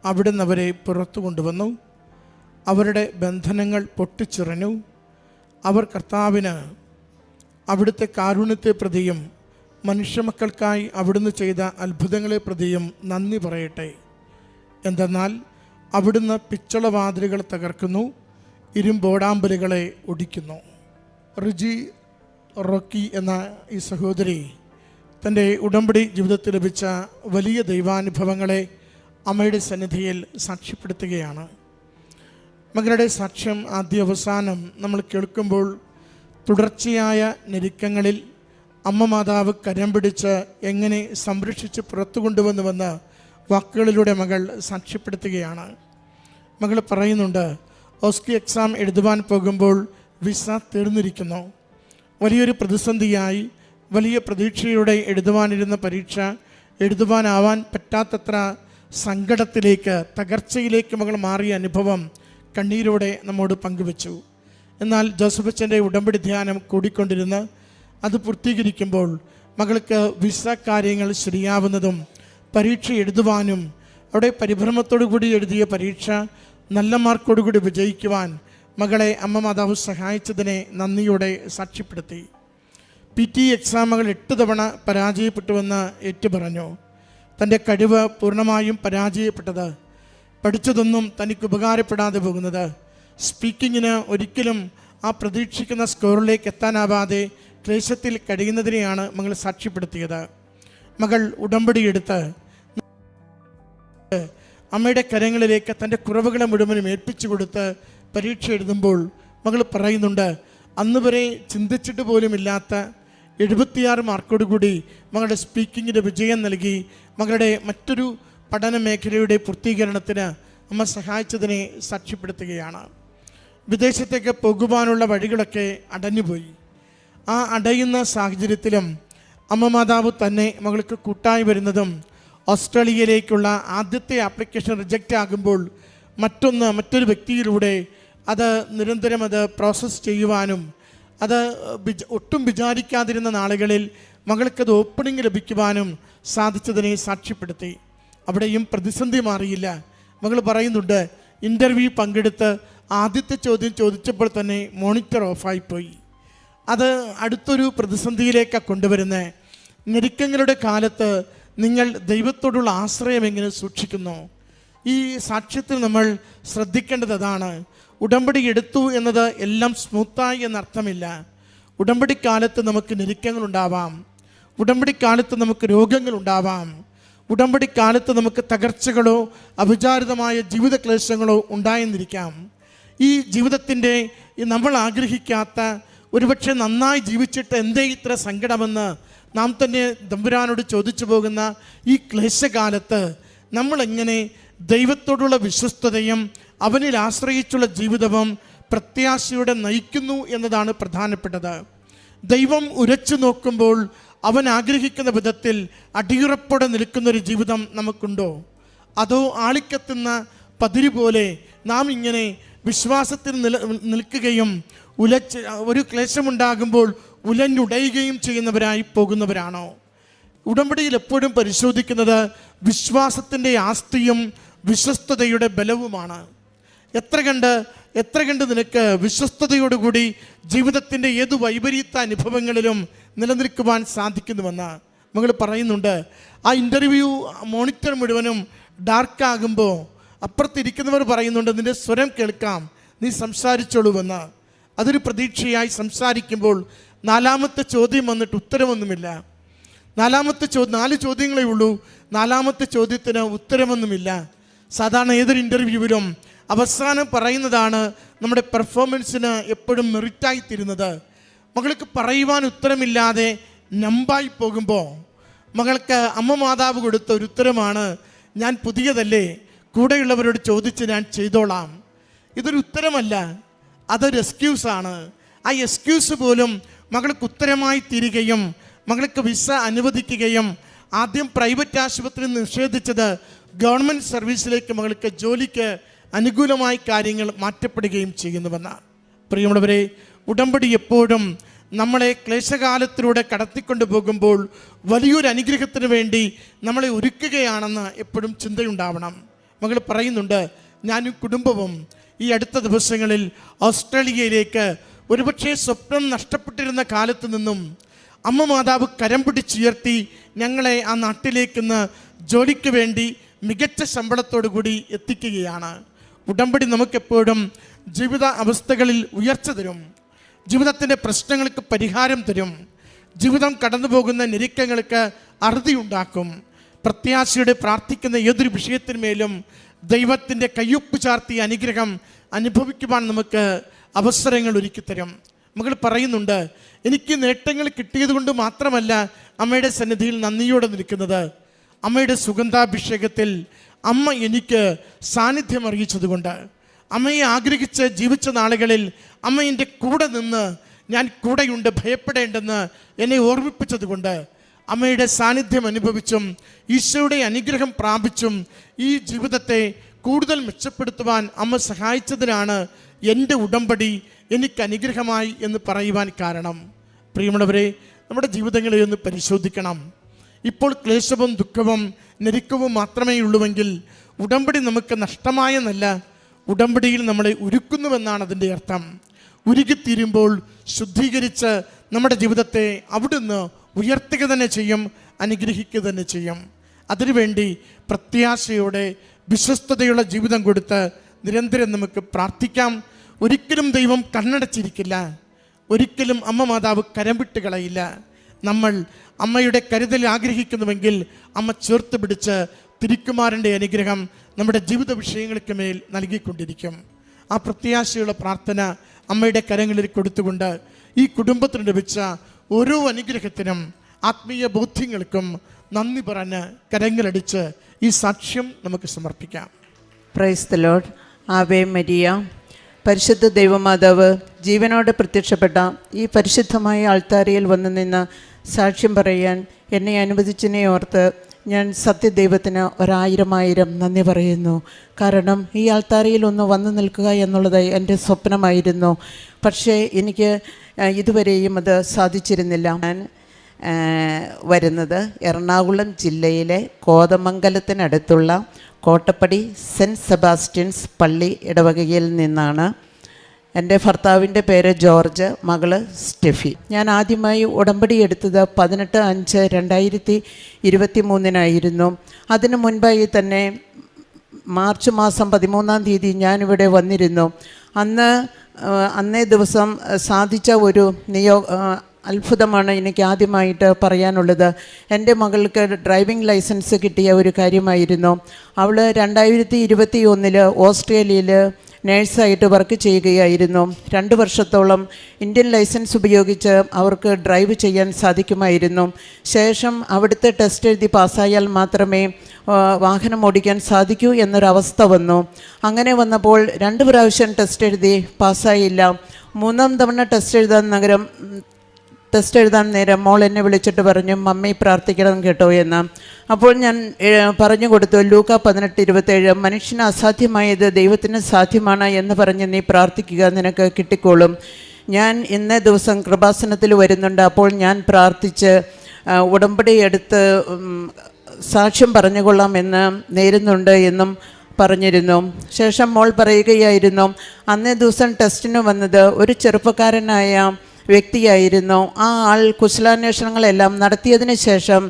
അവിടുന്ന് അവരെ പുറത്തു കൊണ്ടുവന്നു. അവരുടെ ബന്ധനങ്ങൾ പൊട്ടിച്ചിറഞ്ഞു. അവർ കർത്താവിന് അവിടുത്തെ കാരുണ്യത്തെ പ്രതിയും മനുഷ്യമക്കൾക്കായി അവിടുന്ന് ചെയ്ത അത്ഭുതങ്ങളെ പ്രതിയും നന്ദി പറയട്ടെ. എന്തെന്നാൽ അവിടുന്ന് പിച്ചളവാതിലുകൾ തകർക്കുന്നു, ഇരുമ്പോടാമ്പലുകളെ ഒടിക്കുന്നു. റിജി റോക്കി എന്ന ഈ സഹോദരി തൻ്റെ ഉടമ്പടി ജീവിതത്തിൽ ലഭിച്ച വലിയ ദൈവാനുഭവങ്ങളെ അമ്മയുടെ സന്നിധിയിൽ സാക്ഷ്യപ്പെടുത്തുകയാണ്. മകളുടെ സാക്ഷ്യം ആദ്യ അവസാനം നമ്മൾ കേൾക്കുമ്പോൾ തുടർച്ചയായ ഞെരുക്കങ്ങളിൽ അമ്മ മാതാവ് കരം പിടിച്ച് എങ്ങനെ സംരക്ഷിച്ച് പുറത്തു കൊണ്ടുവന്നുവെന്ന് വാക്കുകളിലൂടെ മകൾ സാക്ഷ്യപ്പെടുത്തുകയാണ്. മകൾ പറയുന്നുണ്ട്, ഓസ്കി എക്സാം എഴുതുവാൻ പോകുമ്പോൾ വിസ തീർന്നിരിക്കുന്നു. വലിയൊരു പ്രതിസന്ധിയായി വലിയ പ്രതീക്ഷയോടെ എഴുതുവാനിരുന്ന പരീക്ഷ എഴുതുവാനാവാൻ പറ്റാത്തത്ര സങ്കടത്തിലേക്ക്, തകർച്ചയിലേക്ക് മകൾ മാറിയ അനുഭവം കണ്ണീരോടെ നമ്മോട് പങ്കുവച്ചു. എന്നാൽ ജോസഫച്ചൻ്റെ ഉടമ്പടി ധ്യാനം കൂടിക്കൊണ്ടിരുന്ന് അത് പൂർത്തീകരിക്കുമ്പോൾ മകൾക്ക് വിസ കാര്യങ്ങൾ ശരിയാവുന്നതും പരീക്ഷ എഴുതുവാനും അവിടെ പരിഭ്രമത്തോടു കൂടി എഴുതിയ പരീക്ഷ നല്ല മാർക്കോടുകൂടി വിജയിക്കുവാൻ മകളെ അമ്മ മാതാവ് സഹായിച്ചതിനെ നന്ദിയോടെ സാക്ഷ്യപ്പെടുത്തി. PT എക്സാമുകൾ 8 തവണ പരാജയപ്പെട്ടുവെന്ന് ഏറ്റുപറഞ്ഞു. തൻ്റെ കഴിവ് പൂർണ്ണമായും പരാജയപ്പെട്ടത്, പഠിച്ചതൊന്നും തനിക്ക് ഉപകാരപ്പെടാതെ പോകുന്നത്, സ്പീക്കിങ്ങിന് ഒരിക്കലും ആ പ്രതീക്ഷിക്കുന്ന സ്കോറിലേക്ക് എത്താനാവാതെ ക്ലേശത്തിൽ കഴിയുന്നതിനെയാണ് മകൾ സാക്ഷ്യപ്പെടുത്തിയത്. മകൾ ഉടമ്പടിയെടുത്ത് അമ്മയുടെ കരങ്ങളിലേക്ക് തൻ്റെ കുറവുകളെ മുഴുവനും ഏൽപ്പിച്ചു കൊടുത്ത് പരീക്ഷ എഴുതുമ്പോൾ മകൾ പറയുന്നുണ്ട്, അന്ന് വരെ ചിന്തിച്ചിട്ട് പോലുമില്ലാത്ത 76 മാർക്കോടുകൂടി മകളുടെ സ്പീക്കിങ്ങിൻ്റെ വിജയം നൽകി മകളുടെ മറ്റൊരു പഠന മേഖലയുടെ പൂർത്തീകരണത്തിന് അമ്മ സഹായിച്ചതിനെ സാക്ഷ്യപ്പെടുത്തുകയാണ്. വിദേശത്തേക്ക് പോകുവാനുള്ള വഴികളൊക്കെ അടഞ്ഞുപോയി. ആ അടയുന്ന സാഹചര്യത്തിലും അമ്മ മാതാവ് തന്നെ മകൾക്ക് കൂട്ടായി വരുന്നതും ഓസ്ട്രേലിയയിലേക്കുള്ള ആദ്യത്തെ ആപ്ലിക്കേഷൻ റിജക്റ്റ് ആകുമ്പോൾ മറ്റൊരു വ്യക്തിയിലൂടെ അത് നിരന്തരം അത് പ്രോസസ്സ് ചെയ്യുവാനും അത് ഒട്ടും വിചാരിക്കാതിരുന്ന നാളുകളിൽ മകൾക്കത് ഓപ്പണിംഗ് ലഭിക്കുവാനും സാധിച്ചതിനെ സാക്ഷ്യപ്പെടുത്തി. അവിടെയും പ്രതിസന്ധി മാറിയില്ല. മകൾ പറയുന്നുണ്ട്, ഇൻ്റർവ്യൂ പങ്കെടുത്ത് ആദ്യത്തെ ചോദ്യം ചോദിച്ചപ്പോൾ തന്നെ മോണിറ്റർ ഓഫായിപ്പോയി. അത് അടുത്തൊരു പ്രതിസന്ധിയിലേക്കാണ് കൊണ്ടുവരുന്നത്. ഞെരുക്കങ്ങളുടെ കാലത്ത് നിങ്ങൾ ദൈവത്തോടുള്ള ആശ്രയം എങ്ങനെ സൂക്ഷിക്കുന്നു? ഈ സാക്ഷ്യത്തിൽ നമ്മൾ ശ്രദ്ധിക്കേണ്ടത് അതാണ്. ഉടമ്പടി എടുത്തു എന്നത് എല്ലാം സ്മൂത്തായി എന്നർത്ഥമില്ല. ഉടമ്പടി കാലത്ത് നമുക്ക് ഞെരുക്കങ്ങളുണ്ടാവാം, ഉടമ്പടി കാലത്ത് നമുക്ക് രോഗങ്ങളുണ്ടാവാം, ഉടമ്പടി കാലത്ത് നമുക്ക് തകർച്ചകളോ അവിചാരിതമായ ജീവിത ക്ലേശങ്ങളോ ഉണ്ടായെന്നിരിക്കാം. ഈ ജീവിതത്തിൻ്റെ നമ്മൾ ആഗ്രഹിക്കാത്ത, ഒരുപക്ഷെ നന്നായി ജീവിച്ചിട്ട് എന്തേ ഇത്ര സങ്കടമെന്ന് നാം തന്നെ തമ്പുരാനോട് ചോദിച്ചു പോകുന്ന ഈ ക്ലേശകാലത്ത് നമ്മളെങ്ങനെ ദൈവത്തോടുള്ള വിശ്വസ്തതയും അവനിൽ ആശ്രയിച്ചുള്ള ജീവിതവും പ്രത്യാശയോടെ നയിക്കുന്നു എന്നതാണ് പ്രധാനപ്പെട്ടത്. ദൈവം ഉരച്ചു നോക്കുമ്പോൾ അവൻ ആഗ്രഹിക്കുന്ന വിധത്തിൽ അടിയുറപ്പോടെ നിൽക്കുന്നൊരു ജീവിതം നമുക്കുണ്ടോ? അതോ ആളിക്കത്തുന്ന പതിര് പോലെ നാം ഇങ്ങനെ വിശ്വാസത്തിൽ നിൽക്കുകയും ഒരു ക്ലേശമുണ്ടാകുമ്പോൾ ഉലഞ്ഞുടയുകയും ചെയ്യുന്നവരായി പോകുന്നവരാണോ? ഉടമ്പടിയിൽ എപ്പോഴും പരിശോധിക്കുന്നത് വിശ്വാസത്തിൻ്റെ ആസ്തിയും വിശ്വസ്തതയുടെ ബലവുമാണ്. എത്ര കണ്ട് നിനക്ക് വിശ്വസ്തതയോടുകൂടി ജീവിതത്തിൻ്റെ ഏതു വൈപരീത്യ അനുഭവങ്ങളിലും നിലനിൽക്കുവാൻ സാധിക്കുന്നുവെന്ന് മകൾ പറയുന്നുണ്ട്. ആ ഇൻ്റർവ്യൂ മോണിറ്റർ മുഴുവനും ഡാർക്കാകുമ്പോൾ അപ്പുറത്തിരിക്കുന്നവർ പറയുന്നുണ്ട്, നിൻ്റെ സ്വരം കേൾക്കാം, നീ സംസാരിച്ചോളൂവെന്ന്. അതൊരു പ്രതീക്ഷയായി സംസാരിക്കുമ്പോൾ നാലാമത്തെ ചോദ്യം വന്നിട്ട് ഉത്തരമൊന്നുമില്ല. 4 ചോദ്യങ്ങളേ ഉള്ളൂ. 4ാമത്തെ ചോദ്യത്തിന് ഉത്തരമൊന്നുമില്ല. സാധാരണ ഏതൊരു ഇൻ്റർവ്യൂവിലും അവസാനം പറയുന്നതാണ് നമ്മുടെ പെർഫോമൻസിന് എപ്പോഴും മെറിറ്റായി തീരുന്നത്. മകൾക്ക് പറയുവാൻ ഉത്തരമില്ലാതെ നമ്പായി പോകുമ്പോൾ മകൾക്ക് അമ്മ മാതാവ് കൊടുത്ത ഒരു ഉത്തരമാണ്, ഞാൻ പുതിയതല്ലേ, കൂടെയുള്ളവരോട് ചോദിച്ച് ഞാൻ ചെയ്തോളാം. ഇതൊരു ഉത്തരമല്ല, അതൊരു എക്സ്ക്യൂസാണ്. ആ എക്സ്ക്യൂസ് പോലും മകൾക്ക് ഉത്തരമായി തീരുകയും മകൾക്ക് വിസ അനുവദിക്കുകയും ആദ്യം പ്രൈവറ്റ് ആശുപത്രി നിഷേധിച്ചത് ഗവൺമെൻറ് സർവീസിലേക്ക് മകൾക്ക് ജോലിക്ക് അനുകൂലമായി കാര്യങ്ങൾ മാറ്റപ്പെടുകയും ചെയ്യുന്നുവെന്ന്. പ്രിയമുള്ളവരെ, ഉടമ്പടി എപ്പോഴും നമ്മളെ ക്ലേശകാലത്തിലൂടെ കടത്തിക്കൊണ്ടു പോകുമ്പോൾ വലിയൊരു അനുഗ്രഹത്തിന് വേണ്ടി നമ്മളെ ഒരുക്കുകയാണെന്ന് എപ്പോഴും ചിന്തയുണ്ടാവണം. മകൾ പറയുന്നുണ്ട്, ഞാനും കുടുംബവും ഈ അടുത്ത ദിവസങ്ങളിൽ ഓസ്ട്രേലിയയിലേക്ക് ഒരുപക്ഷെ സ്വപ്നം നഷ്ടപ്പെട്ടിരുന്ന കാലത്ത് നിന്നും അമ്മ മാതാവ് കരം പിടിച്ചുയർത്തി ഞങ്ങളെ ആ നാട്ടിലേക്കിന്ന് ജോലിക്ക് വേണ്ടി മികച്ച ശമ്പളത്തോടു കൂടി എത്തിക്കുകയാണ്. ഉടമ്പടി നമുക്കെപ്പോഴും ജീവിത അവസ്ഥകളിൽ ഉയർച്ച തരും, ജീവിതത്തിൻ്റെ പ്രശ്നങ്ങൾക്ക് പരിഹാരം തരും, ജീവിതം കടന്നു പോകുന്ന ഞെരുക്കങ്ങൾക്ക് അറുതിയുണ്ടാക്കും. പ്രത്യാശയോടെ പ്രാർത്ഥിക്കുന്ന ഏതൊരു വിഷയത്തിന്മേലും ദൈവത്തിൻ്റെ കയ്യൊപ്പ് ചാർത്തിയ അനുഗ്രഹം അനുഭവിക്കുവാൻ നമുക്ക് അവസരങ്ങൾ ഒരുക്കിത്തരും. മകൾ പറയുന്നുണ്ട്, എനിക്ക് നേട്ടങ്ങൾ കിട്ടിയത് കൊണ്ട് മാത്രമല്ല അമ്മയുടെ സന്നിധിയിൽ നന്ദിയോടെ നിൽക്കുന്നത്, അമ്മയുടെ സുഗന്ധാഭിഷേകത്തിൽ അമ്മ എനിക്ക് സാന്നിധ്യം അറിയിച്ചതുകൊണ്ട്, അമ്മയെ ആഗ്രഹിച്ച് ജീവിച്ച നാളുകളിൽ അമ്മ എൻ്റെ കൂടെ നിന്ന് ഞാൻ കൂടെയുണ്ട്, ഭയപ്പെടേണ്ടെന്ന് എന്നെ ഓർമ്മിപ്പിച്ചതുകൊണ്ട്, അമ്മയുടെ സാന്നിധ്യം അനുഭവിച്ചും ഈശോയുടെ അനുഗ്രഹം പ്രാപിച്ചും ഈ ജീവിതത്തെ കൂടുതൽ മെച്ചപ്പെടുത്തുവാൻ അമ്മ സഹായിച്ചതിനാണ് എൻ്റെ ഉടമ്പടി എനിക്ക് അനുഗ്രഹമായി എന്ന് പറയുവാൻ കാരണം. പ്രിയമുള്ളവരെ, നമ്മുടെ ജീവിതങ്ങളെ ഒന്ന് പരിശോധിക്കണം. ഇപ്പോൾ ക്ലേശവും ദുഃഖവും ഞെരുക്കവും മാത്രമേ ഉള്ളുവെങ്കിൽ ഉടമ്പടി നമുക്ക് നഷ്ടമായെന്നല്ല, ഉടമ്പടിയിൽ നമ്മളെ ഉരുക്കുന്നുവെന്നാണ് അതിൻ്റെ അർത്ഥം. ഉരുകിത്തീരുമ്പോൾ ശുദ്ധീകരിച്ച് നമ്മുടെ ജീവിതത്തെ അവിടുന്ന് ഉയർത്തുക തന്നെ ചെയ്യും, അനുഗ്രഹിക്കുക തന്നെ ചെയ്യും. അതിനുവേണ്ടി പ്രത്യാശയോടെ വിശ്വസ്തതയുള്ള ജീവിതം കൊടുത്ത് നിരന്തരം നമുക്ക് പ്രാർത്ഥിക്കാം. ഒരിക്കലും ദൈവം കണ്ണടച്ചിരിക്കില്ല, ഒരിക്കലും അമ്മ മാതാവ് കരം വിട്ട് കളയില്ല. നമ്മൾ അമ്മയുടെ കരുതൽ ആഗ്രഹിക്കുന്നുവെങ്കിൽ അമ്മ ചേർത്ത് പിടിച്ച് തിരുക്കുമാരൻ്റെ അനുഗ്രഹം നമ്മുടെ ജീവിത വിഷയങ്ങൾക്ക് മേൽ നൽകിക്കൊണ്ടിരിക്കും. ആ പ്രത്യാശയുള്ള പ്രാർത്ഥന അമ്മയുടെ കരങ്ങളിൽ കൊടുത്തുകൊണ്ട് ഈ കുടുംബത്തിന് ലഭിച്ച ഓരോ അനുഗ്രഹത്തിനും ആത്മീയ ബോധ്യങ്ങൾക്കും നന്ദി പറഞ്ഞ് കരങ്ങളടിച്ച് ഈ സാക്ഷ്യം നമുക്ക് സമർപ്പിക്കാം. Praise the Lord. Ave Maria. പരിശുദ്ധ ദൈവമാതാവ് ജീവനോടെ പ്രത്യക്ഷപ്പെട്ട ഈ പരിശുദ്ധമായ ആൾത്താരയിൽ വന്നു നിന്ന് സാക്ഷ്യം പറയാൻ എന്നെ അനുവദിച്ചതിനെ ഓർത്ത് ഞാൻ സത്യദൈവത്തിന് 1000 നന്ദി പറയുന്നു. കാരണം ഈ ആൾത്താരയിൽ ഒന്ന് വന്നു നിൽക്കുക എന്നുള്ളത് എൻ്റെ സ്വപ്നമായിരുന്നു. പക്ഷേ എനിക്ക് ഇതുവരെയും അത് സാധിച്ചിരുന്നില്ല. ഞാൻ വരുന്നത് എറണാകുളം ജില്ലയിലെ കോതമംഗലത്തിനടുത്തുള്ള കോട്ടപ്പടി സെൻറ്റ് സെബാസ്റ്റ്യൻസ് പള്ളി ഇടവകയിൽ നിന്നാണ്. എൻ്റെ ഭർത്താവിൻ്റെ പേര് ജോർജ്, മകള് സ്റ്റെഫി. ഞാൻ ആദ്യമായി ഉടമ്പടി എടുത്തത് 18/5/2023 അതിനു മുൻപായി തന്നെ മാർച്ച് മാസം 13 ഞാനിവിടെ വന്നിരുന്നു. അന്നേ ദിവസം സാധിച്ച ഒരു അത്ഭുതമാണ് എനിക്ക് ആദ്യമായിട്ട് പറയാനുള്ളത്. എൻ്റെ മകൾക്ക് ഡ്രൈവിംഗ് ലൈസൻസ് കിട്ടിയ ഒരു കാര്യമായിരുന്നു. അവൾ 2021 ഓസ്ട്രേലിയയിൽ നേഴ്സായിട്ട് വർക്ക് ചെയ്യുകയായിരുന്നു. 2 വർഷത്തോളം ഇന്ത്യൻ ലൈസൻസ് ഉപയോഗിച്ച് അവർക്ക് ഡ്രൈവ് ചെയ്യാൻ സാധിക്കുമായിരുന്നു. ശേഷം അവിടുത്തെ ടെസ്റ്റ് എഴുതി പാസ്സായാൽ മാത്രമേ വാഹനം ഓടിക്കാൻ സാധിക്കൂ എന്നൊരവസ്ഥ വന്നു. അങ്ങനെ വന്നപ്പോൾ 2 പ്രാവശ്യം ടെസ്റ്റ് എഴുതി പാസ്സായില്ല. 3-ാം തവണ ടെസ്റ്റ് എഴുതാൻ നേരം മോൾ എന്നെ വിളിച്ചിട്ട് പറഞ്ഞു, മമ്മി പ്രാർത്ഥിക്കണം കേട്ടോ എന്ന്. അപ്പോൾ ഞാൻ പറഞ്ഞു കൊടുത്തു, ലൂക്ക 18:27 മനുഷ്യന് അസാധ്യമായത് ദൈവത്തിന് സാധ്യമാണ് എന്ന് പറഞ്ഞ് നീ പ്രാർത്ഥിക്കുക, നിനക്ക് കിട്ടിക്കോളും. ഞാൻ ഇന്നേ ദിവസം കൃപാസനത്തിൽ വരുന്നുണ്ട്. അപ്പോൾ ഞാൻ പ്രാർത്ഥിച്ച് ഉടമ്പടി എടുത്ത് സാക്ഷ്യം പറഞ്ഞുകൊള്ളാം എന്ന് നേരുന്നുണ്ട് എന്നും പറഞ്ഞിരുന്നു. ശേഷം മോൾ പറയുകയായിരുന്നു, അന്നേ ദിവസം ടെസ്റ്റിന് വന്നത് ഒരു ചെറുപ്പക്കാരനായ വ്യക്തിയായിരുന്നു. ആ ആൾ കുശലാന്വേഷണങ്ങളെല്ലാം നടത്തിയതിന് ശേഷം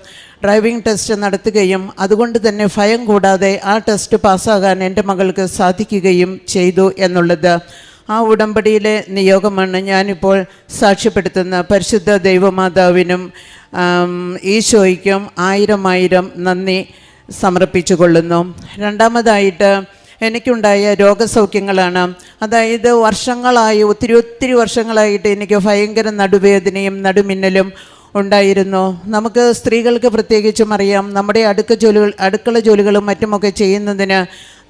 ഡ്രൈവിംഗ് ടെസ്റ്റ് നടത്തുകയും അതുകൊണ്ട് തന്നെ ഭയം കൂടാതെ ആ ടെസ്റ്റ് പാസ്സാകാൻ എൻ്റെ മകൾക്ക് സാധിക്കുകയും ചെയ്തു എന്നുള്ളത് ആ ഉടമ്പടിയിലെ നിയോഗമാണ് ഞാനിപ്പോൾ സാക്ഷ്യപ്പെടുത്തുന്ന. പരിശുദ്ധ ദൈവമാതാവിനും ഈശോയ്ക്കും 1000 നന്ദി സമർപ്പിച്ചു കൊള്ളുന്നു. രണ്ടാമതായിട്ട് എനിക്കുണ്ടായ രോഗസൗഖ്യങ്ങളാണ്. അതായത് വർഷങ്ങളായി ഒത്തിരി വർഷങ്ങളായിട്ട് എനിക്ക് ഭയങ്കര നടുവേദനയും നടുമിന്നലും ഉണ്ടായിരുന്നു. നമുക്ക് സ്ത്രീകൾക്ക് പ്രത്യേകിച്ചും അറിയാം, നമ്മുടെ അടുക്കള ജോലികളും മറ്റുമൊക്കെ ചെയ്യുന്നതിന്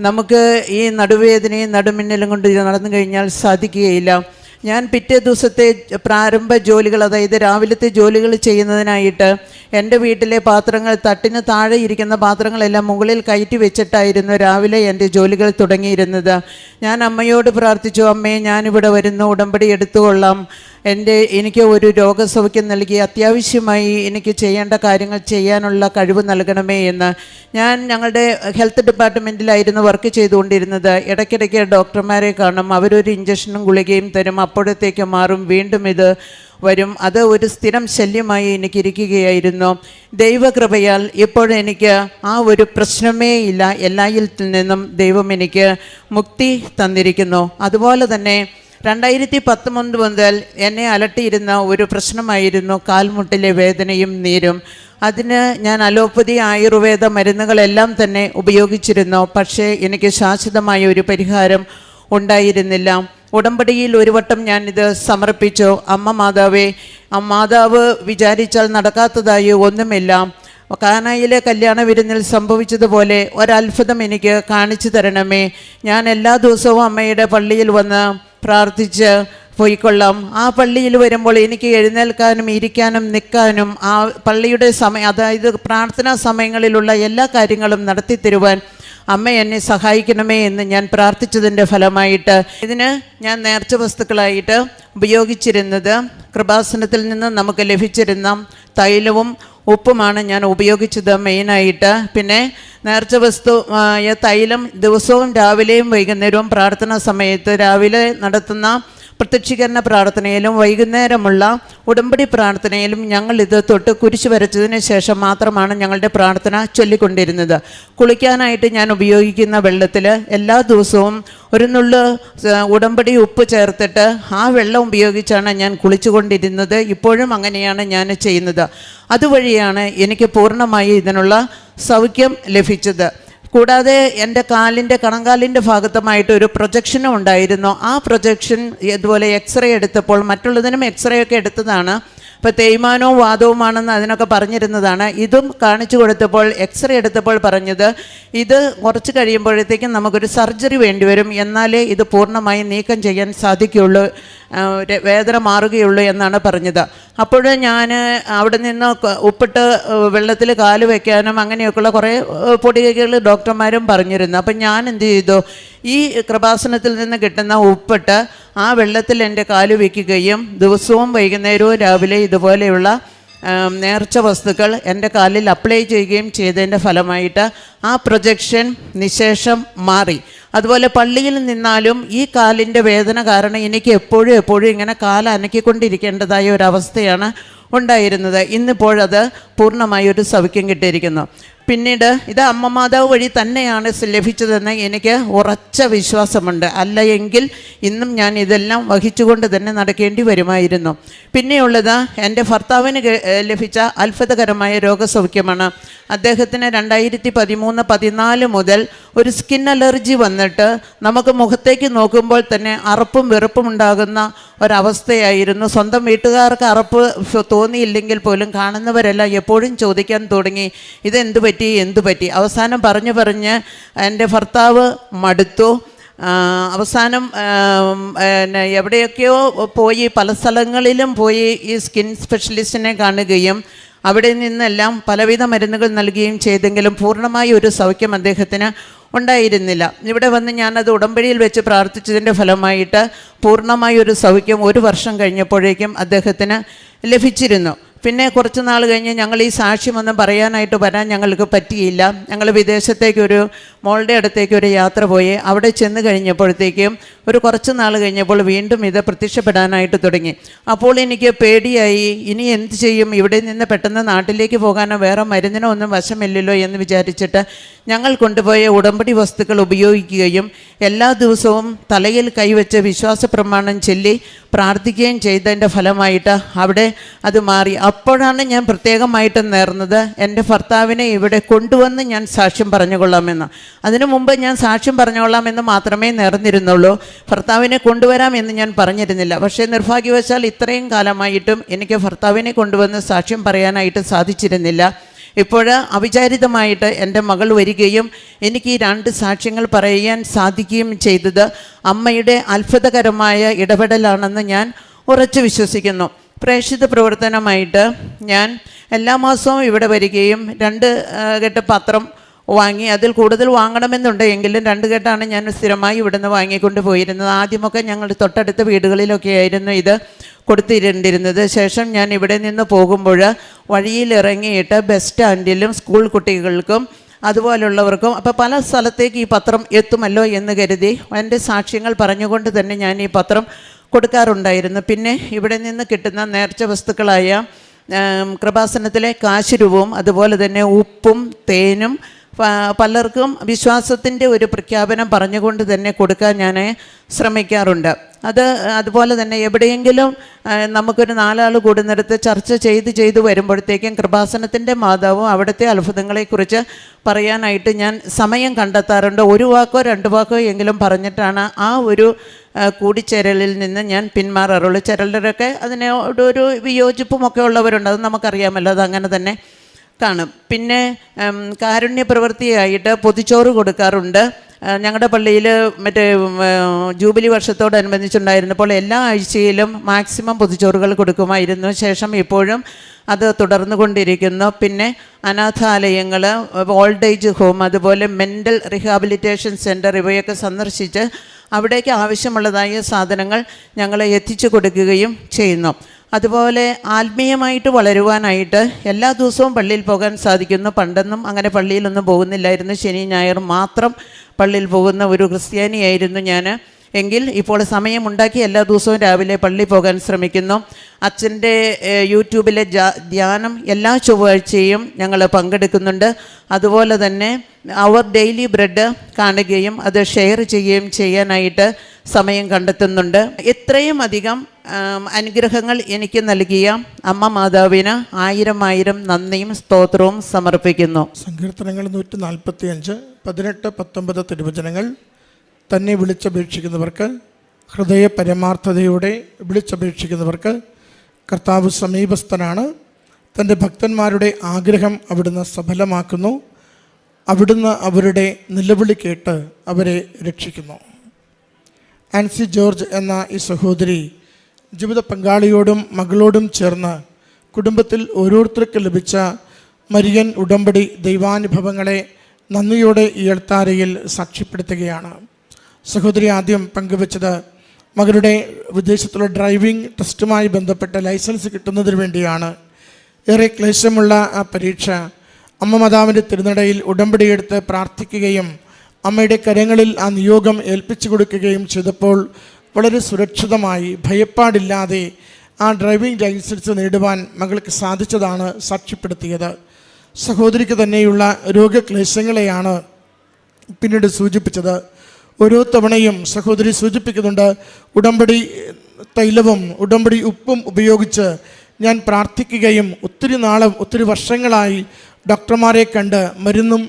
നമുക്ക് ഈ നടുവേദനയും നടുമിന്നലും കൊണ്ട് നടന്നു കഴിഞ്ഞാൽ സാധിക്കുകയില്ല. ഞാൻ പിറ്റേ ദിവസത്തെ പ്രാരംഭ ജോലികൾ, അതായത് രാവിലത്തെ ജോലികൾ ചെയ്യുന്നതിനായിട്ട് എൻ്റെ വീട്ടിലെ പാത്രങ്ങൾ, തട്ടിന് താഴെ ഇരിക്കുന്ന പാത്രങ്ങളെല്ലാം മുകളിൽ കയറ്റി വെച്ചിട്ടായിരുന്നു രാവിലെ എൻ്റെ ജോലികൾ തുടങ്ങിയിരുന്നത്. ഞാൻ അമ്മയോട് പ്രാർത്ഥിച്ചു, അമ്മേ ഞാനിവിടെ വരുന്നു, ഉടമ്പടി എടുത്തുകൊള്ളാം, എനിക്ക് ഒരു രോഗസൗഖ്യം നൽകി അത്യാവശ്യമായി എനിക്ക് ചെയ്യേണ്ട കാര്യങ്ങൾ ചെയ്യാനുള്ള കഴിവ് നൽകണമേ എന്ന്. ഞാൻ ഞങ്ങളുടെ ഹെൽത്ത് ഡിപ്പാർട്ട്മെൻറ്റിലായിരുന്നു വർക്ക് ചെയ്തുകൊണ്ടിരുന്നത്. ഇടയ്ക്കിടയ്ക്ക് ഡോക്ടർമാരെ കാണും, അവരൊരു ഇഞ്ചക്ഷനും ഗുളികയും തരും, അപ്പോഴത്തേക്ക് മാറും, വീണ്ടും ഇത് വരും. അത് ഒരു സ്ഥിരം ശല്യമായി എനിക്കിരിക്കുകയായിരുന്നു. ദൈവകൃപയാൽ ഇപ്പോഴെനിക്ക് ആ ഒരു പ്രശ്നമേ ഇല്ല. എല്ലായിൽ നിന്നും ദൈവം എനിക്ക് മുക്തി തന്നിരിക്കുന്നു. അതുപോലെ തന്നെ 2019 മുതൽ എന്നെ അലട്ടിയിരുന്ന ഒരു പ്രശ്നമായിരുന്നു കാൽമുട്ടിലെ വേദനയും നീരും. അതിന് ഞാൻ അലോപ്പതി ആയുർവേദ മരുന്നുകളെല്ലാം തന്നെ ഉപയോഗിച്ചിരുന്നു. പക്ഷേ എനിക്ക് ശാശ്വതമായ ഒരു പരിഹാരം ഉണ്ടായിരുന്നില്ല. ഉടമ്പടിയിൽ ഒരു വട്ടം ഞാനിത് സമർപ്പിച്ചു. അമ്മ മാതാവേ, മാതാവ് വിചാരിച്ചാൽ നടക്കാത്തതായി ഒന്നുമില്ല. കാനായിലെ കല്യാണ വിരുന്നിൽ സംഭവിച്ചതുപോലെ ഒരത്ഭുതം എനിക്ക് കാണിച്ചു തരണമേ. ഞാൻ എല്ലാ ദിവസവും അമ്മയുടെ പള്ളിയിൽ വന്ന് പ്രാർത്ഥിച്ച് പോയിക്കൊള്ളാം. ആ പള്ളിയിൽ വരുമ്പോൾ എനിക്ക് എഴുന്നേൽക്കാനും ഇരിക്കാനും നിൽക്കാനും ആ പള്ളിയുടെ അതായത് പ്രാർത്ഥനാ സമയങ്ങളിലുള്ള എല്ലാ കാര്യങ്ങളും നടത്തിത്തരുവാൻ അമ്മ എന്നെ സഹായിക്കണമേ എന്ന് ഞാൻ പ്രാർത്ഥിച്ചതിൻ്റെ ഫലമായിട്ട് ഇതിന് ഞാൻ നേർച്ച വസ്തുക്കളായിട്ട് ഉപയോഗിച്ചിരുന്നത് കൃപാസനത്തിൽ നിന്ന് നമുക്ക് ലഭിച്ചിരുന്ന തൈലവും ഉപ്പുമാണ് ഞാൻ ഉപയോഗിച്ചത് മെയിനായിട്ട്. പിന്നെ നേർച്ച വസ്തു തൈലം ദിവസവും രാവിലെയും വൈകുന്നേരവും പ്രാർത്ഥനാ സമയത്ത്, രാവിലെ നടത്തുന്ന പ്രത്യക്ഷീകരണ പ്രാർത്ഥനയിലും വൈകുന്നേരമുള്ള ഉടമ്പടി പ്രാർത്ഥനയിലും ഞങ്ങളിത് തൊട്ട് കുരിശ് വരച്ചതിന് ശേഷം മാത്രമാണ് ഞങ്ങളുടെ പ്രാർത്ഥന ചൊല്ലിക്കൊണ്ടിരുന്നത്. കുളിക്കാനായിട്ട് ഞാൻ ഉപയോഗിക്കുന്ന വെള്ളത്തിൽ എല്ലാ ദിവസവും ഒരു നുള്ള് ഉടമ്പടി ഉപ്പ് ചേർത്തിട്ട് ആ വെള്ളം ഉപയോഗിച്ചാണ് ഞാൻ കുളിച്ചുകൊണ്ടിരുന്നത്. ഇപ്പോഴും അങ്ങനെയാണ് ഞാൻ ചെയ്യുന്നത്. അതുവഴിയാണ് എനിക്ക് പൂർണ്ണമായി ഇതിനുള്ള സൗഖ്യം ലഭിച്ചത്. കൂടാതെ എൻ്റെ കാലിൻ്റെ കണങ്കാലിൻ്റെ ഭാഗത്തുമായിട്ട് ഒരു പ്രൊജക്ഷനും ഉണ്ടായിരുന്നു. ആ പ്രൊജക്ഷൻ ഇതുപോലെ എക്സ്റേ എടുത്തപ്പോൾ, മറ്റുള്ളതിനും എക്സ്റേ ഒക്കെ എടുത്തതാണ്, ഇപ്പോൾ തേയ്മാനവും വാദവുമാണെന്ന് അതിനൊക്കെ പറഞ്ഞിരുന്നതാണ്. ഇതും കാണിച്ചു കൊടുത്തപ്പോൾ, എക്സ്റേ എടുത്തപ്പോൾ പറഞ്ഞത് ഇത് കുറച്ച് കഴിയുമ്പോഴത്തേക്കും നമുക്കൊരു സർജറി വേണ്ടി വരും, എന്നാലേ ഇത് പൂർണ്ണമായി നീക്കം ചെയ്യാൻ സാധിക്കുകയുള്ളൂ, വേദന മാറുകയുള്ളൂ എന്നാണ് പറഞ്ഞത്. അപ്പോൾ ഞാൻ അവിടെ നിന്ന് ഉപ്പിട്ട് വെള്ളത്തിൽ കാല് വയ്ക്കാനും അങ്ങനെയൊക്കെയുള്ള കുറേ പൊടികകൾ ഡോക്ടർമാരും പറഞ്ഞിരുന്നു. അപ്പം ഞാൻ എന്ത് ചെയ്തു, ഈ കൃപാസനത്തിൽ നിന്ന് കിട്ടുന്ന ഉപ്പിട്ട് ആ വെള്ളത്തിൽ എൻ്റെ കാല് വയ്ക്കുകയും ദിവസവും വൈകുന്നേരവും രാവിലെ ഇതുപോലെയുള്ള നേർച്ച വസ്തുക്കൾ എൻ്റെ കാലിൽ അപ്ലൈ ചെയ്യുകയും ചെയ്തതിൻ്റെ ഫലമായിട്ട് ആ പ്രൊജക്ഷൻ നിശേഷം മാറി. അതുപോലെ പള്ളിയിൽ നിന്നാലും ഈ കാലിൻ്റെ വേദന കാരണം എനിക്ക് എപ്പോഴും ഇങ്ങനെ കാല് അനക്കിക്കൊണ്ടിരിക്കേണ്ടതായ ഒരവസ്ഥയാണ് ഉണ്ടായിരുന്നത്. ഇന്നിപ്പോഴത് പൂർണ്ണമായി ഒരു സൗഖ്യം കിട്ടിയിരിക്കുന്നു. പിന്നീട് ഇത് അമ്മ മാതാവ് വഴി തന്നെയാണ് ലഭിച്ചതെന്ന് എനിക്ക് ഉറച്ച വിശ്വാസമുണ്ട്. അല്ല എങ്കിൽ ഇന്നും ഞാൻ ഇതെല്ലാം വഹിച്ചുകൊണ്ട് തന്നെ നടക്കേണ്ടി വരുമായിരുന്നു. പിന്നെയുള്ളത് എൻ്റെ ഭർത്താവിന് ലഭിച്ച അത്ഭുതകരമായ രോഗസൗഖ്യമാണ്. അദ്ദേഹത്തിന് 2013-14 മുതൽ ഒരു സ്കിൻ അലർജി വന്നിട്ട് നമുക്ക് മുഖത്തേക്ക് നോക്കുമ്പോൾ തന്നെ അറപ്പും വെറുപ്പും ഉണ്ടാകുന്ന ഒരവസ്ഥയായിരുന്നു. സ്വന്തം വീട്ടുകാർക്ക് അറപ്പ് തോന്നിയില്ലെങ്കിൽ പോലും കാണുന്നവരെല്ലാം എപ്പോഴും ചോദിക്കാൻ തുടങ്ങി, ഇതെന്തു പറ്റി. അവസാനം പറഞ്ഞ് എൻ്റെ ഭർത്താവ് മടുത്തു. അവസാനം എവിടെയൊക്കെയോ പോയി, പല സ്ഥലങ്ങളിലും പോയി ഈ സ്കിൻ സ്പെഷ്യലിസ്റ്റിനെ കാണുകയും അവിടെ നിന്നെല്ലാം പലവിധ മരുന്നുകൾ നൽകുകയും ചെയ്തെങ്കിലും പൂർണ്ണമായ ഒരു സൗഖ്യം അദ്ദേഹത്തിന് ഉണ്ടായിരുന്നില്ല. ഇവിടെ വന്ന് ഞാനത് ഉടമ്പടിയിൽ വെച്ച് പ്രാർത്ഥിച്ചതിൻ്റെ ഫലമായിട്ട് പൂർണ്ണമായ ഒരു സൗഖ്യം 1 വർഷം കഴിഞ്ഞപ്പോഴേക്കും അദ്ദേഹത്തിന് ലഭിച്ചിരുന്നു. പിന്നെ കുറച്ച് നാൾ കഴിഞ്ഞ് ഞങ്ങൾ ഈ സാക്ഷ്യമൊന്നും പറയാനായിട്ട് വരാൻ ഞങ്ങൾക്ക് പറ്റിയില്ല. ഞങ്ങൾ വിദേശത്തേക്കൊരു മോളുടെ അടുത്തേക്ക് ഒരു യാത്ര പോയി. അവിടെ ചെന്ന് കഴിഞ്ഞപ്പോഴത്തേക്കും കുറച്ച് നാൾ കഴിഞ്ഞപ്പോൾ വീണ്ടും ഇത് പ്രത്യക്ഷപ്പെടാനായിട്ട് തുടങ്ങി. അപ്പോൾ എനിക്ക് പേടിയായി, ഇനി എന്ത് ചെയ്യും, ഇവിടെ നിന്ന് പെട്ടെന്ന് നാട്ടിലേക്ക് പോകാനോ വേറെ മരുന്നിനോ ഒന്നും വശമില്ലല്ലോ എന്ന് വിചാരിച്ചിട്ട് ഞങ്ങൾ കൊണ്ടുപോയ ഉടമ്പടി വസ്തുക്കൾ ഉപയോഗിക്കുകയും എല്ലാ ദിവസവും തലയിൽ കൈവച്ച് വിശ്വാസ പ്രമാണം ചൊല്ലി പ്രാർത്ഥിക്കുകയും ചെയ്തതിൻ്റെ ഫലമായിട്ട് അവിടെ അത് മാറി. അപ്പോഴാണ് ഞാൻ പ്രത്യേകമായിട്ട് നേർന്നത്, എൻ്റെ ഭർത്താവിനെ ഇവിടെ കൊണ്ടുവന്ന് ഞാൻ സാക്ഷ്യം പറഞ്ഞുകൊള്ളാമെന്ന്. അതിനു മുമ്പ് ഞാൻ സാക്ഷ്യം പറഞ്ഞുകൊള്ളാമെന്ന് മാത്രമേ നേർന്നിരുന്നുള്ളൂ, ഭർത്താവിനെ കൊണ്ടുവരാമെന്ന് ഞാൻ പറഞ്ഞിരുന്നില്ല. പക്ഷേ നിർഭാഗ്യവശാൽ ഇത്രയും കാലമായിട്ടും എനിക്ക് ഭർത്താവിനെ കൊണ്ടുവന്ന് സാക്ഷ്യം പറയാനായിട്ട് സാധിച്ചിരുന്നില്ല. ഇപ്പോൾ അവിചാരിതമായിട്ട് എൻ്റെ മകൾ വരികയും എനിക്ക് ഈ 2 സാക്ഷ്യങ്ങൾ പറയാൻ സാധിക്കുകയും ചെയ്തത് അമ്മയുടെ അത്ഭുതകരമായ ഇടപെടലാണെന്ന് ഞാൻ ഉറച്ചു വിശ്വസിക്കുന്നു. പ്രേക്ഷിത പ്രവർത്തനമായിട്ട് ഞാൻ എല്ലാ മാസവും ഇവിടെ വരികയും 2 കെട്ട് പത്രം വാങ്ങി, അതിൽ കൂടുതൽ വാങ്ങണമെന്നുണ്ട് എങ്കിലും 2 കെട്ടാണ് ഞാൻ സ്ഥിരമായി ഇവിടുന്ന് വാങ്ങിക്കൊണ്ട് പോയിരുന്നത്. ആദ്യമൊക്കെ ഞങ്ങൾ തൊട്ടടുത്ത വീടുകളിലൊക്കെ ആയിരുന്നു ഇത് കൊടുത്തിരുന്നിരുന്നത്. ശേഷം ഞാൻ ഇവിടെ നിന്ന് പോകുമ്പോൾ വഴിയിലിറങ്ങിയിട്ട് ബസ് സ്റ്റാൻഡിലും സ്കൂൾ കുട്ടികൾക്കും അതുപോലുള്ളവർക്കും അപ്പോൾ പല സ്ഥലത്തേക്ക് ഈ പത്രം എത്തുമല്ലോ എന്ന് കരുതി എൻ്റെ സാക്ഷ്യങ്ങൾ പറഞ്ഞുകൊണ്ട് തന്നെ ഞാൻ ഈ പത്രം കൊടുക്കാറുണ്ടായിരുന്നു. പിന്നെ ഇവിടെ നിന്ന് കിട്ടുന്ന നേർച്ച വസ്തുക്കളായ കൃപാസനത്തിലെ കാശുരൂപവും അതുപോലെ തന്നെ ഉപ്പും തേനും പലർക്കും വിശ്വാസത്തിൻ്റെ ഒരു പ്രഖ്യാപനം പറഞ്ഞുകൊണ്ട് തന്നെ കൊടുക്കാൻ ഞാൻ ശ്രമിക്കാറുണ്ട്. അതുപോലെ തന്നെ എവിടെയെങ്കിലും നമുക്കൊരു 4 ആൾ കൂടുന്നിടത്ത് ചർച്ച ചെയ്ത് വരുമ്പോഴത്തേക്കും കൃപാസനത്തിൻ്റെ മാതാവും അവിടുത്തെ അത്ഭുതങ്ങളെക്കുറിച്ച് പറയാനായിട്ട് ഞാൻ സമയം കണ്ടെത്താറുണ്ട്. 1 വാക്കോ 2 വാക്കോ എങ്കിലും പറഞ്ഞിട്ടാണ് ആ ഒരു കൂടിച്ചേരലിൽ നിന്ന് ഞാൻ പിന്മാറാറുള്ളൂ. ചിലരൊക്കെ അതിനോടൊരു വിയോജിപ്പുമൊക്കെ ഉള്ളവരുണ്ട്, അത് നമുക്കറിയാമല്ലോ, അതങ്ങനെ തന്നെ കാണും. പിന്നെ കാരുണ്യ പ്രവൃത്തിയായിട്ട് പൊതിച്ചോറ് കൊടുക്കാറുണ്ട്. ഞങ്ങളുടെ പള്ളിയിൽ മറ്റേ ജൂബിലി വർഷത്തോടനുബന്ധിച്ചുണ്ടായിരുന്നപ്പോൾ എല്ലാ ആഴ്ചയിലും മാക്സിമം പൊതിച്ചോറുകൾ കൊടുക്കുമായിരുന്നു. ശേഷം ഇപ്പോഴും അത് തുടർന്നു കൊണ്ടിരിക്കുന്നു. പിന്നെ അനാഥാലയങ്ങൾ, ഓൾഡ് ഏജ് ഹോം, അതുപോലെ മെൻ്റൽ റീഹാബിലിറ്റേഷൻ സെൻറ്റർ ഇവയൊക്കെ സന്ദർശിച്ച് അവിടേക്ക് ആവശ്യമുള്ളതായ സാധനങ്ങൾ ഞങ്ങൾ എത്തിച്ചു കൊടുക്കുകയും ചെയ്യുന്നു. അതുപോലെ ആത്മീയമായിട്ട് വളരുവാനായിട്ട് എല്ലാ ദിവസവും പള്ളിയിൽ പോകാൻ സാധിക്കുന്നു. പണ്ടൊന്നും അങ്ങനെ പള്ളിയിലൊന്നും പോകുന്നില്ലായിരുന്നു, ശനി ഞായർ മാത്രം പള്ളിയിൽ പോകുന്ന ഒരു ക്രിസ്ത്യാനിയായിരുന്നു ഞാൻ. എങ്കിൽ ഇപ്പോൾ സമയമുണ്ടാക്കി എല്ലാ ദിവസവും രാവിലെ പള്ളിയിൽ പോകാൻ ശ്രമിക്കുന്നു. അച്ഛൻ്റെ യൂട്യൂബിലെ ധ്യാനം എല്ലാ ചൊവ്വാഴ്ചയും ഞങ്ങൾ പങ്കെടുക്കുന്നുണ്ട്. അതുപോലെ തന്നെ അവർ ഡെയിലി ബ്രെഡ് കാണുകയും അത് ഷെയർ ചെയ്യുകയും ചെയ്യാനായിട്ട് സമയം കണ്ടെത്തുന്നുണ്ട്. എത്രയും അധികം അനുഗ്രഹങ്ങൾ എനിക്ക് നൽകിയ അമ്മ മാതാവിന് 1000 നന്ദിയും സ്തോത്രവും സമർപ്പിക്കുന്നു. സങ്കീർത്തനങ്ങൾ 145, 18, 19 തിരുവചനങ്ങൾ. തന്നെ വിളിച്ചപേക്ഷിക്കുന്നവർക്ക്, ഹൃദയ പരമാർത്ഥതയോടെ വിളിച്ചപേക്ഷിക്കുന്നവർക്ക് കർത്താവ് സമീപസ്ഥനാണ്. തൻ്റെ ഭക്തന്മാരുടെ ആഗ്രഹം അവിടുന്ന് സഫലമാക്കുന്നു. അവിടുന്ന് അവരുടെ നിലവിളി കേട്ട് അവരെ രക്ഷിക്കുന്നു. ആൻസി ജോർജ് എന്ന ഈ സഹോദരി ജീവിത പങ്കാളിയോടും മകളോടും ചേർന്ന് കുടുംബത്തിൽ ഓരോരുത്തർക്ക് ലഭിച്ച മരിയൻ ഉടമ്പടി ദൈവാനുഭവങ്ങളെ നന്ദിയോടെ ഈ അൾത്താരയിൽ സാക്ഷ്യപ്പെടുത്തുകയാണ്. സഹോദരി ആദ്യം പങ്കുവച്ചത് മകളുടെ വിദേശത്തുള്ള ഡ്രൈവിംഗ് ടെസ്റ്റുമായി ബന്ധപ്പെട്ട ലൈസൻസ് കിട്ടുന്നതിന് വേണ്ടിയാണ്. ഏറെ ക്ലേശമുള്ള ആ പരീക്ഷ അമ്മ മാതാവിൻ്റെ തിരുനടയിൽ ഉടമ്പടിയെടുത്ത് പ്രാർത്ഥിക്കുകയും അമ്മയുടെ കരങ്ങളിൽ ആ നിയോഗം ഏൽപ്പിച്ചു കൊടുക്കുകയും ചെയ്തപ്പോൾ വളരെ സുരക്ഷിതമായി ഭയപ്പാടില്ലാതെ ആ ഡ്രൈവിംഗ് ലൈസൻസ് നേടുവാൻ മകൾക്ക് സാധിച്ചതാണ് സാക്ഷ്യപ്പെടുത്തിയത്. സഹോദരിക്ക് തന്നെയുള്ള രോഗക്ലേശങ്ങളെയാണ് പിന്നീട് സൂചിപ്പിച്ചത്. ഓരോ തവണയും സഹോദരി സൂചിപ്പിക്കുന്നുണ്ട്, ഉടമ്പടി തൈലവും ഉടമ്പടി ഉപ്പും ഉപയോഗിച്ച് ഞാൻ പ്രാർത്ഥിക്കുകയും ഒത്തിരി വർഷങ്ങളായി ഡോക്ടർമാരെ കണ്ട് മരുന്നും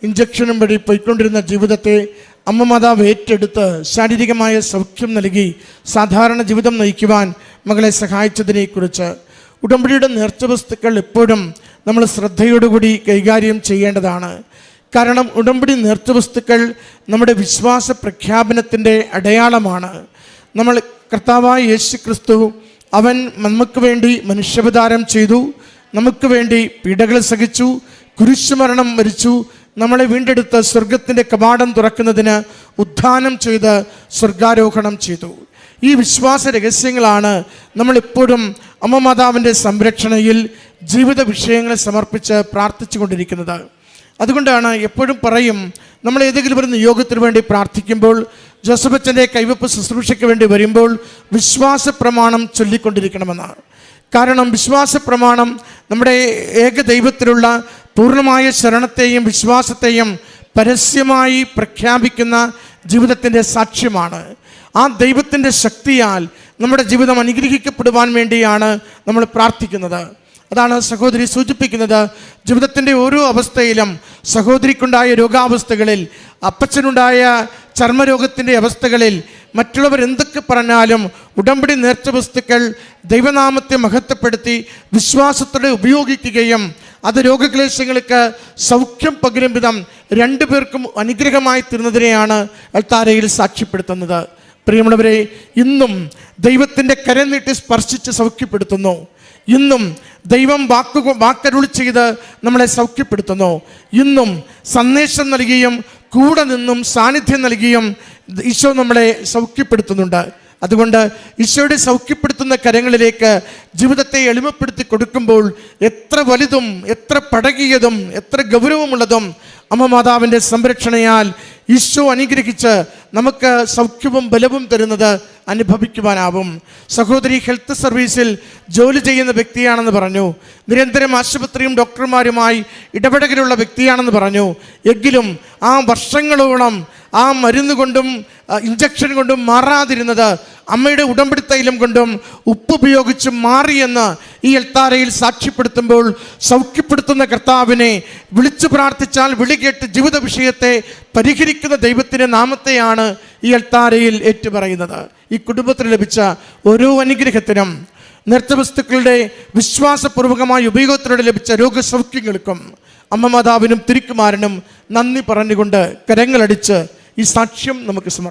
ഇഞ്ചക്ഷനും വഴി പോയിക്കൊണ്ടിരുന്ന ജീവിതത്തെ അമ്മ മാതാവ് ഏറ്റെടുത്ത് ശാരീരികമായ സൗഖ്യം നൽകി സാധാരണ ജീവിതം നയിക്കുവാൻ മകളെ സഹായിച്ചതിനെക്കുറിച്ച്. ഉടമ്പടിയുടെ നേർച്ച വസ്തുക്കൾ എപ്പോഴും നമ്മൾ ശ്രദ്ധയോടുകൂടി കൈകാര്യം ചെയ്യേണ്ടതാണ്. കാരണം ഉടമ്പടി നേർച്ച വസ്തുക്കൾ നമ്മുടെ വിശ്വാസ പ്രഖ്യാപനത്തിൻ്റെ അടയാളമാണ്. നമ്മൾ കർത്താവായ യേശു ക്രിസ്തു അവൻ നമുക്ക് വേണ്ടി മനുഷ്യാവതാരം ചെയ്തു, നമുക്ക് വേണ്ടി പീഡകൾ സഹിച്ചു, കുരിശുമരണം വരിച്ചു, നമ്മളെ വീണ്ടെടുത്ത് സ്വർഗത്തിൻ്റെ കവാടം തുറക്കുന്നതിന് ഉത്ഥാനം ചെയ്ത് സ്വർഗാരോഹണം ചെയ്തു. ഈ വിശ്വാസ രഹസ്യങ്ങളാണ് നമ്മളെപ്പോഴും അമ്മ മാതാവിൻ്റെ സംരക്ഷണയിൽ ജീവിത വിഷയങ്ങളെ സമർപ്പിച്ച് പ്രാർത്ഥിച്ചു കൊണ്ടിരിക്കുന്നത്. അതുകൊണ്ടാണ് എപ്പോഴും പറയും, നമ്മൾ ഏതെങ്കിലും ഒരു നിയോഗത്തിന് വേണ്ടി പ്രാർത്ഥിക്കുമ്പോൾ, ജോസഫ് അച്ഛൻ്റെ കൈവപ്പ് ശുശ്രൂഷയ്ക്ക് വേണ്ടി വരുമ്പോൾ വിശ്വാസ പ്രമാണം ചൊല്ലിക്കൊണ്ടിരിക്കണമെന്നാണ്. കാരണം വിശ്വാസ പ്രമാണം നമ്മുടെ ഏക ദൈവത്തിലുള്ള പൂർണ്ണമായ ശരണത്തെയും വിശ്വാസത്തെയും പരസ്യമായി പ്രഖ്യാപിക്കുന്ന ജീവിതത്തിൻ്റെ സാക്ഷ്യമാണ്. ആ ദൈവത്തിൻ്റെ ശക്തിയാൽ നമ്മുടെ ജീവിതം അനുഗ്രഹിക്കപ്പെടുവാൻ വേണ്ടിയാണ് നമ്മൾ പ്രാർത്ഥിക്കുന്നത്. അതാണ് സഹോദരി സൂചിപ്പിക്കുന്നത്. ജീവിതത്തിൻ്റെ ഓരോ അവസ്ഥയിലും സഹോദരിക്കുണ്ടായ രോഗാവസ്ഥകളിൽ, അപ്പച്ചനുണ്ടായ ചർമ്മരോഗത്തിൻ്റെ അവസ്ഥകളിൽ, മറ്റുള്ളവർ എന്തൊക്കെ പറഞ്ഞാലും ഉടമ്പടി നേർച്ച വസ്തുക്കൾ ദൈവനാമത്തെ മഹത്വപ്പെടുത്തി വിശ്വാസത്തോടെ ഉപയോഗിക്കുകയും അത് രോഗക്ലേശങ്ങൾക്ക് സൗഖ്യം പകരും വിധം രണ്ടുപേർക്കും അനുഗ്രഹമായി തീർന്നതിനെയാണ് അൾത്താരയിൽ സാക്ഷ്യപ്പെടുത്തുന്നത്. പ്രിയമുള്ളവരെ, ഇന്നും ദൈവത്തിൻ്റെ കരം നീട്ടി സ്പർശിച്ച് സൗഖ്യപ്പെടുത്തുന്നു. ഇന്നും ദൈവം വാക്കരുളി ചെയ്ത് നമ്മളെ സൗഖ്യപ്പെടുത്തുന്നു. ഇന്നും സന്ദേശം നൽകിയും കൂടെ നിന്നും സാന്നിധ്യം നൽകിയും ഈശോ നമ്മളെ സൗഖ്യപ്പെടുത്തുന്നുണ്ട്. അതുകൊണ്ട് ഈശോയുടെ സൗഖ്യപ്പെടുത്തുന്ന കരങ്ങളിലേക്ക് ജീവിതത്തെ എളിമപ്പെടുത്തി കൊടുക്കുമ്പോൾ എത്ര വലുതും എത്ര പടകിയതും എത്ര ഗൗരവമുള്ളതും അമ്മ മാതാവിൻ്റെ സംരക്ഷണയാൽ ഈശോ അനുഗ്രഹിച്ച് നമുക്ക് സൗഖ്യവും ബലവും തരുന്നത് അനുഭവിക്കുവാനാവും. സഹോദരി ഹെൽത്ത് സർവീസിൽ ജോലി ചെയ്യുന്ന വ്യക്തിയാണെന്ന് പറഞ്ഞു. നിരന്തരം ആശുപത്രിയും ഡോക്ടർമാരുമായി ഇടപെടലുള്ള വ്യക്തിയാണെന്ന് പറഞ്ഞു. എങ്കിലും ആ വർഷങ്ങളോളം ആ മരുന്ന് കൊണ്ടും ഇഞ്ചക്ഷൻ കൊണ്ടും മാറാതിരുന്നത് അമ്മയുടെ ഉടമ്പടി തൈലം കൊണ്ടും ഉപ്പുപയോഗിച്ച് മാറിയെന്ന് ഈ അൾത്താരയിൽ സാക്ഷ്യപ്പെടുത്തുമ്പോൾ സൗഖ്യപ്പെടുത്തുന്ന കർത്താവിനെ വിളിച്ചു പ്രാർത്ഥിച്ചാൽ വിളി കേട്ട് ജീവിത വിഷയത്തെ പരിഹരിക്കുന്ന ദൈവത്തിൻ്റെ നാമത്തെയാണ് ഈ അൾത്താരയിൽ ഏറ്റുപറയുന്നത്. ഈ കുടുംബത്തിന് ലഭിച്ച ഓരോ അനുഗ്രഹത്തിനും നേർച്ച വസ്തുക്കളുടെ വിശ്വാസപൂർവകമായ ഉപയോഗത്തിലൂടെ ലഭിച്ച രോഗസൗഖ്യങ്ങൾക്കും അമ്മ മാതാവിനും തിരുക്കുമാരനും നന്ദി പറഞ്ഞുകൊണ്ട് കരങ്ങളടിച്ച് ഈ സാക്ഷ്യം നമുക്ക് സമർപ്പിക്കാം.